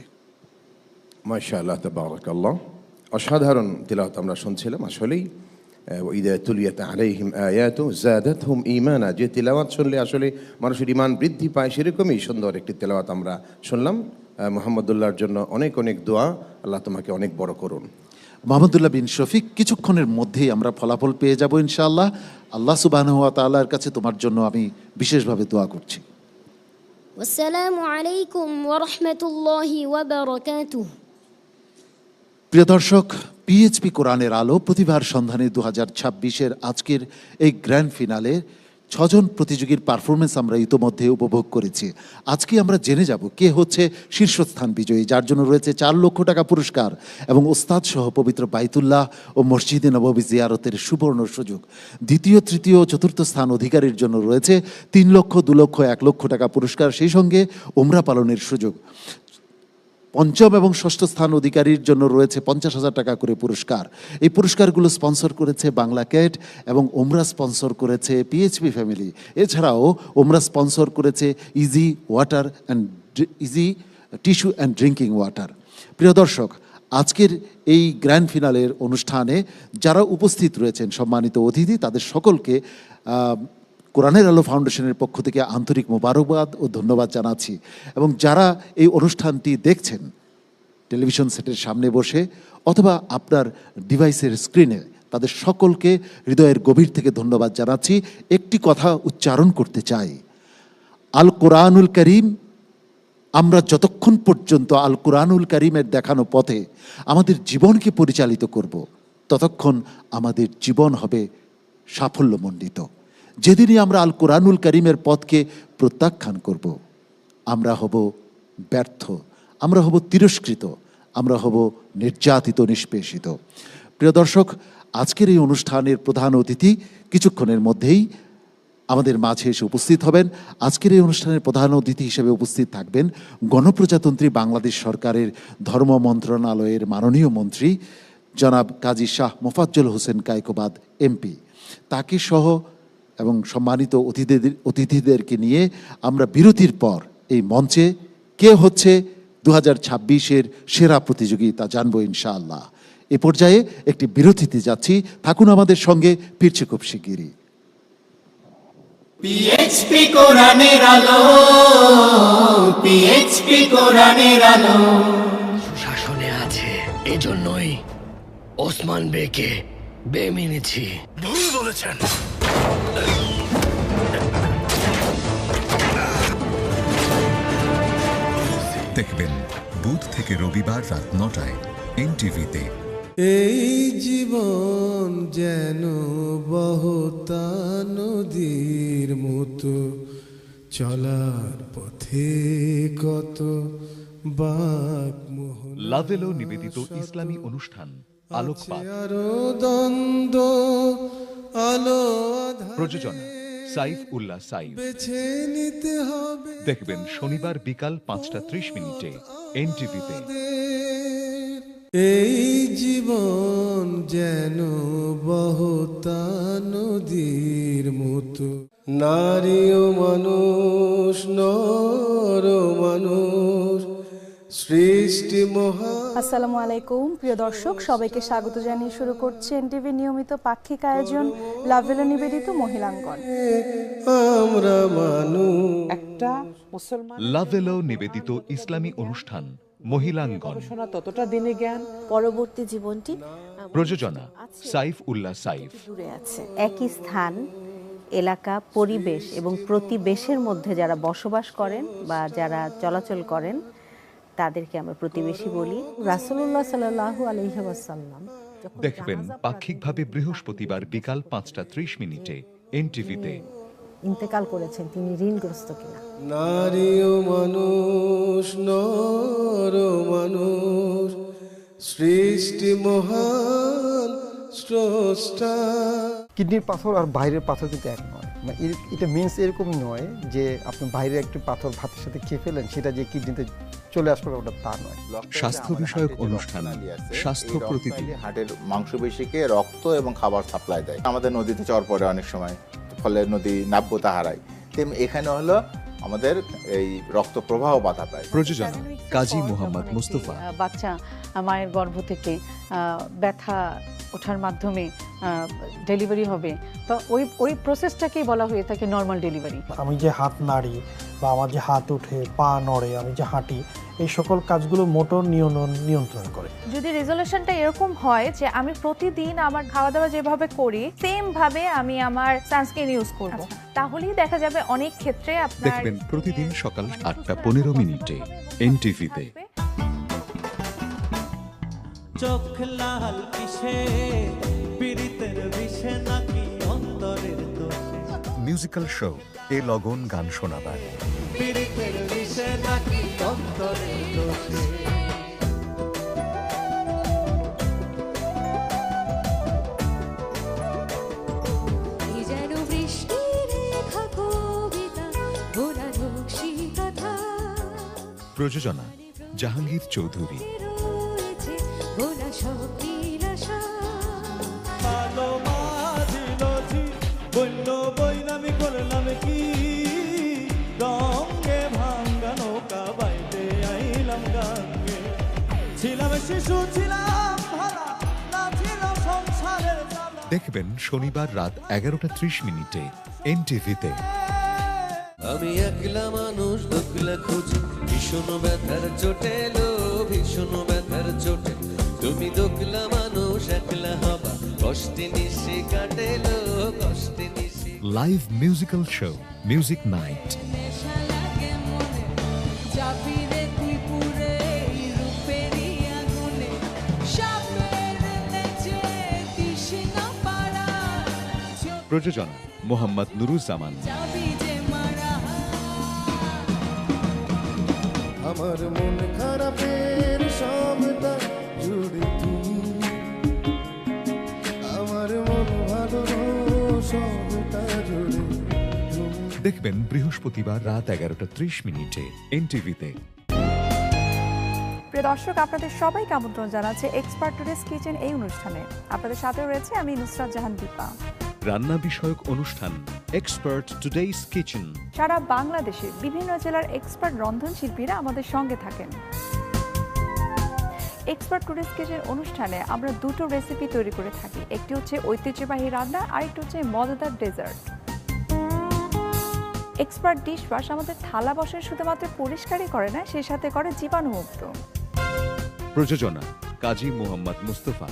Speaker 7: মাশাআল্লাহ তাবারাকাল্লাহ, অসাধারণ তিলাওয়াত আমরা শুনছিলাম। আসলেই ওয়াইদা তুলিয়াত আলাইহিম আয়াতু যাদাতহুম ঈমানা, যে তিলাওয়াত শুনলে আসলে মানুষের ঈমান বৃদ্ধি পায়, সেরকমই সুন্দর একটি তিলাওয়াত আমরা শুনলাম। মোহাম্মদুল্লাহর জন্য অনেক অনেক দোয়া, আল্লাহ তোমাকে অনেক বড় করুন।
Speaker 5: মোহাম্মদুল্লাহ বিন শফিক, কিছুক্ষণের মধ্যেই আমরা ফলাফল পেয়ে যাব ইনশাআল্লাহ। আল্লাহ সুবহানাহু ওয়া তাআলার কাছে তোমার জন্য আমি বিশেষভাবে দোয়া করছি।
Speaker 17: আসসালামু আলাইকুম ওয়া রাহমাতুল্লাহি ওয়া বারাকাতুহু।
Speaker 5: প্রিয় দর্শক, পিএইচপি কোরআনের আলো প্রতিভার সন্ধানে 2026-এর আজকের এই গ্র্যান্ড ফিনালে 6 জন প্রতিযোগীর পারফরমেন্স আমরা ইতোমধ্যে উপভোগ করেছি। আজকে আমরা জেনে যাব কে হচ্ছে শীর্ষস্থান বিজয়ী, যার জন্য রয়েছে 4 লক্ষ টাকা পুরস্কার এবং ওস্তাদ সহ পবিত্র বাইতুল্লাহ ও মসজিদে নববী জিয়ারতের সুবর্ণ সুযোগ। দ্বিতীয়, তৃতীয় ও চতুর্থ স্থান অধিকারীর জন্য রয়েছে 3 লক্ষ, 2 লক্ষ, 1 লক্ষ টাকা পুরস্কার, সেই সঙ্গে উমরা পালনের সুযোগ। পঞ্চম এবং ষষ্ঠ স্থান অধিকারীর জন্য রয়েছে 50,000 টাকা করে পুরস্কার। এই পুরস্কারগুলো স্পন্সর করেছে বাংলা ক্যাট এবং ওমরা স্পন্সর করেছে পিএইচপি ফ্যামিলি। এছাড়াও ওমরা স্পন্সর করেছে easy tissue and drinking water. প্রিয় দর্শক, আজকের এই গ্র্যান্ড ফিনালের অনুষ্ঠানে যারা উপস্থিত রয়েছেন সম্মানিত অতিথি, তাদের সকলকে কোরআনের আলো ফাউন্ডেশনের পক্ষ থেকে আন্তরিক মোবারকবাদ ও ধন্যবাদ জানাচ্ছি। এবং যারা এই অনুষ্ঠানটি দেখছেন টেলিভিশন সেটের সামনে বসে অথবা আপনার ডিভাইসের স্ক্রিনে, তাদের সকলকে হৃদয়ের গভীর থেকে ধন্যবাদ জানাচ্ছি। একটি কথা উচ্চারণ করতে চাই, আল কোরআনুল করিম, আমরা যতক্ষণ পর্যন্ত আল কোরআনুল করিমের দেখানো পথে আমাদের জীবনকে পরিচালিত করব, ততক্ষণ আমাদের জীবন হবে সাফল্যমণ্ডিত। যেদিনই আমরা আল কোরআনুল করিমের পথকে প্রত্যাখ্যান করব, আমরা হব ব্যর্থ, আমরা হব তিরস্কৃত, আমরা হব নির্যাতিত, নিষ্পেষিত। প্রিয় দর্শক, আজকের এই অনুষ্ঠানের প্রধান অতিথি কিছুক্ষণের মধ্যেই আমাদের মাঝে এসে উপস্থিত হবেন। আজকের এই অনুষ্ঠানের প্রধান অতিথি হিসেবে উপস্থিত থাকবেন গণপ্রজাতন্ত্রী বাংলাদেশ সরকারের ধর্ম মন্ত্রণালয়ের মাননীয় মন্ত্রী জনাব কাজী শাহ মোফাজ্জল হোসেন কায়কোবাদ এমপি। তাকে সহ এবং সম্মানিত অতিথিদেরকে নিয়ে আমরা বিরতির পর এই মঞ্চে কে হচ্ছে 2026-এর সেরা প্রতিযোগী তা জানবো ইনশাআল্লাহ। এ পর্যায়ে একটি বিরতিতে যাচ্ছি, থাকুন আমাদের সঙ্গে, ফিরছে খুব শিগগিরই।
Speaker 2: পিএইচপি কোরআনের আলো, পিএইচপি কোরআনের আলো
Speaker 1: সুশাসনে আছে, এজন্যই ওসমান বেকে বে মেনেছি। ভুল বলেছেন।
Speaker 13: দেখবেন বুধ থেকে রবিবার রাত 9টায় এনটিভিতে।
Speaker 3: এই জীবন যেন বহতা নদীর মতো, চলার পথে কত বাক মোহন।
Speaker 4: লাভেলো নিবেদিত ইসলামী অনুষ্ঠান আলোকপাত,
Speaker 3: আরো দ্বন্দ্ব আলো
Speaker 4: প্রযোজনা সাইফ উল্লাহ সাইফ।
Speaker 3: বেছে নিতে হবে।
Speaker 4: দেখবেন শনিবার বিকাল 5:30 এনটিভিতে।
Speaker 3: এই জীবন যেন বহতা নদীর মতো, নারী ও মানুষ, নর ও মানুষ, সৃষ্টি মহা।
Speaker 8: আসসালামু আলাইকুম প্রিয় দর্শক, সবাইকে স্বাগত জানিয়ে শুরু করছে এনটিভি নিয়মিত পাক্ষিক আয়োজন লাভেলো নিবেদিত মহিলাঙ্গন।
Speaker 3: আমরা মানুষ
Speaker 4: একটা মুসলমান লাভেলো নিবেদিত ইসলামী অনুষ্ঠান মহিলাঙ্গন।
Speaker 10: ততটা দিনে জ্ঞান, পরবর্তী জীবনটি।
Speaker 4: প্রযোজনা সাইফ উল্লাহ সাইফ।
Speaker 10: দূরে আছে একই স্থান, এলাকা, পরিবেশ এবং প্রতিবেশের মধ্যে যারা বসবাস করেন বা যারা চলাচল করেন তাদেরকে আমরা প্রতিবেশী বলি। রাসূলুল্লাহ সাল্লাল্লাহু আলাইহি ওয়াসাল্লাম
Speaker 4: দেখবেন পাক্ষিকভাবে বৃহস্পতিবার বিকাল 5:30 এনটিভিতে।
Speaker 10: ইন্তেকাল করেছেন, তিনি ঋণগ্রস্ত কিনা।
Speaker 3: নারী ও মানুষ, নর ও মানুষ, সৃষ্টি মহান স্রষ্টা।
Speaker 14: কিডনির পাথর আর বাইরের পাথর কিন্তু এক নয়। মানে এটা মিনস এরকম নয় যে আপনি বাইরে একটি পাথর ভাতের সাথে খেয়ে ফেলেন সেটা যে কিডনিতে চলে আসবে ওটা তা নয়।
Speaker 4: স্বাস্থ্য বিষয়ক অনুষ্ঠান স্বাস্থ্য প্রতিদিন।
Speaker 21: হার্টের মাংসপেশিকে রক্ত এবং খাবার সাপ্লাই দেয়। আমাদের নদীতে চর পড়ে অনেক সময়, ফলে নদী নাব্যতা হারায়। তেমনি এখানে হলো আমাদের এই রক্ত প্রবাহ বাধা পায়।
Speaker 4: প্রযোজনা কাজী মোহাম্মদ মুস্তফা।
Speaker 10: বাচ্চা মায়ের গর্ভ থেকে ব্যথা ওঠার মাধ্যমে ডেলিভারি হবে, তো ওই প্রসেসটাকেই বলা হয়ে থাকে নর্মাল ডেলিভারি।
Speaker 25: আমি যে হাত নাড়ি বা আমার যে হাত ওঠে, পা নড়ে, আমি যে হাঁটি, এই সকল কাজগুলো মোটর নিয়ন্ত্রণ করে।
Speaker 8: যদি রেজলিউশনটা এরকম হয় যে আমি প্রতিদিন আমার খাওয়া দাওয়া যেভাবে করি সেম ভাবে আমি আমার সানস্ক্রিন ইউজ করব, তাহলেই দেখা যাবে অনেক ক্ষেত্রে আপনার।
Speaker 4: দেখবেন প্রতিদিন সকাল 8:15 এনটিভিতে।
Speaker 2: চোখ লাল কিসে, পীড়িতের বিষে নাকি অন্তরের দোষে।
Speaker 13: মিউজিক্যাল শো এ লগন গান শোনাবার।
Speaker 2: পীড়িতের বিষে নাকি অন্তরের দোষে।
Speaker 4: প্রযোজনা জাহাঙ্গীর চৌধুরী। দেখবেন শনিবার রাত 11:30 এনটিভিতে।
Speaker 2: আমি একলা মানুষ, দুঃখলা খুঁজি, ভীষণ ব্যথার চোটে লো, ভীষণ ব্যথার চোটে। তুমি দুঃখলা মানুষ, একলা হবা, কষ্টে নিশে কাটে লো, কষ্টে নিশে।
Speaker 4: Live musical show music night. প্রযোজনা মোহাম্মদ নুরুজ্জামান।
Speaker 3: আমার মন খারাপের সবটা জুড়ে তুমি, আমার মন ভালো সবটা জুড়ে তুমি।
Speaker 13: দেখবেন বৃহস্পতিবার রাত 11:30 এনটিভিতে।
Speaker 12: প্রিয় দর্শক, আপনাদের সবাইকে আমন্ত্রণ জানাচ্ছে এক্সপার্ট টুডেস কিচেন এই অনুষ্ঠানে। আপনাদের সাথে রয়েছে আমি নুসরাত জাহান দীপা।
Speaker 13: রান্না বিষয়ক অনুষ্ঠান এক্সপার্ট টুডেস কিচেন।
Speaker 12: সারা বাংলাদেশের বিভিন্ন জেলার এক্সপার্ট রন্ধনশিল্পীরা আমাদের সঙ্গে থাকেন। এক্সপার্ট টুডেস কিচেন অনুষ্ঠানে আমরা দুটো রেসিপি তৈরি করে থাকি, একটি হচ্ছে ঐতিহ্যবাহী রান্না, আরেকটি হচ্ছে মজাদার ডেজার্ট। এক্সপার্ট ডিশ ওয়াশ আমাদের থালা বাসন শুধুমাত্র পরিষ্কারই করে না, সেই সাথে করে জীবাণুমুক্ত।
Speaker 13: প্রযোজনা কাজী মোহাম্মদ মুস্তফা।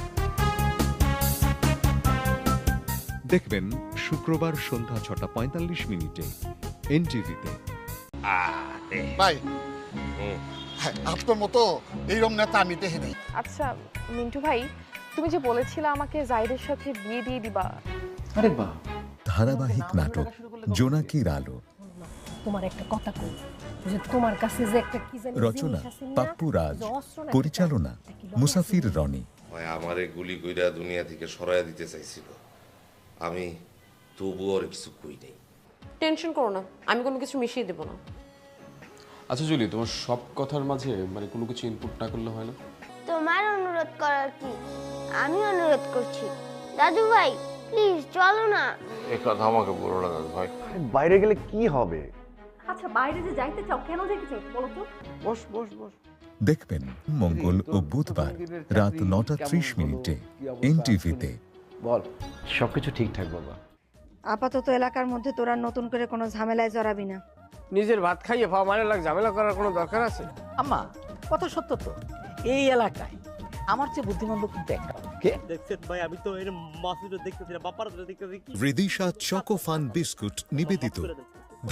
Speaker 13: দেখবেন শুক্রবার সন্ধ্যা 6:45 এনটিভিতে।
Speaker 15: ভাই আপনার মতো এইরকম নেতা আমি দেখি নাই।
Speaker 16: আচ্ছা মিন্টু ভাই, তুমি যে বলেছিলে আমাকে জাহিদের সাথে বিয়ে দিয়ে দিবা।
Speaker 13: আরে বাহ। ধারাবাহিক নাটক জোনাকির আলো।
Speaker 19: তোমার একটা কথা কই, যে তোমার কাছে যে একটা কি জানি
Speaker 13: রচনা পাপ্পু রাজ, পরিচালনা মুসাফির রনি।
Speaker 22: আমারে গুলি কইরা দুনিয়া থেকে সরাইয়া দিতে চাইছিল, আমি তবুও আর কিছু কই নাই।
Speaker 16: টেনশন করো না, আমি কোনো কিছু মিশিয়ে দেব না।
Speaker 23: আচ্ছা জুলি, তোমার সব কথার মাঝে মানে কোনো কিছু ইনপুট না করলে হয় না?
Speaker 17: তোমার অনুরোধ করার কি, আমি অনুরোধ করছি। দাদু ভাই প্লিজ চলো না।
Speaker 22: এই কথা আমাকে বলো না দাদু ভাই।
Speaker 27: বাইরে গেলে কি হবে?
Speaker 19: আচ্ছা বাইরে যে যাইতে চাও, কেন যাইতে চাও বলো তো?
Speaker 27: বস বস বস।
Speaker 13: দেখবেন মঙ্গল ও বুধবার রাত 9:30 এনটিভিতে।
Speaker 27: বল, সবকিছু ঠিকঠাক বাবা।
Speaker 20: আপাতত এলাকার মধ্যে তোরা নতুন করে কোনো ঝামেলায় জড়াবি না।
Speaker 28: নিজের ভাত খাইয়ে পাওয়া মানে লাগ ঝামেলা করার কোনো দরকার আছে?
Speaker 29: আম্মা কথা সত্য তো, এই এলাকায় আমার চেয়ে বুদ্ধিমান লোক কিন্তু একটা। কে দেখছেন ভাই? আমি তো এর মাসুদ দেখতেছি না, বাপার দেখতেছি।
Speaker 13: রিদিশা চকোফান বিস্কুট নিবেদিত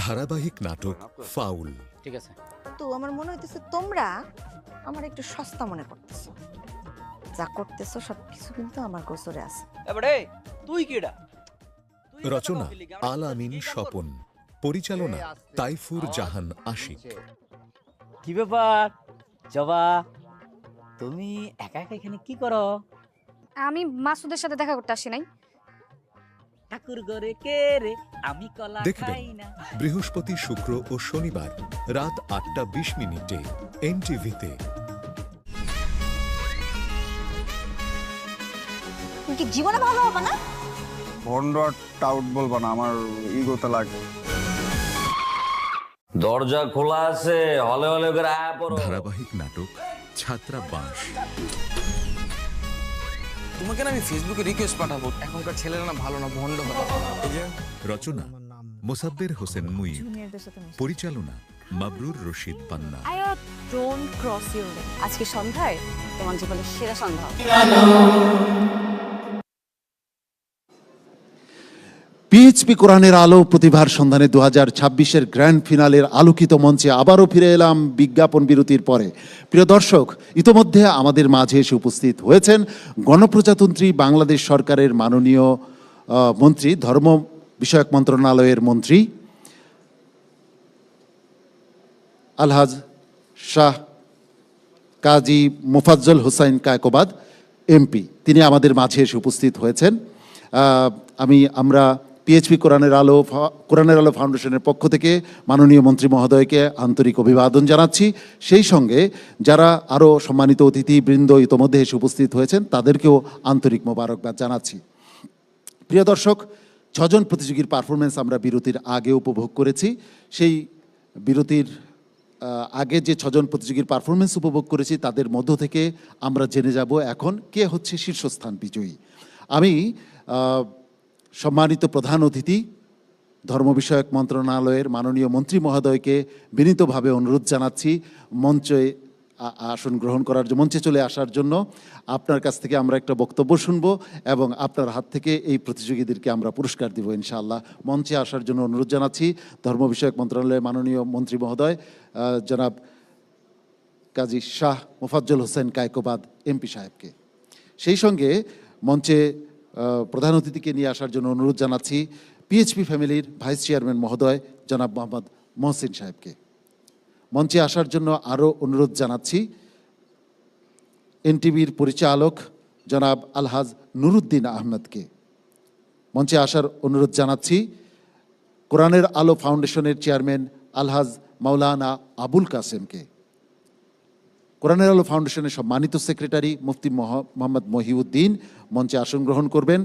Speaker 13: ধারাবাহিক নাটক ফাউল।
Speaker 29: ঠিক আছে,
Speaker 20: তো আমার মনে হইতেছে তোমরা আমার একটু সস্তা মনে করতেছো। যা করতেছো সবকিছু কিন্তু আমার গোসরে আছে।
Speaker 29: এবারে তুই কিডা?
Speaker 13: রচনা আল আমিন স্বপন, পরিচালনা তাইফুর জাহান আশিক।
Speaker 29: কি ব্যাপার জবা, তুমি একা একা এখানে কি করো?
Speaker 30: আমি মাসুদের সাথে দেখা করতে আসি নাই।
Speaker 29: ঠাকুর ঘরে কে রে, আমি কলা
Speaker 13: দেখবেন
Speaker 29: খাই না।
Speaker 13: বৃহস্পতি, শুক্র ও শনিবার রাত 8:20 এনটিভিতে।
Speaker 20: কি জীবনে ভালো হবে না?
Speaker 18: ভন্ড টাউট বলবো না, আমার ইগোতে লাগে।
Speaker 24: দরজা খোলা আছে, হলে হলে করে আয়া পড়ো।
Speaker 13: ধারাবাহিক নাটক ছাত্রাবাস।
Speaker 28: তোমাকে না আমি ফেসবুকে রিকোয়েস্ট পাঠাবো, এখনকার ছেলেরা না ভালো না, ভন্ড হয়।
Speaker 13: রচনা মোসাব্বের হোসেন মুইব, পরিচালনা Mabrur Rashid Panna.
Speaker 12: Don't cross your limit. আজকে সন্ধ্যায় তোমার জীবনের সেরা সন্ধ্যা।
Speaker 5: পিএইচপি কোরআনের আলো প্রতিভার সন্ধানে 2026-এর গ্র্যান্ড ফিনালের আলোকিত মঞ্চে আবারও ফিরে এলাম বিজ্ঞাপন বিরতির পরে। প্রিয় দর্শক, ইতোমধ্যে আমাদের মাঝে এসে উপস্থিত হয়েছেন গণপ্রজাতন্ত্রী বাংলাদেশ সরকারের মাননীয় মন্ত্রী, ধর্ম বিষয়ক মন্ত্রণালয়ের মন্ত্রী আলহাজ শাহ কাজী মোফাজ্জল হোসাইন কায়কোবাদ এমপি। তিনি আমাদের মাঝে এসে উপস্থিত হয়েছেন। আমরা পিএইচপি কোরআনের আলো ফাউন্ডেশনের পক্ষ থেকে মাননীয় মন্ত্রী মহোদয়কে আন্তরিক অভিবাদন জানাচ্ছি। সেই সঙ্গে যারা আরও সম্মানিত অতিথিবৃন্দ ইতোমধ্যে এসে উপস্থিত হয়েছেন তাদেরকেও আন্তরিক মোবারকবাদ জানাচ্ছি। প্রিয় দর্শক, 6 জন প্রতিযোগীর পারফরমেন্স আমরা বিরতির আগে উপভোগ করেছি। সেই বিরতির আগে যে 6 জন প্রতিযোগীর পারফরমেন্স উপভোগ করেছি তাদের মধ্য থেকে আমরা জেনে যাব এখন কে হচ্ছে শীর্ষস্থান বিজয়ী। আমি সম্মানিত প্রধান অতিথি ধর্ম বিষয়ক মন্ত্রণালয়ের মাননীয় মন্ত্রী মহোদয়কে বিনীতভাবে অনুরোধ জানাচ্ছি মঞ্চে আসন গ্রহণ করার জন্য, মঞ্চে চলে আসার জন্য। আপনার কাছ থেকে আমরা একটা বক্তব্য শুনব এবং আপনার হাত থেকে এই প্রতিযোগীদেরকে আমরা পুরস্কার দিব ইনশাআল্লাহ। মঞ্চে আসার জন্য অনুরোধ জানাচ্ছি ধর্ম বিষয়ক মন্ত্রণালয়ের মাননীয় মন্ত্রী মহোদয় জনাব কাজী শাহ মোফাজ্জল হোসেন কায়কোবাদ এমপি সাহেবকে। সেই সঙ্গে মঞ্চে প্রধান অতিথিকে নিয়ে আসার জন্য অনুরোধ জানাচ্ছি পিএইচপি ফ্যামিলির ভাইস চেয়ারম্যান মহোদয় জনাব মোহাম্মদ মহসিন সাহেবকে। মঞ্চে আসার জন্য আরও অনুরোধ জানাচ্ছি এনটিভির পরিচালক জনাব আলহাজ নুরুদ্দিন আহমেদকে। মঞ্চে আসার অনুরোধ জানাচ্ছি কোরআনের আলো ফাউন্ডেশনের চেয়ারম্যান আলহাজ মাওলানা আবুল কাসেমকে। কোরআনের আলো ফাউন্ডেশনের সম্মানিত সেক্রেটারি মুফতি মোহাম্মদ মহিউদ্দিন মঞ্চে আসন গ্রহণ করবেন,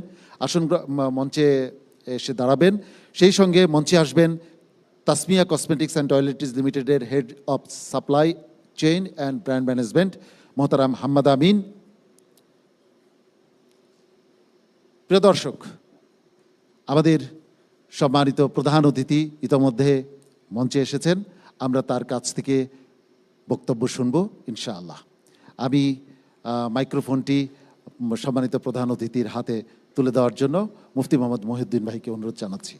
Speaker 5: মঞ্চে এসে দাঁড়াবেন। সেই সঙ্গে মঞ্চে আসবেন তাসমিয়া কসমেটিক্স অ্যান্ড টয়লেট্রিজ লিমিটেডের head of supply chain and brand management মোহতারাম হাম্মাদ আমিন। প্রিয় দর্শক, আমাদের সম্মানিত প্রধান অতিথি ইতোমধ্যে মঞ্চে এসেছেন, আমরা তার কাছ থেকে বক্তব্য শুনব ইনশাআল্লাহ। আমি মাইক্রোফোনটি সম্মানিত প্রধান অতিথির হাতে তুলে দেওয়ার জন্য মুফতি মোহাম্মদ মহিউদ্দিন ভাইকে অনুরোধ জানাচ্ছি।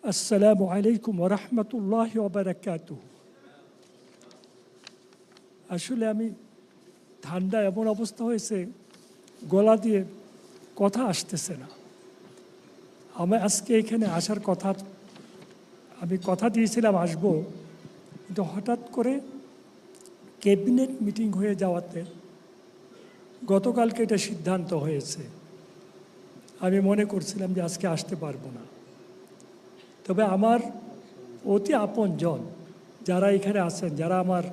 Speaker 1: আসসালামু আলাইকুম ওয়া রাহমাতুল্লাহি ওয়া বারাকাতুহু। আসলে আমি ঠান্ডা এমন অবস্থা হয়েছে, গলা দিয়ে কথা আসতেছে না। আমি আজকে এখানে আসার কথা, আমি কথা দিয়েছিলাম আসবো, কিন্তু হঠাৎ করে ক্যাবিনেট মিটিং হয়ে যাওয়াতে গতকালকে এটা সিদ্ধান্ত হয়েছে। আমি মনে করছিলাম যে আজকে আসতে পারবো না। তবে আমার অতি আপনজন যারা এখানে আছেন, যারা আমার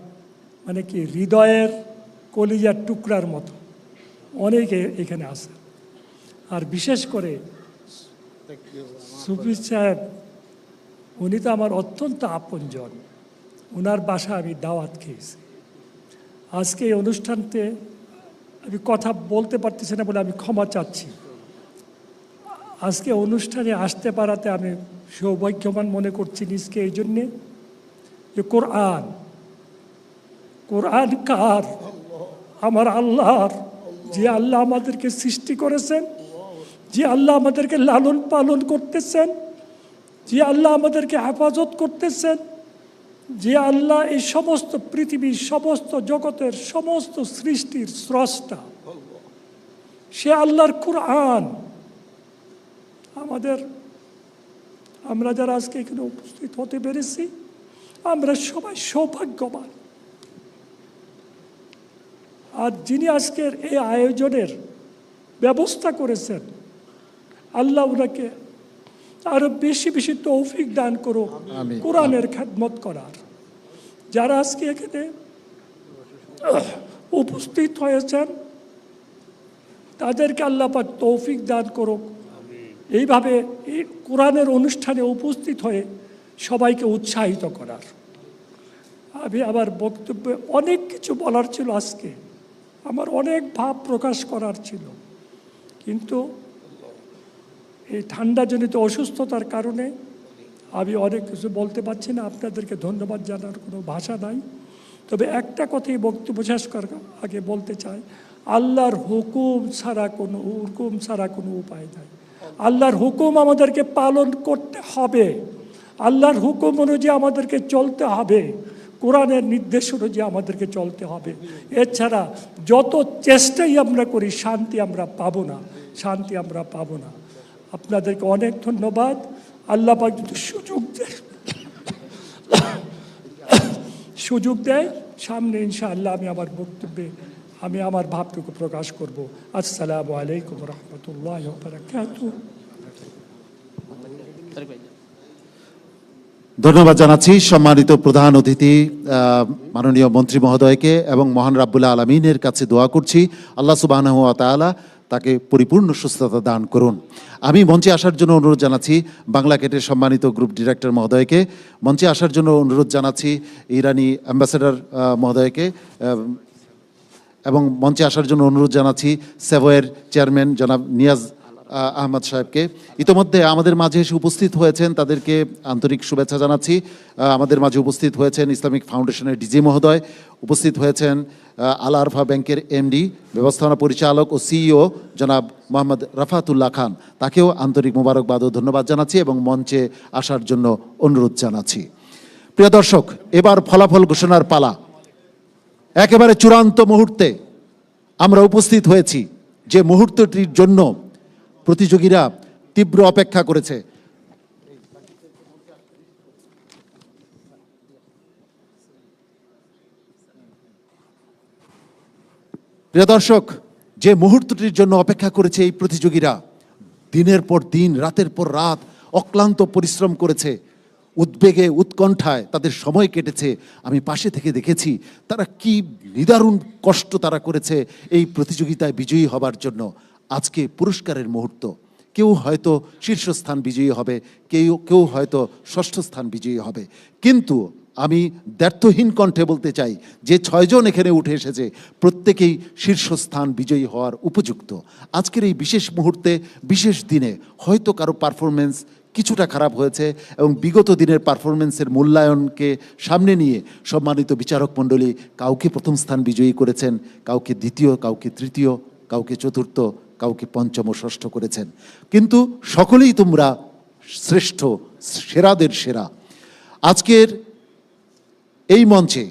Speaker 1: মানে কি হৃদয়ের কলিজার টুকরার মতো, অনেকে এখানে আছেন। আর বিশেষ করে সুফি সাহেব, উনি তো আমার অত্যন্ত আপনজন। ওনার বাসা আমি দাওয়াত খেয়েছি। আজকে এই অনুষ্ঠানতে আমি কথা বলতে পারতেছি না বলে আমি ক্ষমা চাচ্ছি। আজকে অনুষ্ঠানে আসতে পারাতে আমি সৌভাগ্যবান মনে করছি নিজকে, এই জন্যে যে কোরআন কার? আমার আল্লাহর। যে আল্লাহ আমাদেরকে সৃষ্টি করেছেন, যে আল্লাহ আমাদেরকে লালন পালন করতেছেন, যে আল্লাহ আমাদেরকে হেফাজত করতেছেন, যে আল্লাহ এই সমস্ত পৃথিবীর সমস্ত জগতের সমস্ত সৃষ্টির স্রষ্টা, সে আল্লাহর কোরআন আমরা যারা আজকে এখানে উপস্থিত হতে পেরেছি, আমরা সবাই সৌভাগ্যবান। আর যিনি আজকের এই আয়োজনের ব্যবস্থা করেছেন, আল্লাহ ওনাকে আরো বেশি বেশি তৌফিক দান করুক কোরআনের খেদমত করার। যারা আজকে এখানে উপস্থিত হয়েছেন তাদেরকে আল্লাহ পাক তৌফিক দান করুক এইভাবে এই কোরআনের অনুষ্ঠানে উপস্থিত হয়ে সবাইকে উৎসাহিত করার। আমি আমার বক্তব্যে অনেক কিছু বলার ছিল, আজকে আমার অনেক ভাব প্রকাশ করার ছিল, কিন্তু এই ঠান্ডাজনিত অসুস্থতার কারণে আমি অনেক কিছু বলতে পারছি না। আপনাদেরকে ধন্যবাদ জানার কোনো ভাষা নাই। তবে একটা কথাই বক্তব্য শেষ করার আগে বলতে চাই, আল্লাহর হুকুম ছাড়া কোনো উপায় নাই। আল্লাহর হুকুম আমাদেরকে পালন করতে হবে, আল্লাহর হুকুম অনুযায়ী আমাদেরকে চলতে হবে, কোরআনের নির্দেশ অনুযায়ী আমাদেরকে চলতে হবে। এছাড়া যত চেষ্টাই আমরা করি শান্তি আমরা পাবো না। আপনাদেরকে অনেক ধন্যবাদ। আল্লাহ পাক যদি সুযোগ দেয় সামনে ইনশাআল্লাহ আমি আমার বক্তব্যে আমি আমার ভাবটুকু প্রকাশ করব। আসসালামু আলাইকুম রহমতুল্লাহ বারাকাতুহু।
Speaker 5: ধন্যবাদ জানাচ্ছি সম্মানিত প্রধান অতিথি মাননীয় মন্ত্রী মহোদয়কে, এবং মহান রাব্বুল আলামিনের কাছে দোয়া করছি আল্লাহ সুবহানাহু ওয়া তাআলা তাকে পরিপূর্ণ সুস্থতা দান করুন। আমি মঞ্চে আসার জন্য অনুরোধ জানাচ্ছি বাংলা গেটের সম্মানিত গ্রুপ ডিরেক্টর মহোদয়কে, মঞ্চে আসার জন্য অনুরোধ জানাচ্ছি ইরানি অ্যাম্বাসেডর মহোদয়কে, এবং মঞ্চে আসার জন্য অনুরোধ জানাচ্ছি সেভয়ের চেয়ারম্যান জনাব নিয়াজ আহমদ সাহেবকে। ইতোমধ্যে আমাদের মাঝে এসে উপস্থিত হয়েছেন, তাদেরকে আন্তরিক শুভেচ্ছা জানাচ্ছি। আমাদের মাঝে উপস্থিত হয়েছেন ইসলামিক ফাউন্ডেশনের ডিজি মহোদয়, উপস্থিত হয়েছেন আল আরফা ব্যাংকের এমডি ব্যবস্থাপনা পরিচালক ও সিইও জনাব মোহাম্মদ রাফাতুল্লাহ খান, তাকেও আন্তরিক মোবারকবাদ ও ধন্যবাদ জানাচ্ছি এবং মঞ্চে আসার জন্য অনুরোধ জানাচ্ছি। প্রিয় দর্শক, এবার ফলাফল ঘোষণার পালা। একেবারে চূড়ান্ত মুহূর্তে আমরা উপস্থিত হয়েছি, যে মুহূর্তটির জন্য প্রতিযোগীরা তীব্র অপেক্ষা করেছে। প্রিয় দর্শক, যে মুহূর্তটির জন্য অপেক্ষা করেছে এই প্রতিযোগীরা, দিনের পর দিন, রাতের পর রাত অক্লান্ত পরিশ্রম করেছে, উদ্বেগে উৎকণ্ঠায় তাদের সময় কেটেছে। আমি পাশে থেকে দেখেছি তারা কি নিদারুণ কষ্ট তারা করেছে এই প্রতিযোগিতায় বিজয়ী হবার জন্য। আজকে পুরস্কারের মুহূর্ত, কেউ হয়তো শীর্ষস্থান বিজয়ী হবে, কেউ হয়তো ষষ্ঠ স্থান বিজয়ী হবে, কিন্তু আমি দ্ব্যর্থহীন কণ্ঠে বলতে চাই যে 6 জন এখানে উঠে এসেছে প্রত্যেকেই শীর্ষস্থান বিজয়ী হওয়ার উপযুক্ত। আজকের এই বিশেষ মুহূর্তে, বিশেষ দিনে হয়তো কারো পারফরমেন্স কিছুটা খারাপ হয়েছে, এবং বিগত দিনের পারফরমেন্সের মূল্যায়নকে সামনে নিয়ে সম্মানিত বিচারক মণ্ডলী কাউকে প্রথম স্থান বিজয়ী করেছেন, কাউকে দ্বিতীয়, কাউকে তৃতীয়, কাউকে চতুর্থ, কাউকে পঞ্চম ও ষষ্ঠ করেছেন, কিন্তু সকলেই তোমরা শ্রেষ্ঠ, সেরাদের সেরা। আজকের এই মঞ্চে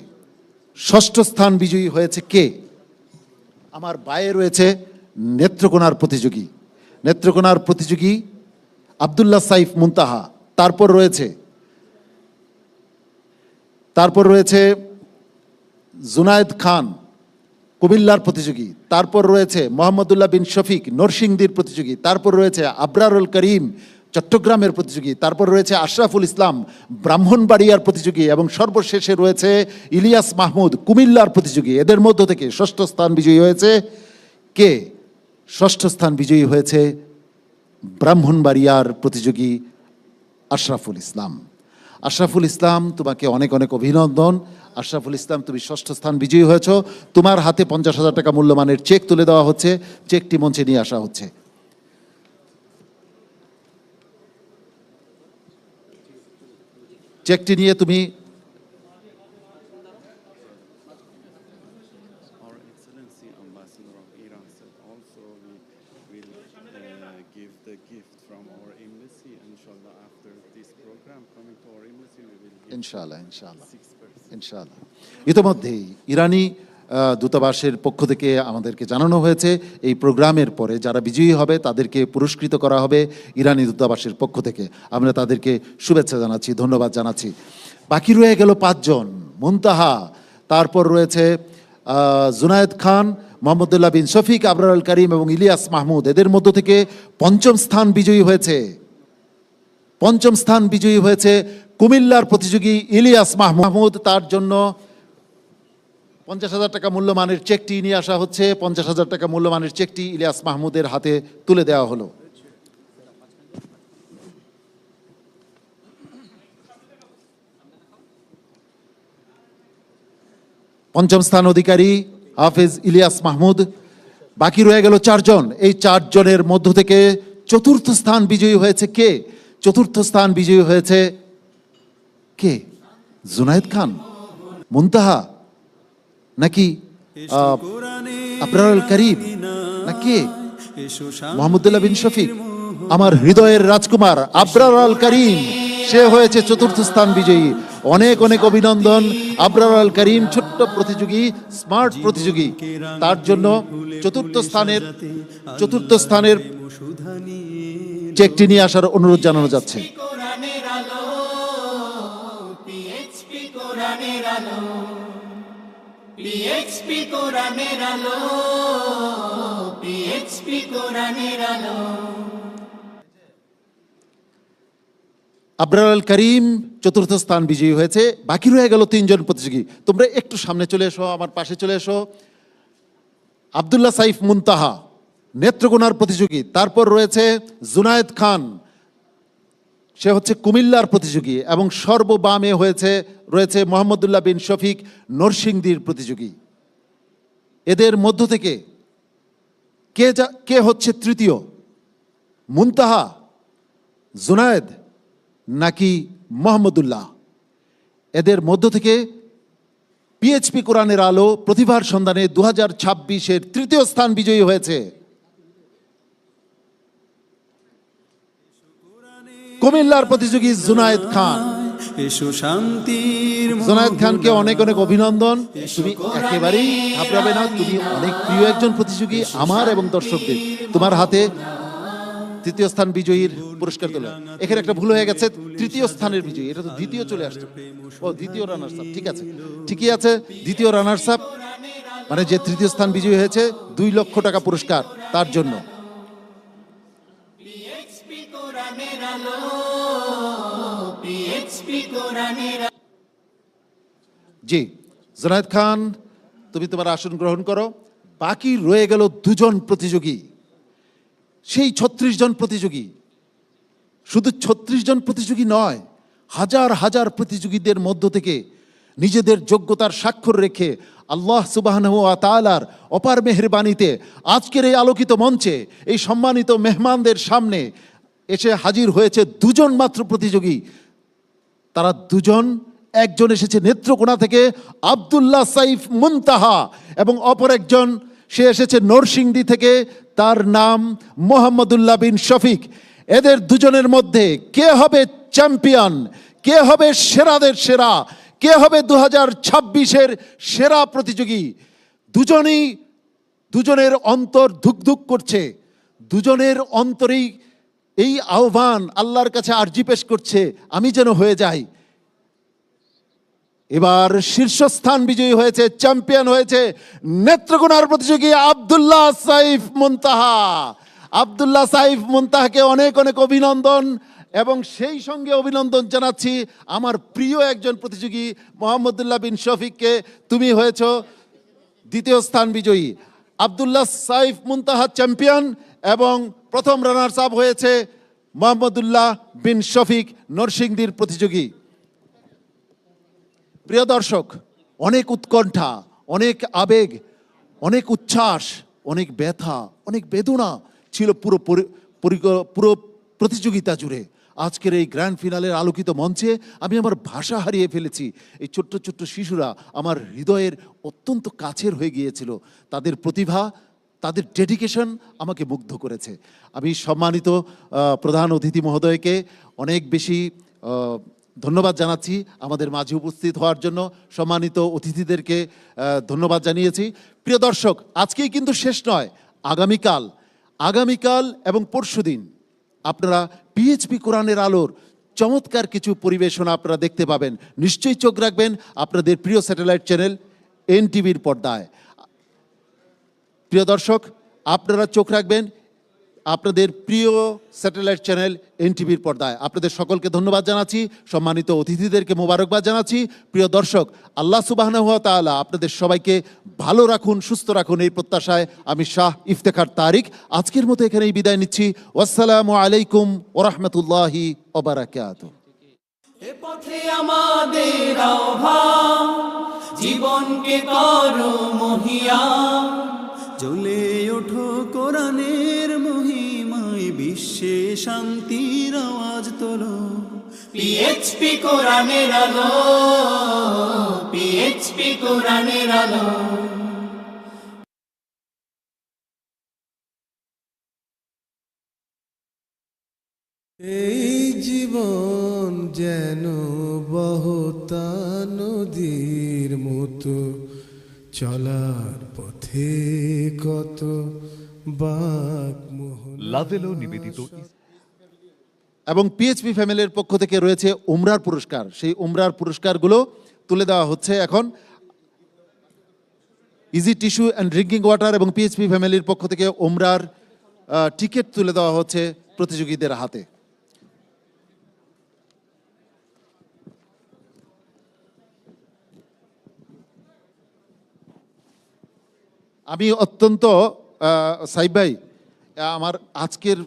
Speaker 5: ষষ্ঠ স্থান বিজয়ী হয়েছে কে? আমার বায়ে রয়েছে নেত্রকোনার প্রতিযোগী আব্দুল্লাহ সাইফ মুনতাহা। তারপর রয়েছে জুনায়েদ খান, কুমিল্লার প্রতিযোগী। তারপর রয়েছে মোহাম্মদুল্লাহ বিন শফিক, নরসিংদীর প্রতিযোগী। তারপর রয়েছে আবরারুল করিম, চট্টগ্রামের প্রতিযোগী। তারপর রয়েছে আশরাফুল ইসলাম, ব্রাহ্মণবাড়িয়ার প্রতিযোগী, এবং সর্বশেষে রয়েছে ইলিয়াস মাহমুদ, কুমিল্লার প্রতিযোগী। এদের মধ্য থেকে ষষ্ঠ স্থান বিজয়ী হয়েছে কে? ষষ্ঠ স্থান বিজয়ী হয়েছে ব্রাহ্মণবাড়িয়ার প্রতিযোগী আশরাফুল ইসলাম। আশরাফুল ইসলাম, তোমাকে অনেক অনেক অভিনন্দন। আশরাফুল ইসলাম, তুমি ষষ্ঠ স্থান বিজয়ী হয়েছ। তোমার হাতে 50,000 টাকা মূল্যমানের চেক তুলে দেওয়া হচ্ছে। চেকটি মঞ্চে নিয়ে আসা হচ্ছে। চেকটি নিয়ে তুমি ইনশাআল্লাহ ইতোমধ্যেই ইরানি দূতাবাসের পক্ষ থেকে আমাদেরকে জানানো হয়েছে এই প্রোগ্রামের পরে যারা বিজয়ী হবে তাদেরকে পুরস্কৃত করা হবে ইরানি দূতাবাসের পক্ষ থেকে। আমরা তাদেরকে শুভেচ্ছা জানাচ্ছি, ধন্যবাদ জানাচ্ছি। বাকি রয়ে গেল 5 জন। মুনতাহা, তারপর রয়েছে জুনায়েদ খান, মোহাম্মদুল্লাহ বিন শফিক, আবরারুল করিম এবং ইলিয়াস মাহমুদ। এদের মধ্য থেকে পঞ্চম স্থান বিজয়ী হয়েছে কুমিল্লার প্রতিযোগী ইলিয়াস মাহমুদ। তার জন্য 50,000 টাকা মূল্যমানের চেকটি নিয়ে আসা হচ্ছে। 50,000 টাকা মূল্যমানের চেকটি ইলিয়াস মাহমুদের হাতে তুলে দেওয়া হলো। পঞ্চম স্থান অধিকারী হাফেজ ইলিয়াস মাহমুদ। বাকি রয়ে গেল 4 জন। এই 4 জনের মধ্য থেকে চতুর্থ স্থান বিজয়ী হয়েছে কে? চতুর্থ স্থান বিজয়ী হয়েছে কে? জুনায়েদ খান, মুনতাহা, নাকি আবরারুল করিম, নাকি মোহাম্মদুল্লাহ বিন শফিক? আমার হৃদয়ের রাজকুমার আবরারুল করিম, সে হয়েছে চতুর্থ স্থান বিজয়ী। অনেক অনেক অভিনন্দন আবরারুল করিম, ছোট্ট প্রতিযোগী, স্মার্ট প্রতিযোগী। তার জন্য চতুর্থ স্থানের চেকটি নিয়ে আসার অনুরোধ জানানো যাচ্ছে। আবরারুল করিম চতুর্থ স্থান বিজয়ী হয়েছে। বাকি রয়ে গেল 3 জন প্রতিযোগী। তোমরা একটু সামনে চলে এসো, আমার পাশে চলে এসো। আব্দুল্লাহ সাইফ মুনতাহা, নেত্রকোনার প্রতিযোগী। তারপর রয়েছে জুনায়েদ খান, সে হচ্ছে কুমিল্লার প্রতিযোগী, এবং সর্ববামে রয়েছে মোহাম্মদুল্লাহ বিন শফিক, নরসিংদীর প্রতিযোগী। এদের মধ্য থেকে কে হচ্ছে তৃতীয়? মুনতাহা, জুনায়েদ, নাকি মোহাম্মদুল্লাহ? এদের মধ্য থেকে পিএইচপি কোরআনের আলো প্রতিভার সন্ধানে 2026-এর তৃতীয় স্থান বিজয়ী হয়েছে কুমিল্লার প্রতিযোগী জুনায়েদ খান।
Speaker 6: এসো শান্তির
Speaker 5: জোনায়েদ খানকে অনেক অনেক অভিনন্দন। তুমি একেবারেই ঘাবড়াবে না, তুমি অনেক প্রিয় একজন প্রতিযোগী আমার এবং দর্শকদের। তোমার হাতে তৃতীয় স্থান বিজয়ীর পুরস্কার তোলা। এখানে একটা ভুল হয়ে গেছে, তৃতীয় স্থানের বিজয়ী, এটা তো দ্বিতীয় চলে আসছে। ও দ্বিতীয় রানার্স আপ, ঠিক আছে, ঠিকই আছে, দ্বিতীয় রানার্স আপ মানে যে তৃতীয় স্থান বিজয়ী হয়েছে 2 লক্ষ টাকা পুরস্কার তার জন্য। জি জোনায়েদ খান, তুমি তোমার আসন গ্রহণ করো। বাকি রয়ে গেল 2 জন প্রতিযোগী, সেই 36 জন প্রতিযোগী। শুধু 36 জন প্রতিযোগী নয়, হাজার হাজার প্রতিযোগীদের মধ্য থেকে নিজেদের যোগ্যতার স্বাক্ষর রেখে আল্লাহ সুবহানাহু ওয়া তাআলার অপার মেহেরবানিতে আজকের এই আলোকিত মঞ্চে এই সম্মানিত মেহমানদের সামনে এসে হাজির হয়েছে 2 জন মাত্র প্রতিযোগী। তারা 2 জন, একজন এসেছে নেত্রকোনা থেকে আব্দুল্লাহ সাইফ মুনতাহা, এবং অপর একজন সে এসেছে নরসিংদী থেকে, তার নাম মোহাম্মদুল্লাহ বিন শফিক। এদের 2 জনের মধ্যে কে হবে চ্যাম্পিয়ন, কে হবে সেরাদের সেরা, কে হবে 2026-এর সেরা প্রতিযোগী? দুজনের অন্তর ধুকধুক করছে, 2 জনের অন্তরেই এই আহ্বান আল্লাহর কাছে আরজি পেশ করছে, আমি যেন হয়ে যাই। এবার শীর্ষস্থান বিজয়ী হয়েছে, চ্যাম্পিয়ন হয়েছে নেত্রকোনার প্রতিযোগী আব্দুল্লাহ সাইফ মুনতাহা। আব্দুল্লাহ সাইফ মুনতাহাকে অনেক অনেক অভিনন্দন, এবং সেই সঙ্গে অভিনন্দন জানাচ্ছি আমার প্রিয় একজন প্রতিযোগী মোহাম্মদুল্লাহ বিন শফিককে। তুমি হয়েছ 2য় স্থান বিজয়ী। আব্দুল্লাহ সাইফ মুনতাহা চ্যাম্পিয়ন এবং প্রথম রানার্স আপ হয়েছে মোহাম্মদুল্লাহ বিন শফিক, নরসিংদীর প্রতিযোগী। প্রিয় দর্শক, অনেক উৎকণ্ঠা, অনেক আবেগ, অনেক উচ্ছ্বাস, অনেক ব্যথা, অনেক বেদনা ছিল পুরো প্রতিযোগিতা জুড়ে। আজকের এই গ্র্যান্ড ফিনালের আলোকিত মঞ্চে আমি আমার ভাষা হারিয়ে ফেলেছি। এই ছোট্ট ছোট্ট শিশুরা আমার হৃদয়ের অত্যন্ত কাছের হয়ে গিয়েছিল। তাদের প্রতিভা, তাদের ডেডিকেশন আমাকে মুগ্ধ করেছে। আমি সম্মানিত প্রধান অতিথি মহোদয়কে অনেক বেশি ধন্যবাদ জানাচ্ছি আমাদের মাঝে উপস্থিত হওয়ার জন্য। সম্মানিত অতিথিদেরকে ধন্যবাদ জানিয়েছি। প্রিয় দর্শক, আজকেই কিন্তু শেষ নয়, আগামীকাল এবং পরশুদিন আপনারা পিএইচপি কোরআনের আলোর চমৎকার কিছু পরিবেশনা আপনারা দেখতে পাবেন। নিশ্চয়ই চোখ রাখবেন আপনাদের প্রিয় স্যাটেলাইট চ্যানেল এনটিভির পর্দায়। প্রিয় দর্শক, আপনারা চোখ রাখবেন আপনাদের প্রিয় স্যাটেলাইট চ্যানেল এনটিভির পর্দায়। আপনাদের সকলকে ধন্যবাদ জানাচ্ছি, সম্মানিত অতিথিদেরকে মোবারকবাদ জানাচ্ছি। প্রিয় দর্শক, আল্লাহ সুবহানাহু ওয়া তাআলা আপনাদের সবাইকে ভালো রাখুন, সুস্থ রাখুন, এই প্রত্যাশায় আমি শাহ ইফতেখার তারিক আজকের মতো এখানেই বিদায় নিচ্ছি। আসসালামু আলাইকুম ওয়া রাহমাতুল্লাহি ওয়া বারাকাতুহু।
Speaker 6: এ পথে আমাদের আহ্বান, জীবনকে করো মহিয়ান, জ্বলে ওঠো কোরআনের মহিমায়, বিশ্বে শান্তির আওয়াজ তোলো। পিএইচপি কোরআনের আলো, পিএইচপি কোরআনের আলো।
Speaker 3: এই জীবন যেন বহতা নদীর মতো, চলার পথে কত বাকমোহন।
Speaker 4: লাভেলো নিবেদিত
Speaker 5: এবং পিএইচপি ফ্যামিলির পক্ষ থেকে রয়েছে উমরার পুরস্কার। সেই উমরার পুরস্কারগুলো তুলে দেওয়া হচ্ছে এখন। Easy tissue and drinking water এবং পিএইচপি ফ্যামিলির পক্ষ থেকে উমরার টিকিট তুলে দেওয়া হচ্ছে প্রতিযোগীদের হাতে। আমি অত্যন্ত সাইব ভাই, আমার আজকের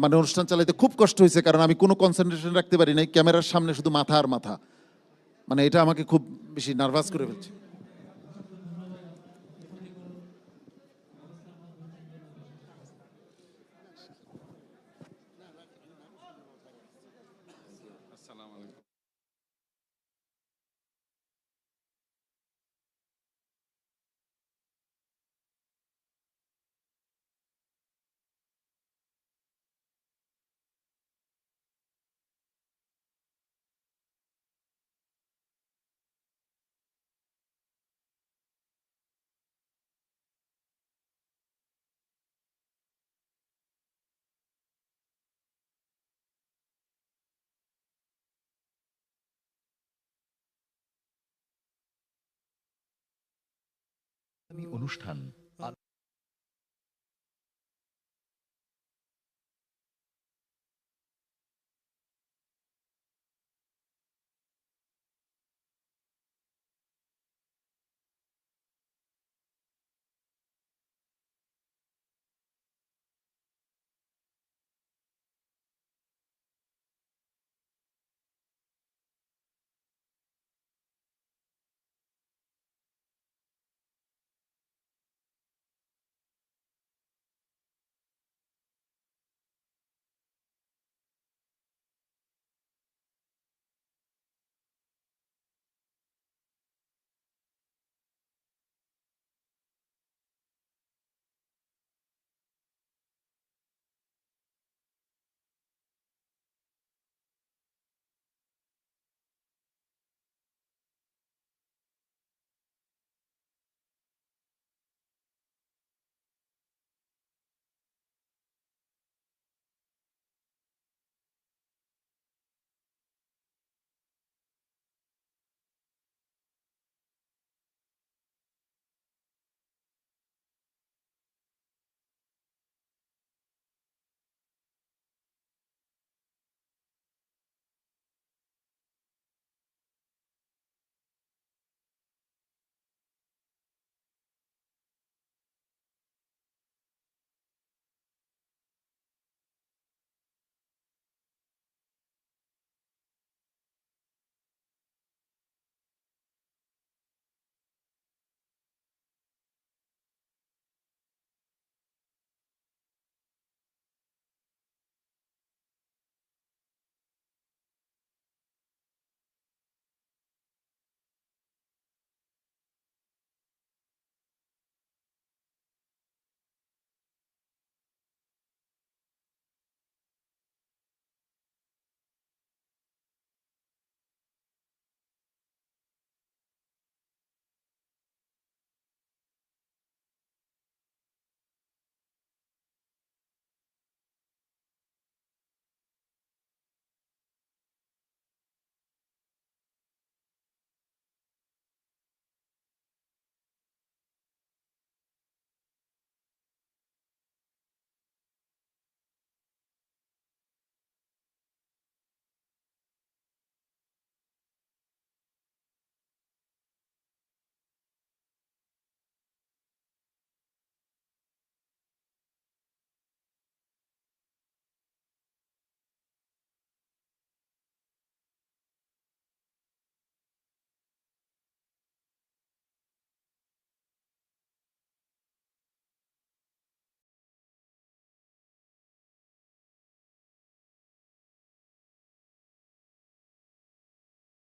Speaker 5: মানে অনুষ্ঠান চালাইতে খুব কষ্ট হয়েছে, কারণ আমি কোনো কনসেন্ট্রেশন রাখতে পারি নাই। ক্যামেরার সামনে শুধু মাথা আর মাথা, মানে এটা আমাকে খুব বেশি নার্ভাস করে ফেলছে।
Speaker 4: অনুষ্ঠান